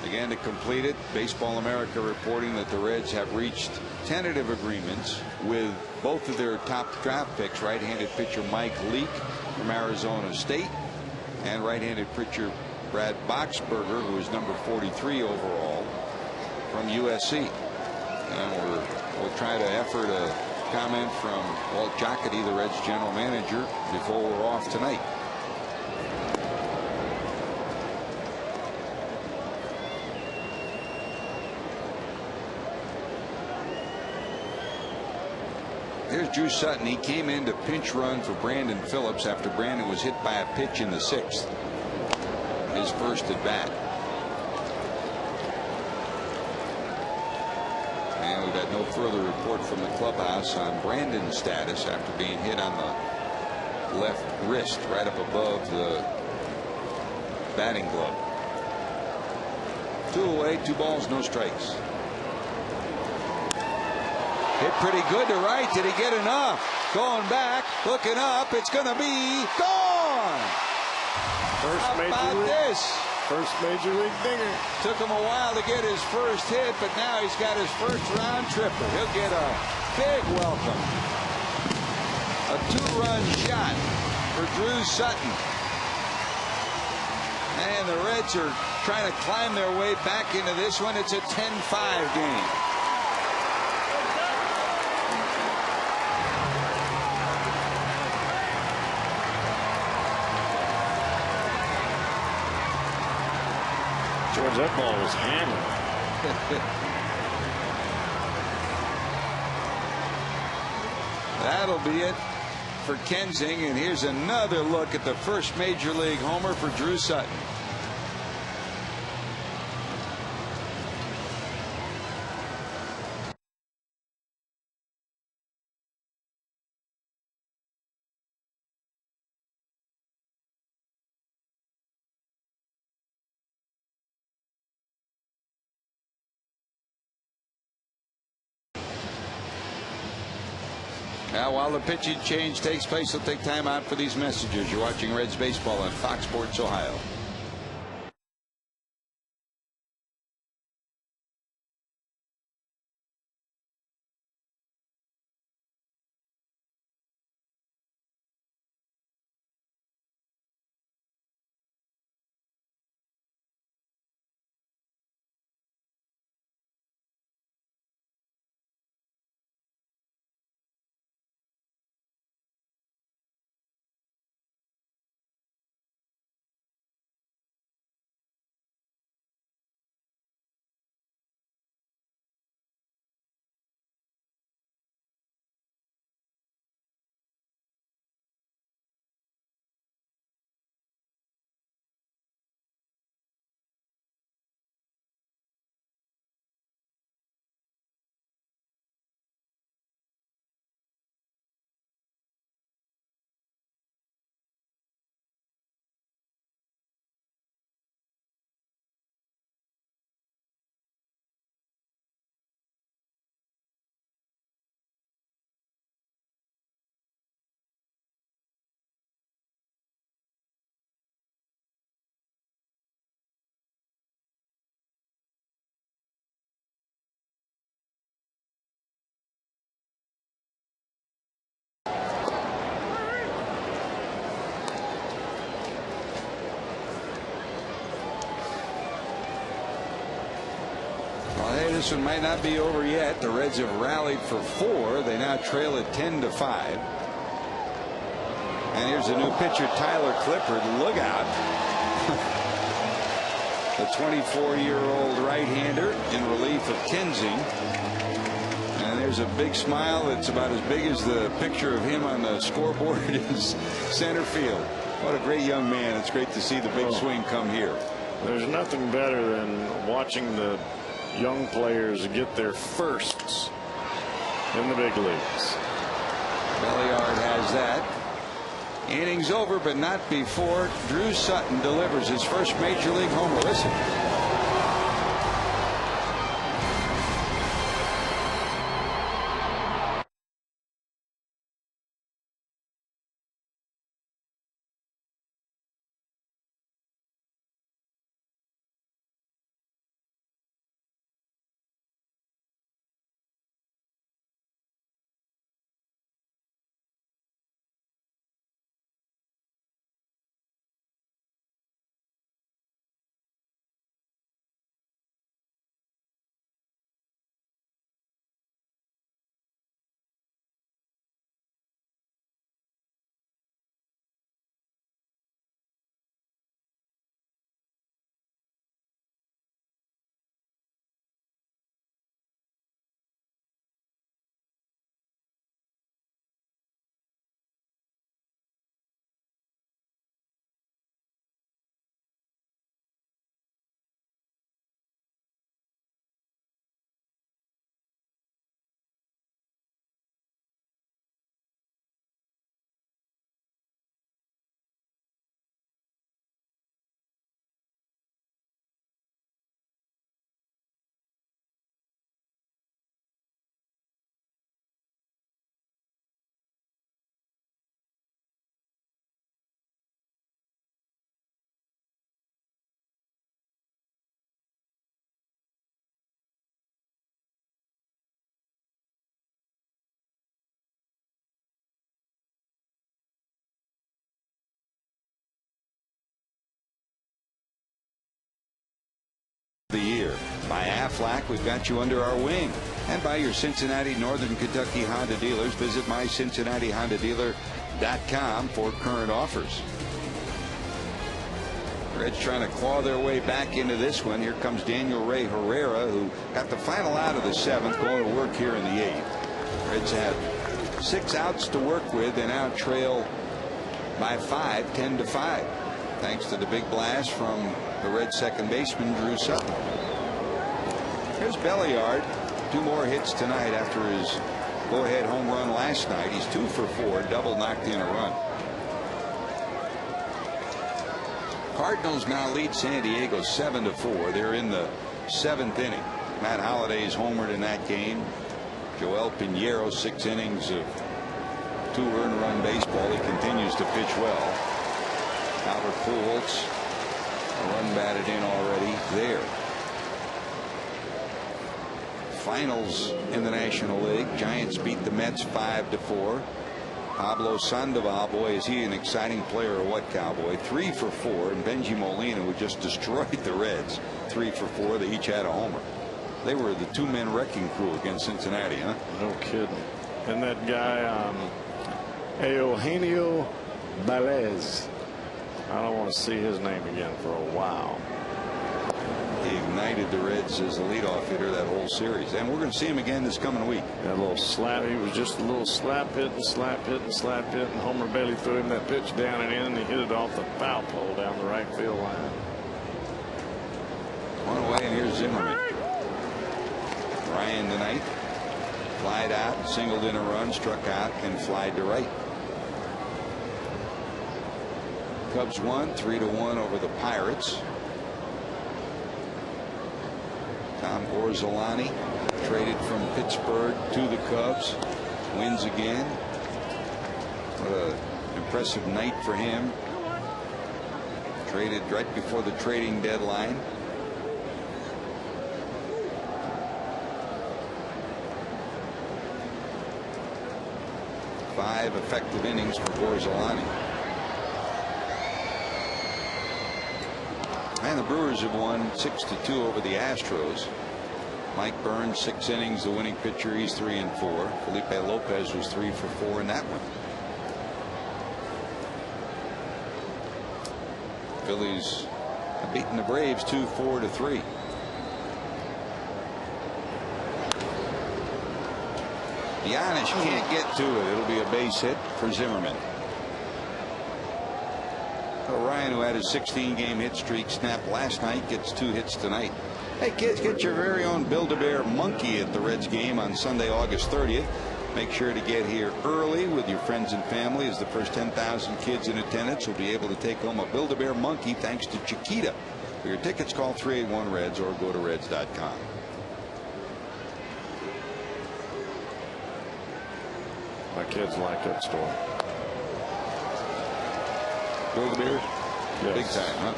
Again, to complete it, Baseball America reporting that the Reds have reached tentative agreements with both of their top draft picks, right-handed pitcher Mike Leake from Arizona State and right-handed pitcher Brad Boxberger, who is number 43 overall from USC. And we'll try to effort a comment from Walt Jocketty, the Reds general manager, before we're off tonight. Here's Drew Sutton. He came in to pinch run for Brandon Phillips after Brandon was hit by a pitch in the 6th. his first at bat. And we've had no further report from the clubhouse on Brandon's status after being hit on the left wrist right up above the batting glove. 2 away, 2 balls, no strikes. Hit pretty good to right. Did he get enough? Going back, looking up. It's going to be gone. First major league dinger. Took him a while to get his first hit, but now he's got his first round tripper. He'll get a big welcome. A 2-run shot for Drew Sutton. And the Reds are trying to climb their way back into this one. It's a 10-5 game. George, that ball was hammered. That'll be it for Kensing, and here's another look at the first major league homer for Drew Sutton. Now, while the pitching change takes place, we'll take time out for these messages. You're watching Reds baseball on Fox Sports Ohio. This one might not be over yet. The Reds have rallied for 4. They now trail at 10-5. And here's the new pitcher, Tyler Clippard. Look out. The 24-year-old right-hander in relief of Kensing. And there's a big smile that's about as big as the picture of him on the scoreboard in center field. What a great young man. It's great to see the big swing come here. There's nothing better than watching the young players get their firsts in the big leagues. Belliard has that. Innings over, but not before Drew Sutton delivers his first major league homer. Listen. By Aflac, we've got you under our wing. And by your Cincinnati Northern Kentucky Honda dealers. Visit mycincinnatihondadealer.com for current offers. Reds trying to claw their way back into this one. Here comes Daniel Ray Herrera, who got the final out of the 7th, going to work here in the 8th. Reds have 6 outs to work with. They now trail by 5, 10-5, thanks to the big blast from the Reds second baseman Drew Sutton. Here's Belliard. 2 more hits tonight after his go-ahead home run last night. He's 2 for 4, double, knocked in a run. Cardinals now lead San Diego 7-4. They're in the 7th inning. Matt Holliday's homered in that game. Joel Pinheiro, 6 innings of 2 earned run baseball. He continues to pitch well. Albert Pujols, a run batted in already there. Finals in the National League. Giants beat the Mets 5-4. Pablo Sandoval, boy, is he an exciting player or what, Cowboy? 3 for 4. And Benji Molina, who just destroyed the Reds, 3 for 4. They each had a homer. They were the 2-man wrecking crew against Cincinnati, huh? No kidding. And that guy, Eugenio Balez, I don't want to see his name again for a while. He ignited the Reds as the leadoff hitter that whole series, and we're going to see him again this coming week. That little slap, he was just a little slap hit and slap hit and slap hit, and Homer Bailey threw him that pitch down and in, and he hit it off the foul pole down the right field line. One away, and here's Zimmerman. Ryan tonight flied out, singled in a run, struck out, and flied to right. Cubs won 3-1 over the Pirates. Tom Orsolani, traded from Pittsburgh to the Cubs, wins again. What an impressive night for him. Traded right before the trading deadline. Five effective innings for Orsolani. And the Brewers have won 6-2 over the Astros. Mike Burns, 6 innings, the winning pitcher. He's 3-4. Felipe Lopez was 3 for 4 in that one. Phillies have beaten the Braves 2-4-3. Giannis can't get to it. It'll be a base hit for Zimmerman. Ryan, who had his 16-game hit streak snapped last night, gets 2 hits tonight. Hey kids, get your very own Build-A-Bear monkey at the Reds game on Sunday, August 30th. Make sure to get here early with your friends and family, as the first 10,000 kids in attendance will be able to take home a Build-A-Bear monkey thanks to Chiquita. For your tickets, call 381-REDS or go to reds.com. My kids like that store. Build-A-Bears? Yes. Big time, huh?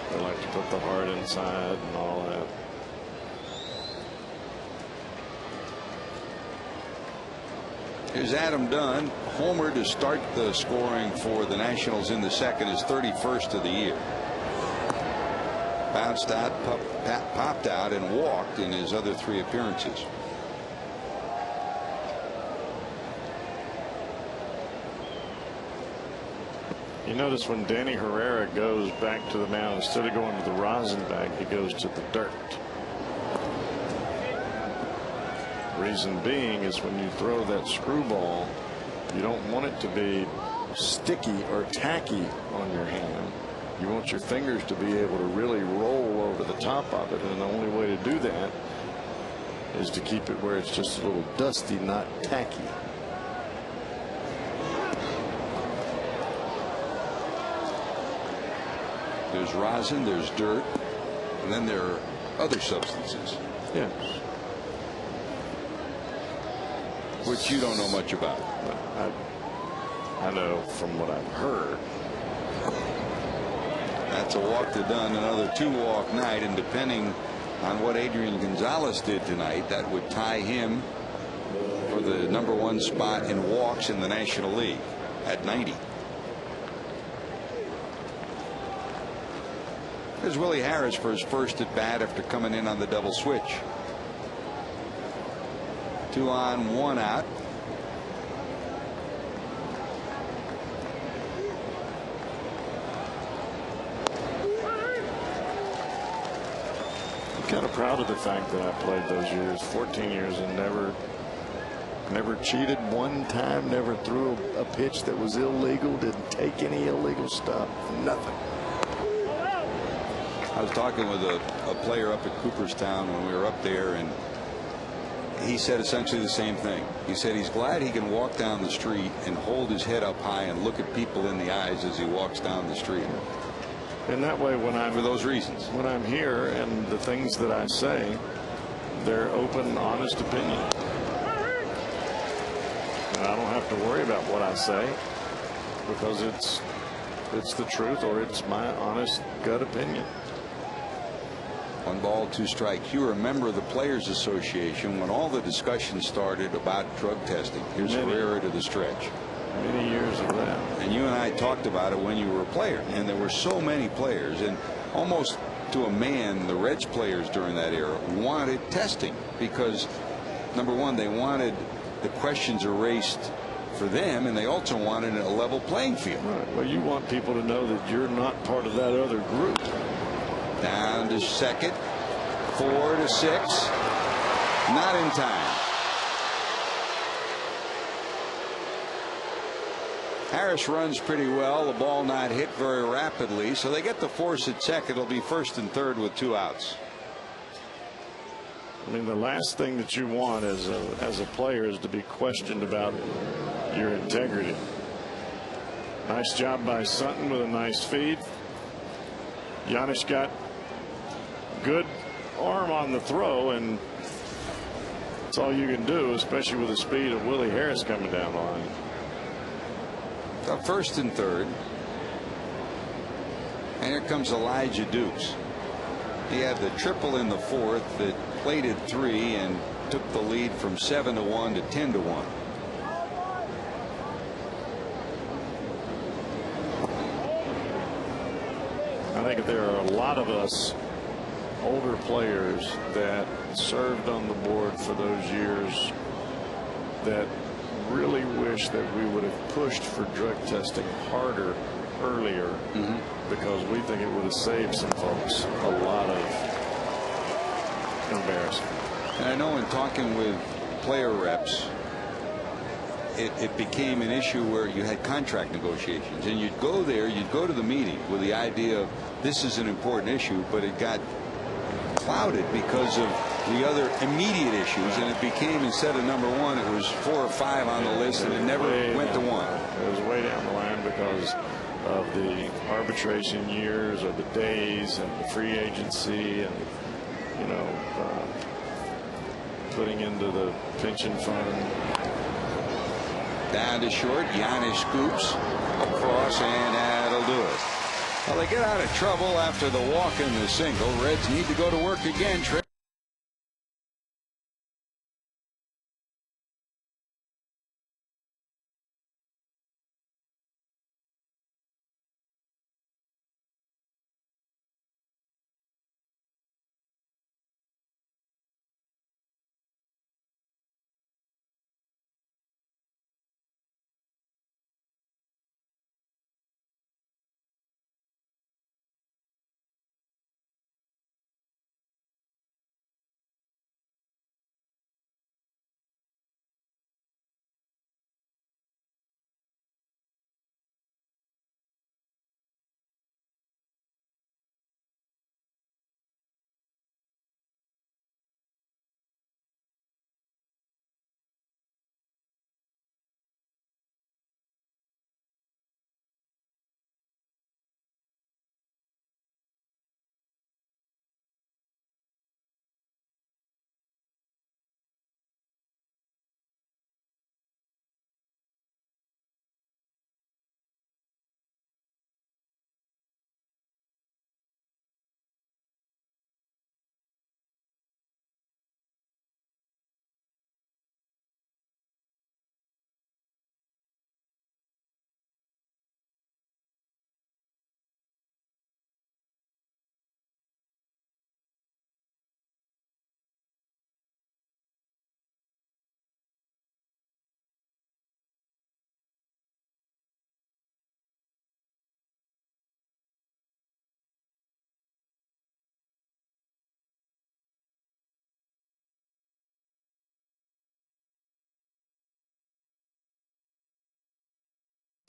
They like to put the heart inside and all that. Here's Adam Dunn, homer to start the scoring for the Nationals in the second, his 31st of the year. Bounced out, popped out, and walked in his other 3 appearances. You notice when Danny Herrera goes back to the mound, instead of going to the rosin bag, he goes to the dirt. Reason being is when you throw that screwball, you don't want it to be sticky or tacky on your hand. You want your fingers to be able to really roll over the top of it, and the only way to do that is to keep it where it's just a little dusty, not tacky. There's rosin, there's dirt, and then there are other substances. Yes. Which you don't know much about. I know from what I've heard. That's a walk to Dunn, another 2-walk night, and depending on what Adrian Gonzalez did tonight, that would tie him for the #1 spot in walks in the National League at 90. Here's Willie Harris for his first at bat after coming in on the double switch. 2 on, 1 out. I'm kind of proud of the fact that I played those years, 14 years, and never cheated one time, never threw a pitch that was illegal, didn't take any illegal stuff, nothing. I was talking with a player up at Cooperstown when we were up there, and he said essentially the same thing. He said he's glad he can walk down the street and hold his head up high and look at people in the eyes as he walks down the street. And that way, for those reasons, when I'm here and the things that I say, they're open, honest opinion. And I don't have to worry about what I say because it's the truth, or it's my honest gut opinion. 1 ball, 2 strikes. You were a member of the Players Association when all the discussion started about drug testing. Here's Herrera to the stretch. Many years of that. And you and I talked about it when you were a player, and there were so many players, and almost to a man, the Reds players during that era wanted testing because, number one, they wanted the questions erased for them, and they also wanted a level playing field. Right. Well, you want people to know that you're not part of that other group. Down to second, 4 to 6, not in time. Harris runs pretty well. The ball not hit very rapidly, so they get the force at second. It'll be 1st and 3rd with 2 outs. I mean, the last thing that you want as a player is to be questioned about your integrity. Nice job by Sutton with a nice feed. Giannis got good arm on the throw, and that's all you can do, especially with the speed of Willie Harris coming down the line. 1st and 3rd. And here comes Elijah Dukes. He had the triple in the 4th that plated 3 and took the lead from 7 to 1 to 10 to 1. I think there are a lot of us older players that served on the board for those years that really wish that we would have pushed for drug testing harder earlier, because we think it would have saved some folks a lot of embarrassment. And I know in talking with player reps, it became an issue where you had contract negotiations, and you'd go there, you'd go to the meeting with the idea of this is an important issue, but it got clouded because of the other immediate issues, and it became, instead of number 1, it was 4 or 5 on the list, and it never went to 1. It was way down the line because of the arbitration years, or the days, and the free agency, and putting into the pension fund. Down to short, Giannis scoops across, and that'll do it. Well, they get out of trouble after the walk and the single. Reds need to go to work again.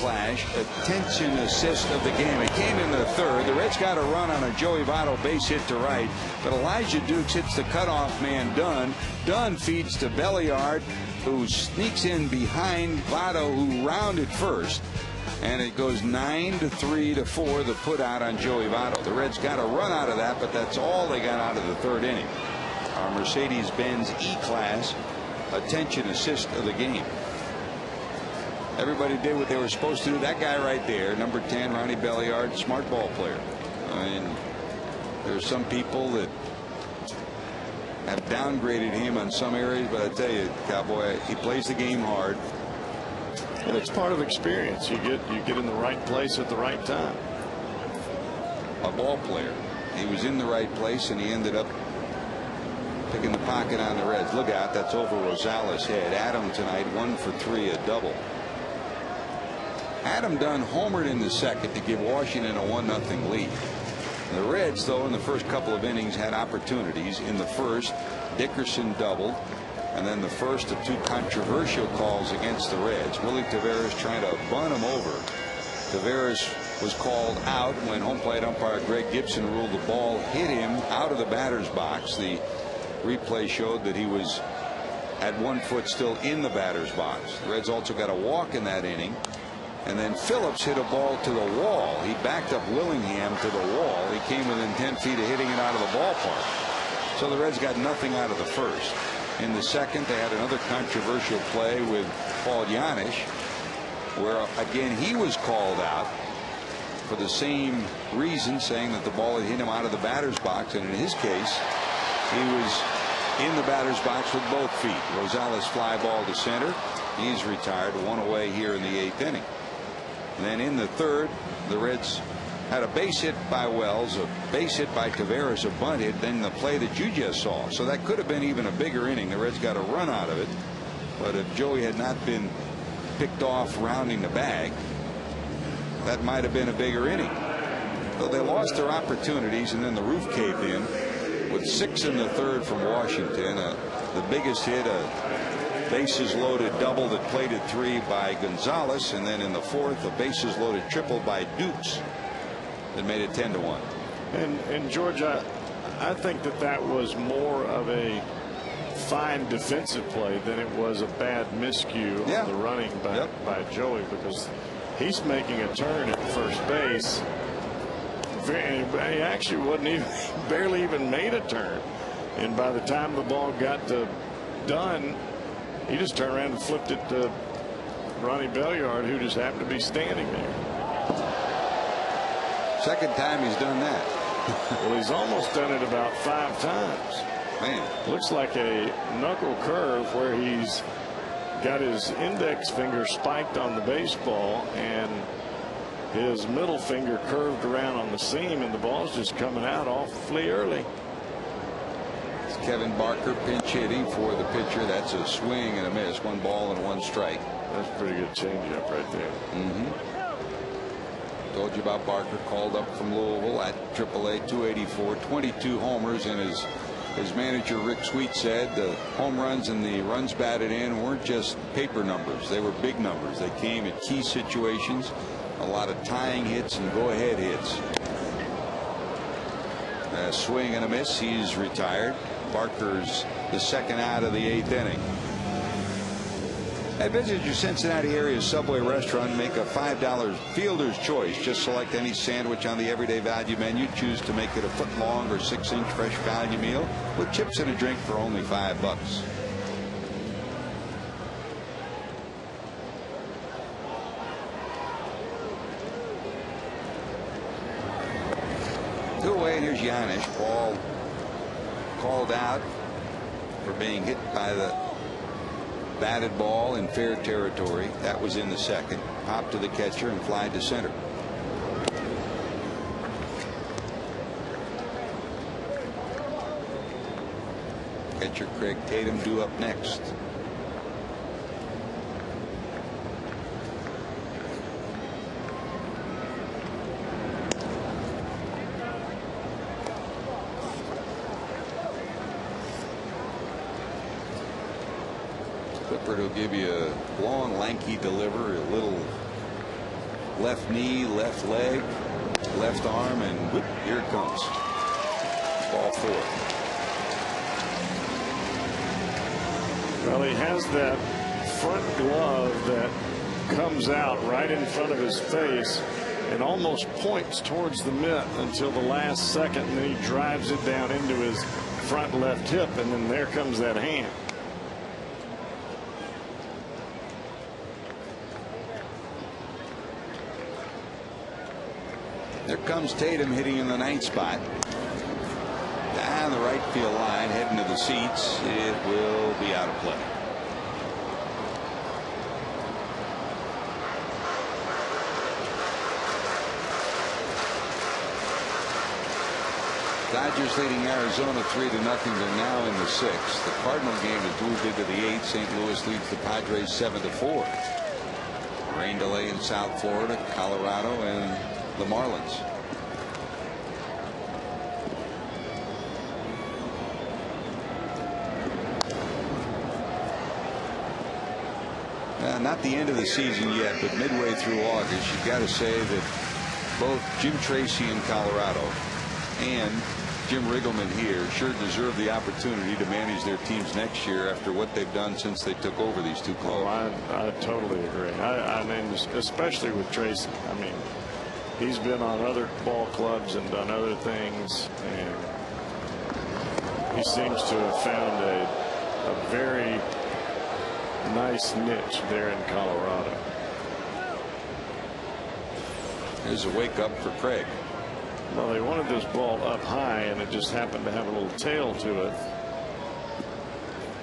E-slash attention assist of the game. It came in the third. The Reds got a run on a Joey Votto base hit to right, but Elijah Dukes hits the cutoff man Dunn. Dunn feeds to Belliard, who sneaks in behind Votto, who rounded first. And it goes 9-3 to 4, the put out on Joey Votto. The Reds got a run out of that, but that's all they got out of the third inning. Our Mercedes-Benz E-Class attention assist of the game. Everybody did what they were supposed to do. That guy right there, number 10, Ronnie Belliard, smart ball player. I mean, there's some people that have downgraded him on some areas, but I tell you, Cowboy, he plays the game hard. And it's part of experience. You get in the right place at the right time. A ball player. He was in the right place, and he ended up picking the pocket on the Reds. Look out, that's over Rosales' head. Adam tonight 1 for 3, a double. Adam Dunn homered in the second to give Washington a 1-0 lead. The Reds, though, in the first couple of innings had opportunities. In the first, Dickerson doubled, and then the first of 2 controversial calls against the Reds. Willie Taveras trying to bunt him over. Taveras was called out when home plate umpire Greg Gibson ruled the ball hit him out of the batter's box. The replay showed that he was at 1 foot still in the batter's box. The Reds also got a walk in that inning. And then Phillips hit a ball to the wall. He backed up Willingham to the wall. He came within 10 feet of hitting it out of the ballpark. So the Reds got nothing out of the first. In the second, they had another controversial play with Paul Janisch, where again he was called out for the same reason, saying that the ball had hit him out of the batter's box. And in his case, he was in the batter's box with both feet. Rosales fly ball to center. He's retired, 1 away here in the 8th inning. And then in the third, the Reds had a base hit by Wells, a base hit by Taveras, a bunt hit, then the play that you just saw. So that could have been even a bigger inning. The Reds got a run out of it. But if Joey had not been picked off rounding the bag, that might have been a bigger inning. So they lost their opportunities, and then the roof caved in with 6 in the third from Washington. The biggest hit, bases loaded double that plated 3 by Gonzalez, and then in the fourth a bases loaded triple by Dukes that made it 10-1. And George, I think that was more of a fine defensive play than it was a bad miscue on the running by Joey, because he's making a turn at first base. He actually wasn't even barely even made a turn, and by the time the ball got to Dunn, he just turned around and flipped it to Ronnie Belliard, who just happened to be standing there. Second time he's done that. Well, he's almost done it about 5 times. Man, looks like a knuckle curve where he's got his index finger spiked on the baseball and his middle finger curved around on the seam, and the ball's just coming out awfully early. Kevin Barker pinch hitting for the pitcher. That's a swing and a miss. 1 ball and 1 strike. That's a pretty good changeup right there. Told you about Barker, called up from Louisville at AAA, 284, 22 homers, and his manager Rick Sweet said the home runs and the runs batted in weren't just paper numbers. They were big numbers. They came at key situations, a lot of tying hits and go ahead hits. A swing and a miss. He's retired. Barker's the second out of the 8th inning. Hey, visit your Cincinnati area Subway restaurant and make a $5 Fielder's Choice. Just select any sandwich on the everyday value menu. Choose to make it a foot long or 6-inch fresh value meal with chips and a drink for only $5. Two away, and here's Janisch. Ball called out for being hit by the batted ball in fair territory. That was in the second. Popped to the catcher and fly to center. Catcher Craig Tatum due up next. Clippard will give you a long, lanky delivery, a little Left knee, left leg, left arm, and whoop, here it comes. Ball 4. Well, he has that front glove that comes out right in front of his face and almost points towards the mitt until the last second, and then he drives it down into his front left hip, and then there comes that hand. There comes Tatum hitting in the 9th spot. Down the right field line, heading to the seats. It will be out of play. Dodgers leading Arizona 3-0. They're now in the 6th. The Cardinal game has moved into the 8th. St. Louis leads the Padres 7-4. Rain delay in South Florida, Colorado, and the Marlins. Not the end of the season yet, but midway through August, you've got to say that both Jim Tracy in Colorado and Jim Riggleman here sure deserve the opportunity to manage their teams next year after what they've done since they took over these two clubs. Oh, I totally agree. I mean, especially with Tracy. I mean, he's been on other ball clubs and done other things, and he seems to have found a very nice niche there in Colorado. There's a wake up for Craig. Well, they wanted this ball up high, and it just happened to have a little tail to it,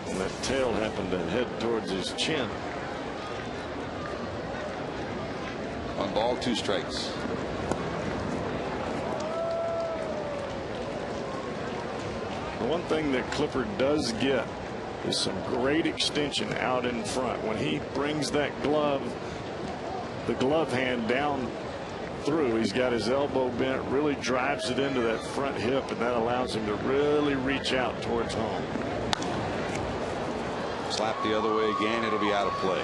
and that tail happened to head towards his chin. 1 ball, 2 strikes. The one thing that Clippard does get is some great extension out in front. When he brings that glove, the glove hand down through, he's got his elbow bent, really drives it into that front hip, and that allows him to really reach out towards home. Slap the other way again, it'll be out of play.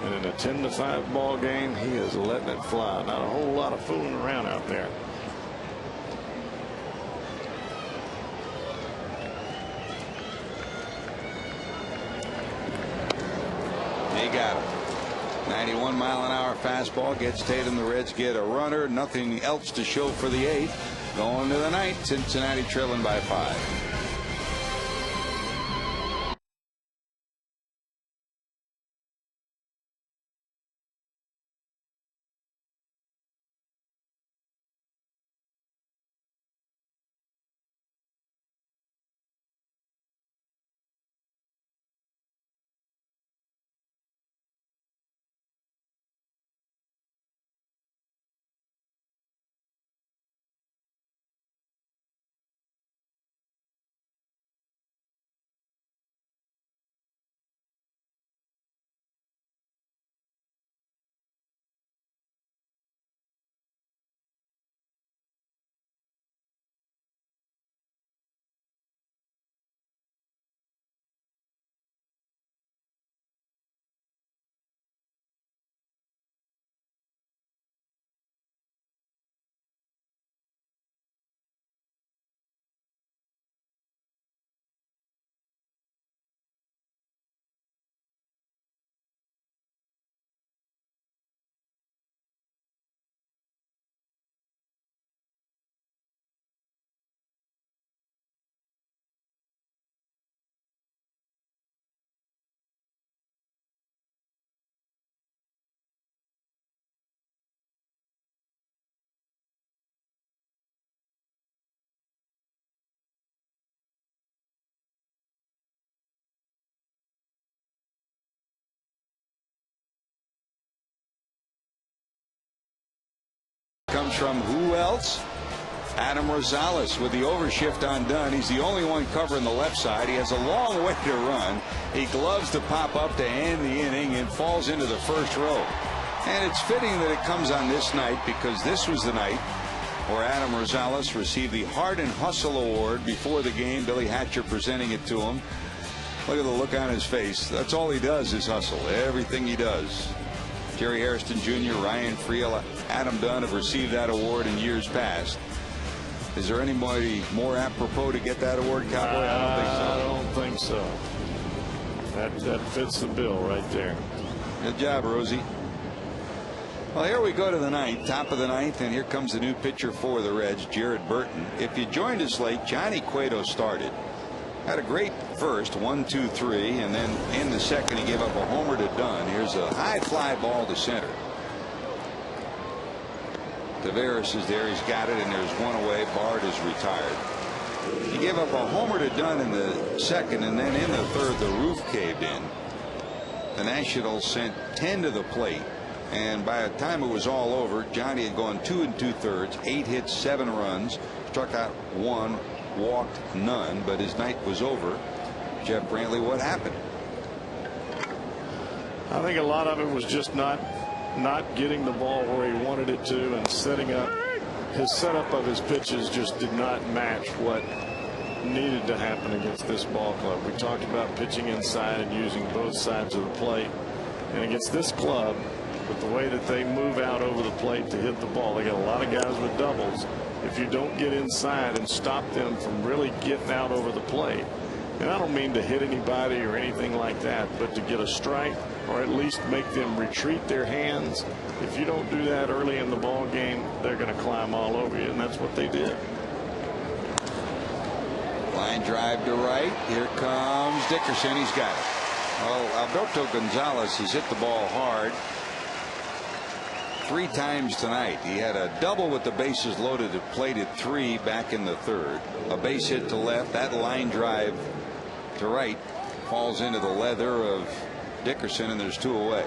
And in a 10-5 ball game, he is letting it fly. Not a whole lot of fooling around out there. They got him. 91-mile-an-hour fastball gets Tatum. The Reds get a runner. Nothing else to show for the 8th. Going to the 9th. Cincinnati trailing by 5. Comes from who else? Adam Rosales with the overshift undone. He's the only one covering the left side. He has a long way to run. He gloves to pop up to end the inning and falls into the first row. And it's fitting that it comes on this night, because this was the night where Adam Rosales received the Heart and Hustle Award before the game. Billy Hatcher presenting it to him. Look at the look on his face. That's all he does is hustle. Everything he does. Jerry Hairston Jr., Ryan Friel, Adam Dunn have received that award in years past. Is there anybody more apropos to get that award, Cowboy? I don't think so. That fits the bill right there. Good job, Rosie. Well, here we go to the ninth, top of the ninth, and here comes the new pitcher for the Reds, Jared Burton. If you joined us late, Johnny Cueto started. Had a great first, 1, 2, 3, and then in the second he gave up a homer to Dunn. Here's a high fly ball to center. Taveras is there. He's got it, and there's one away. Bard is retired. He gave up a homer to Dunn in the second, and then in the third the roof caved in. The Nationals sent 10 to the plate, and by the time it was all over, Johnny had gone 2 2/3, 8 hits, 7 runs, struck out 1, walked none, but his night was over. Jeff Brantley, what happened? I think a lot of it was just not getting the ball where he wanted it to, and setting up. His setup of his pitches just did not match what needed to happen against this ball club. We talked about pitching inside and using both sides of the plate, and against this club, with the way that they move out over the plate to hit the ball, they got a lot of guys with doubles. If you don't get inside and stop them from really getting out over the plate, and I don't mean to hit anybody or anything like that, but to get a strike or at least make them retreat their hands. If you don't do that early in the ball game, they're going to climb all over you, and that's what they did. Line drive to right. Here comes Dickerson. He's got it. Well, Alberto Gonzalez has hit the ball hard 3 times tonight. He had a double with the bases loaded at plate at 3 back in the third. A base hit to left. That line drive to right falls into the leather of Dickerson, and there's 2 away.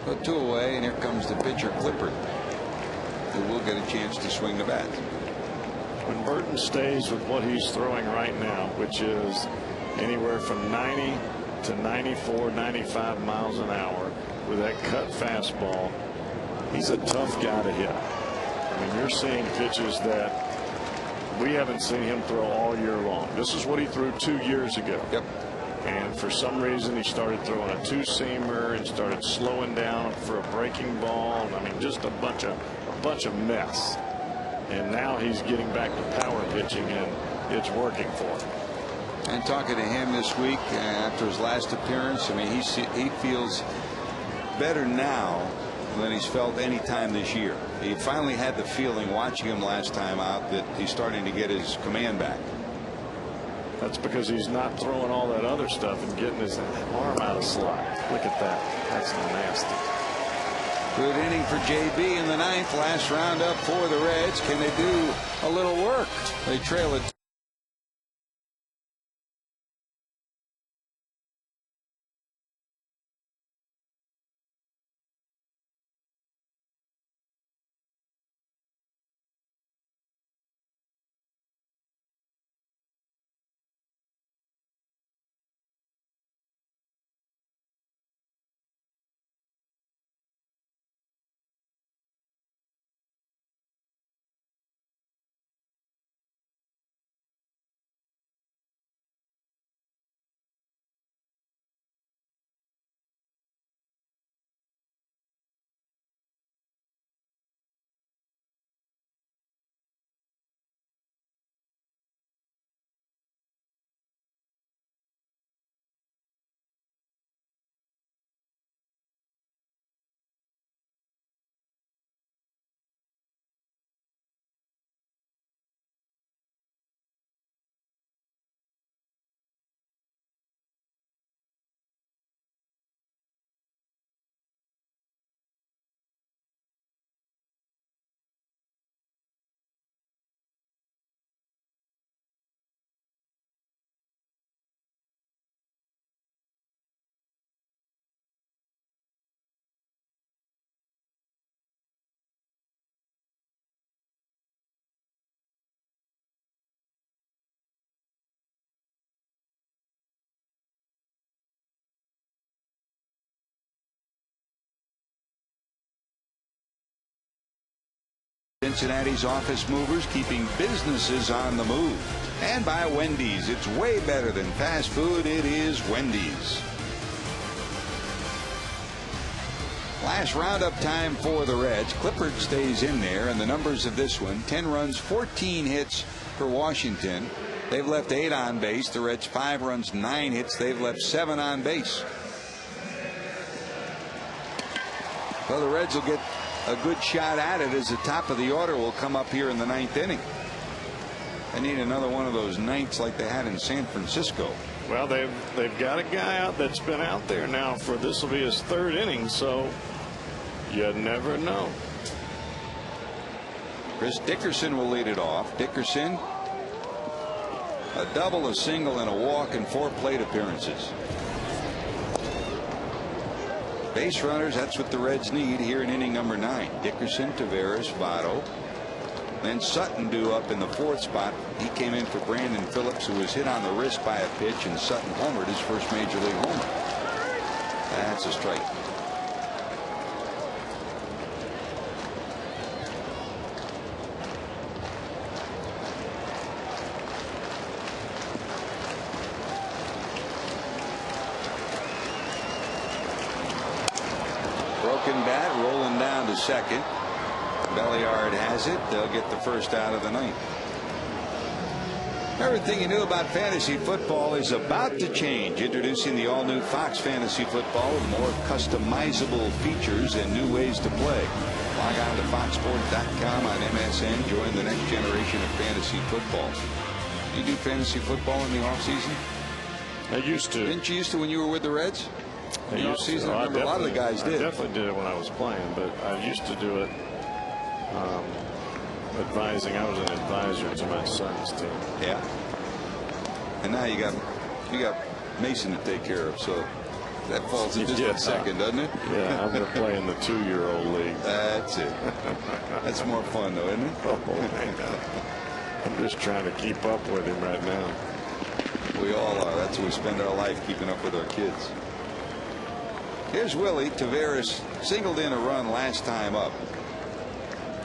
Put 2 away, and here comes the pitcher Clippard, who will get a chance to swing the bat. When Burton stays with what he's throwing right now, which is anywhere from 90 to 94, 95 miles an hour with that cut fastball, he's a tough guy to hit. I mean, you're seeing pitches that we haven't seen him throw all year long. This is what he threw 2 years ago. Yep. And for some reason he started throwing a 2-seamer and started slowing down for a breaking ball. I mean, just a bunch of mess. And now he's getting back to power pitching, and it's working for him. And talking to him this week after his last appearance, I mean, he feels better now than he's felt any time this year. He finally had the feeling watching him last time out that he's starting to get his command back. That's because he's not throwing all that other stuff and getting his arm out of slot. Look at that. That's nasty. Good inning for JB in the ninth. Last round up for the Reds. Can they do a little work? They trail it Cincinnati's office movers, keeping businesses on the move. And by Wendy's. It's way better than fast food. It is Wendy's. Last roundup time for the Reds. Clippard stays in there, and the numbers of this one: 10 runs, 14 hits for Washington. They've left 8 on base. The Reds 5 runs, 9 hits. They've left 7 on base. Well, the Reds will get a good shot at it as the top of the order will come up here in the 9th inning. They need another one of those ninths like they had in San Francisco. Well, they've got a guy out that's been out there now for this will be his 3rd inning, so you never know. Chris Dickerson will lead it off. Dickerson, a double, a single, and a walk in 4 plate appearances. Base runners, that's what the Reds need here in inning number 9. Dickerson, Taveras, Votto. Then Sutton due up in the 4th spot. He came in for Brandon Phillips, who was hit on the wrist by a pitch, and Sutton homered his first major league homer. That's a strike. Broken bat, rolling down to second. Belliard has it. They'll get the first out of the 9th. Everything you knew about fantasy football is about to change. Introducing the all-new Fox Fantasy Football with more customizable features and new ways to play. Log on to foxsports.com on MSN. Join the next generation of fantasy football. You do fantasy football in the offseason? I used to. Didn't you used to when you were with the Reds? I used to. I remember a lot of the guys did. I definitely did it when I was playing, but I used to do it advising. I was an advisor to my son's team. Yeah. And now you got Mason to take care of, so that falls in just second, doesn't it? Yeah, I'm going to play in the 2-year-old league. That's it. That's more fun, though, isn't it? Oh, man. I'm just trying to keep up with him right now. We all are. That's what we spend our life, keeping up with our kids. Here's Willie. Taveras singled in a run last time up.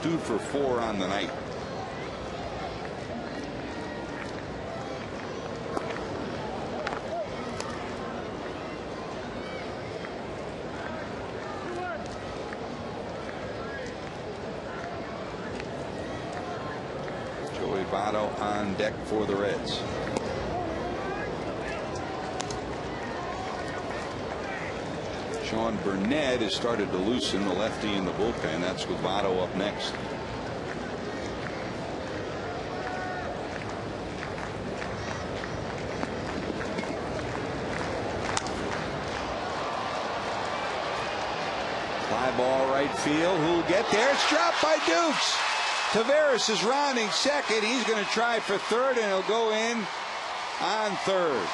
2 for 4 on the night. Joey Votto on deck for the Reds. Sean Burnett has started to loosen, the lefty in the bullpen. That's with Votto up next. Fly ball right field. Who'll get there? It's dropped by Dukes. Taveras is rounding second. He's going to try for third, and he'll go in on third.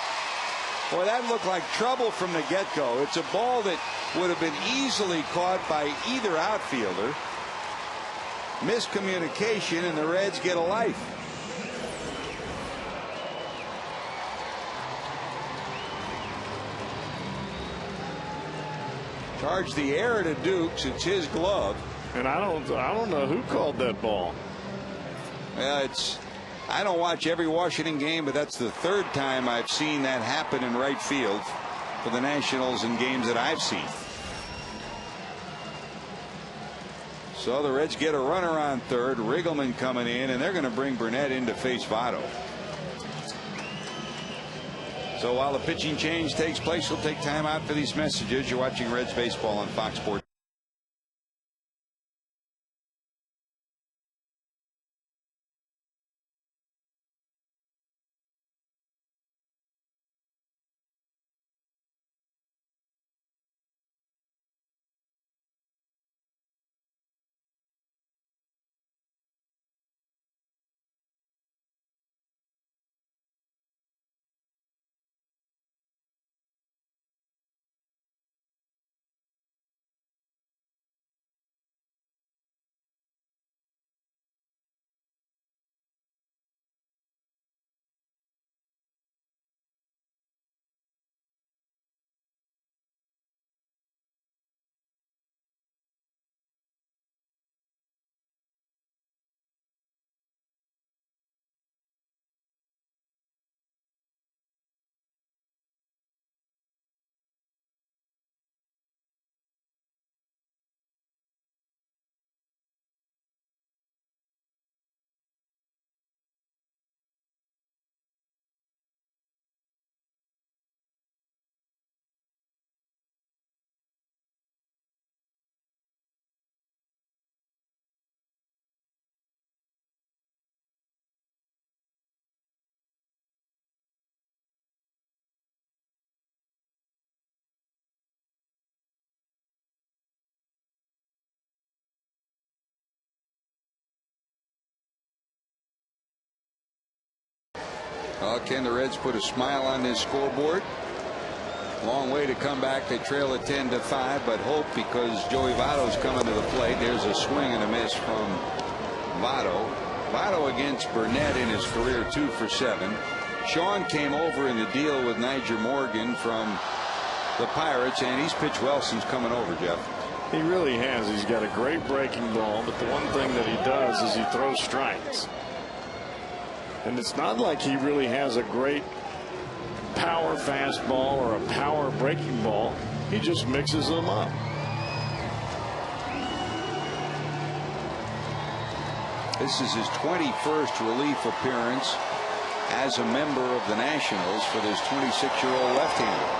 Boy, that looked like trouble from the get-go. It's a ball that would have been easily caught by either outfielder. Miscommunication, and the Reds get a life. Charge the error to Dukes. It's his glove. And I don't know who called that ball. Well, I don't watch every Washington game, but that's the 3rd time I've seen that happen in right field for the Nationals in games that I've seen. So the Reds get a runner on third. Riggleman coming in, and they're going to bring Burnett in to face Votto. So while the pitching change takes place, we'll take time out for these messages. You're watching Reds baseball on Fox Sports. Well, can the Reds put a smile on this scoreboard? Long way to come back. They trail at 10-5, but hope, because Joey Votto's coming to the plate. There's a swing and a miss from Votto. Votto against Burnett in his career 2 for 7. Sean came over in the deal with Niger Morgan from the Pirates, and he's pitched well since coming over, Jeff. He really has. He's got a great breaking ball, but the one thing that he does is he throws strikes. And it's not like he really has a great power fastball or a power breaking ball. He just mixes them up. This is his 21st relief appearance as a member of the Nationals for this 26-year-old left-hander.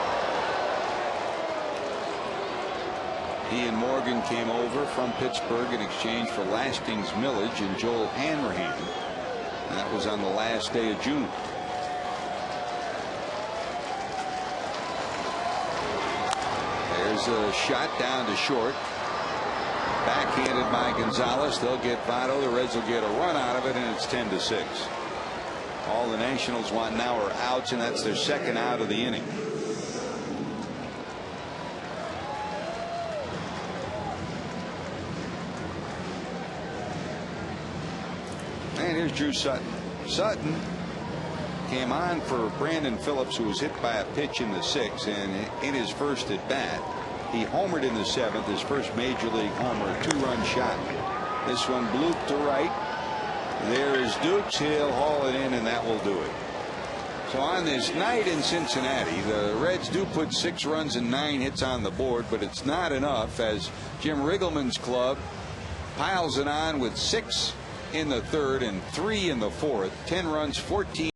He and Morgan came over from Pittsburgh in exchange for Lastings Millage and Joel Hanrahan. And that was on the last day of June. There's a shot down to short. Backhanded by Gonzalez. They'll get Votto. The Reds will get a run out of it, and it's 10-6. All the Nationals want now are outs, and that's their second out of the inning. And here's Drew Sutton. Sutton came on for Brandon Phillips, who was hit by a pitch in the 6th, and in his first at bat, he homered in the 7th, his first major league homer, a 2-run shot. This one blooped to right. There is Dukes. He'll haul it in, and that will do it. So on this night in Cincinnati, the Reds do put 6 runs and 9 hits on the board, but it's not enough, as Jim Riggleman's club piles it on with 6 in the 3rd and 3 in the 4th. 10 runs, 14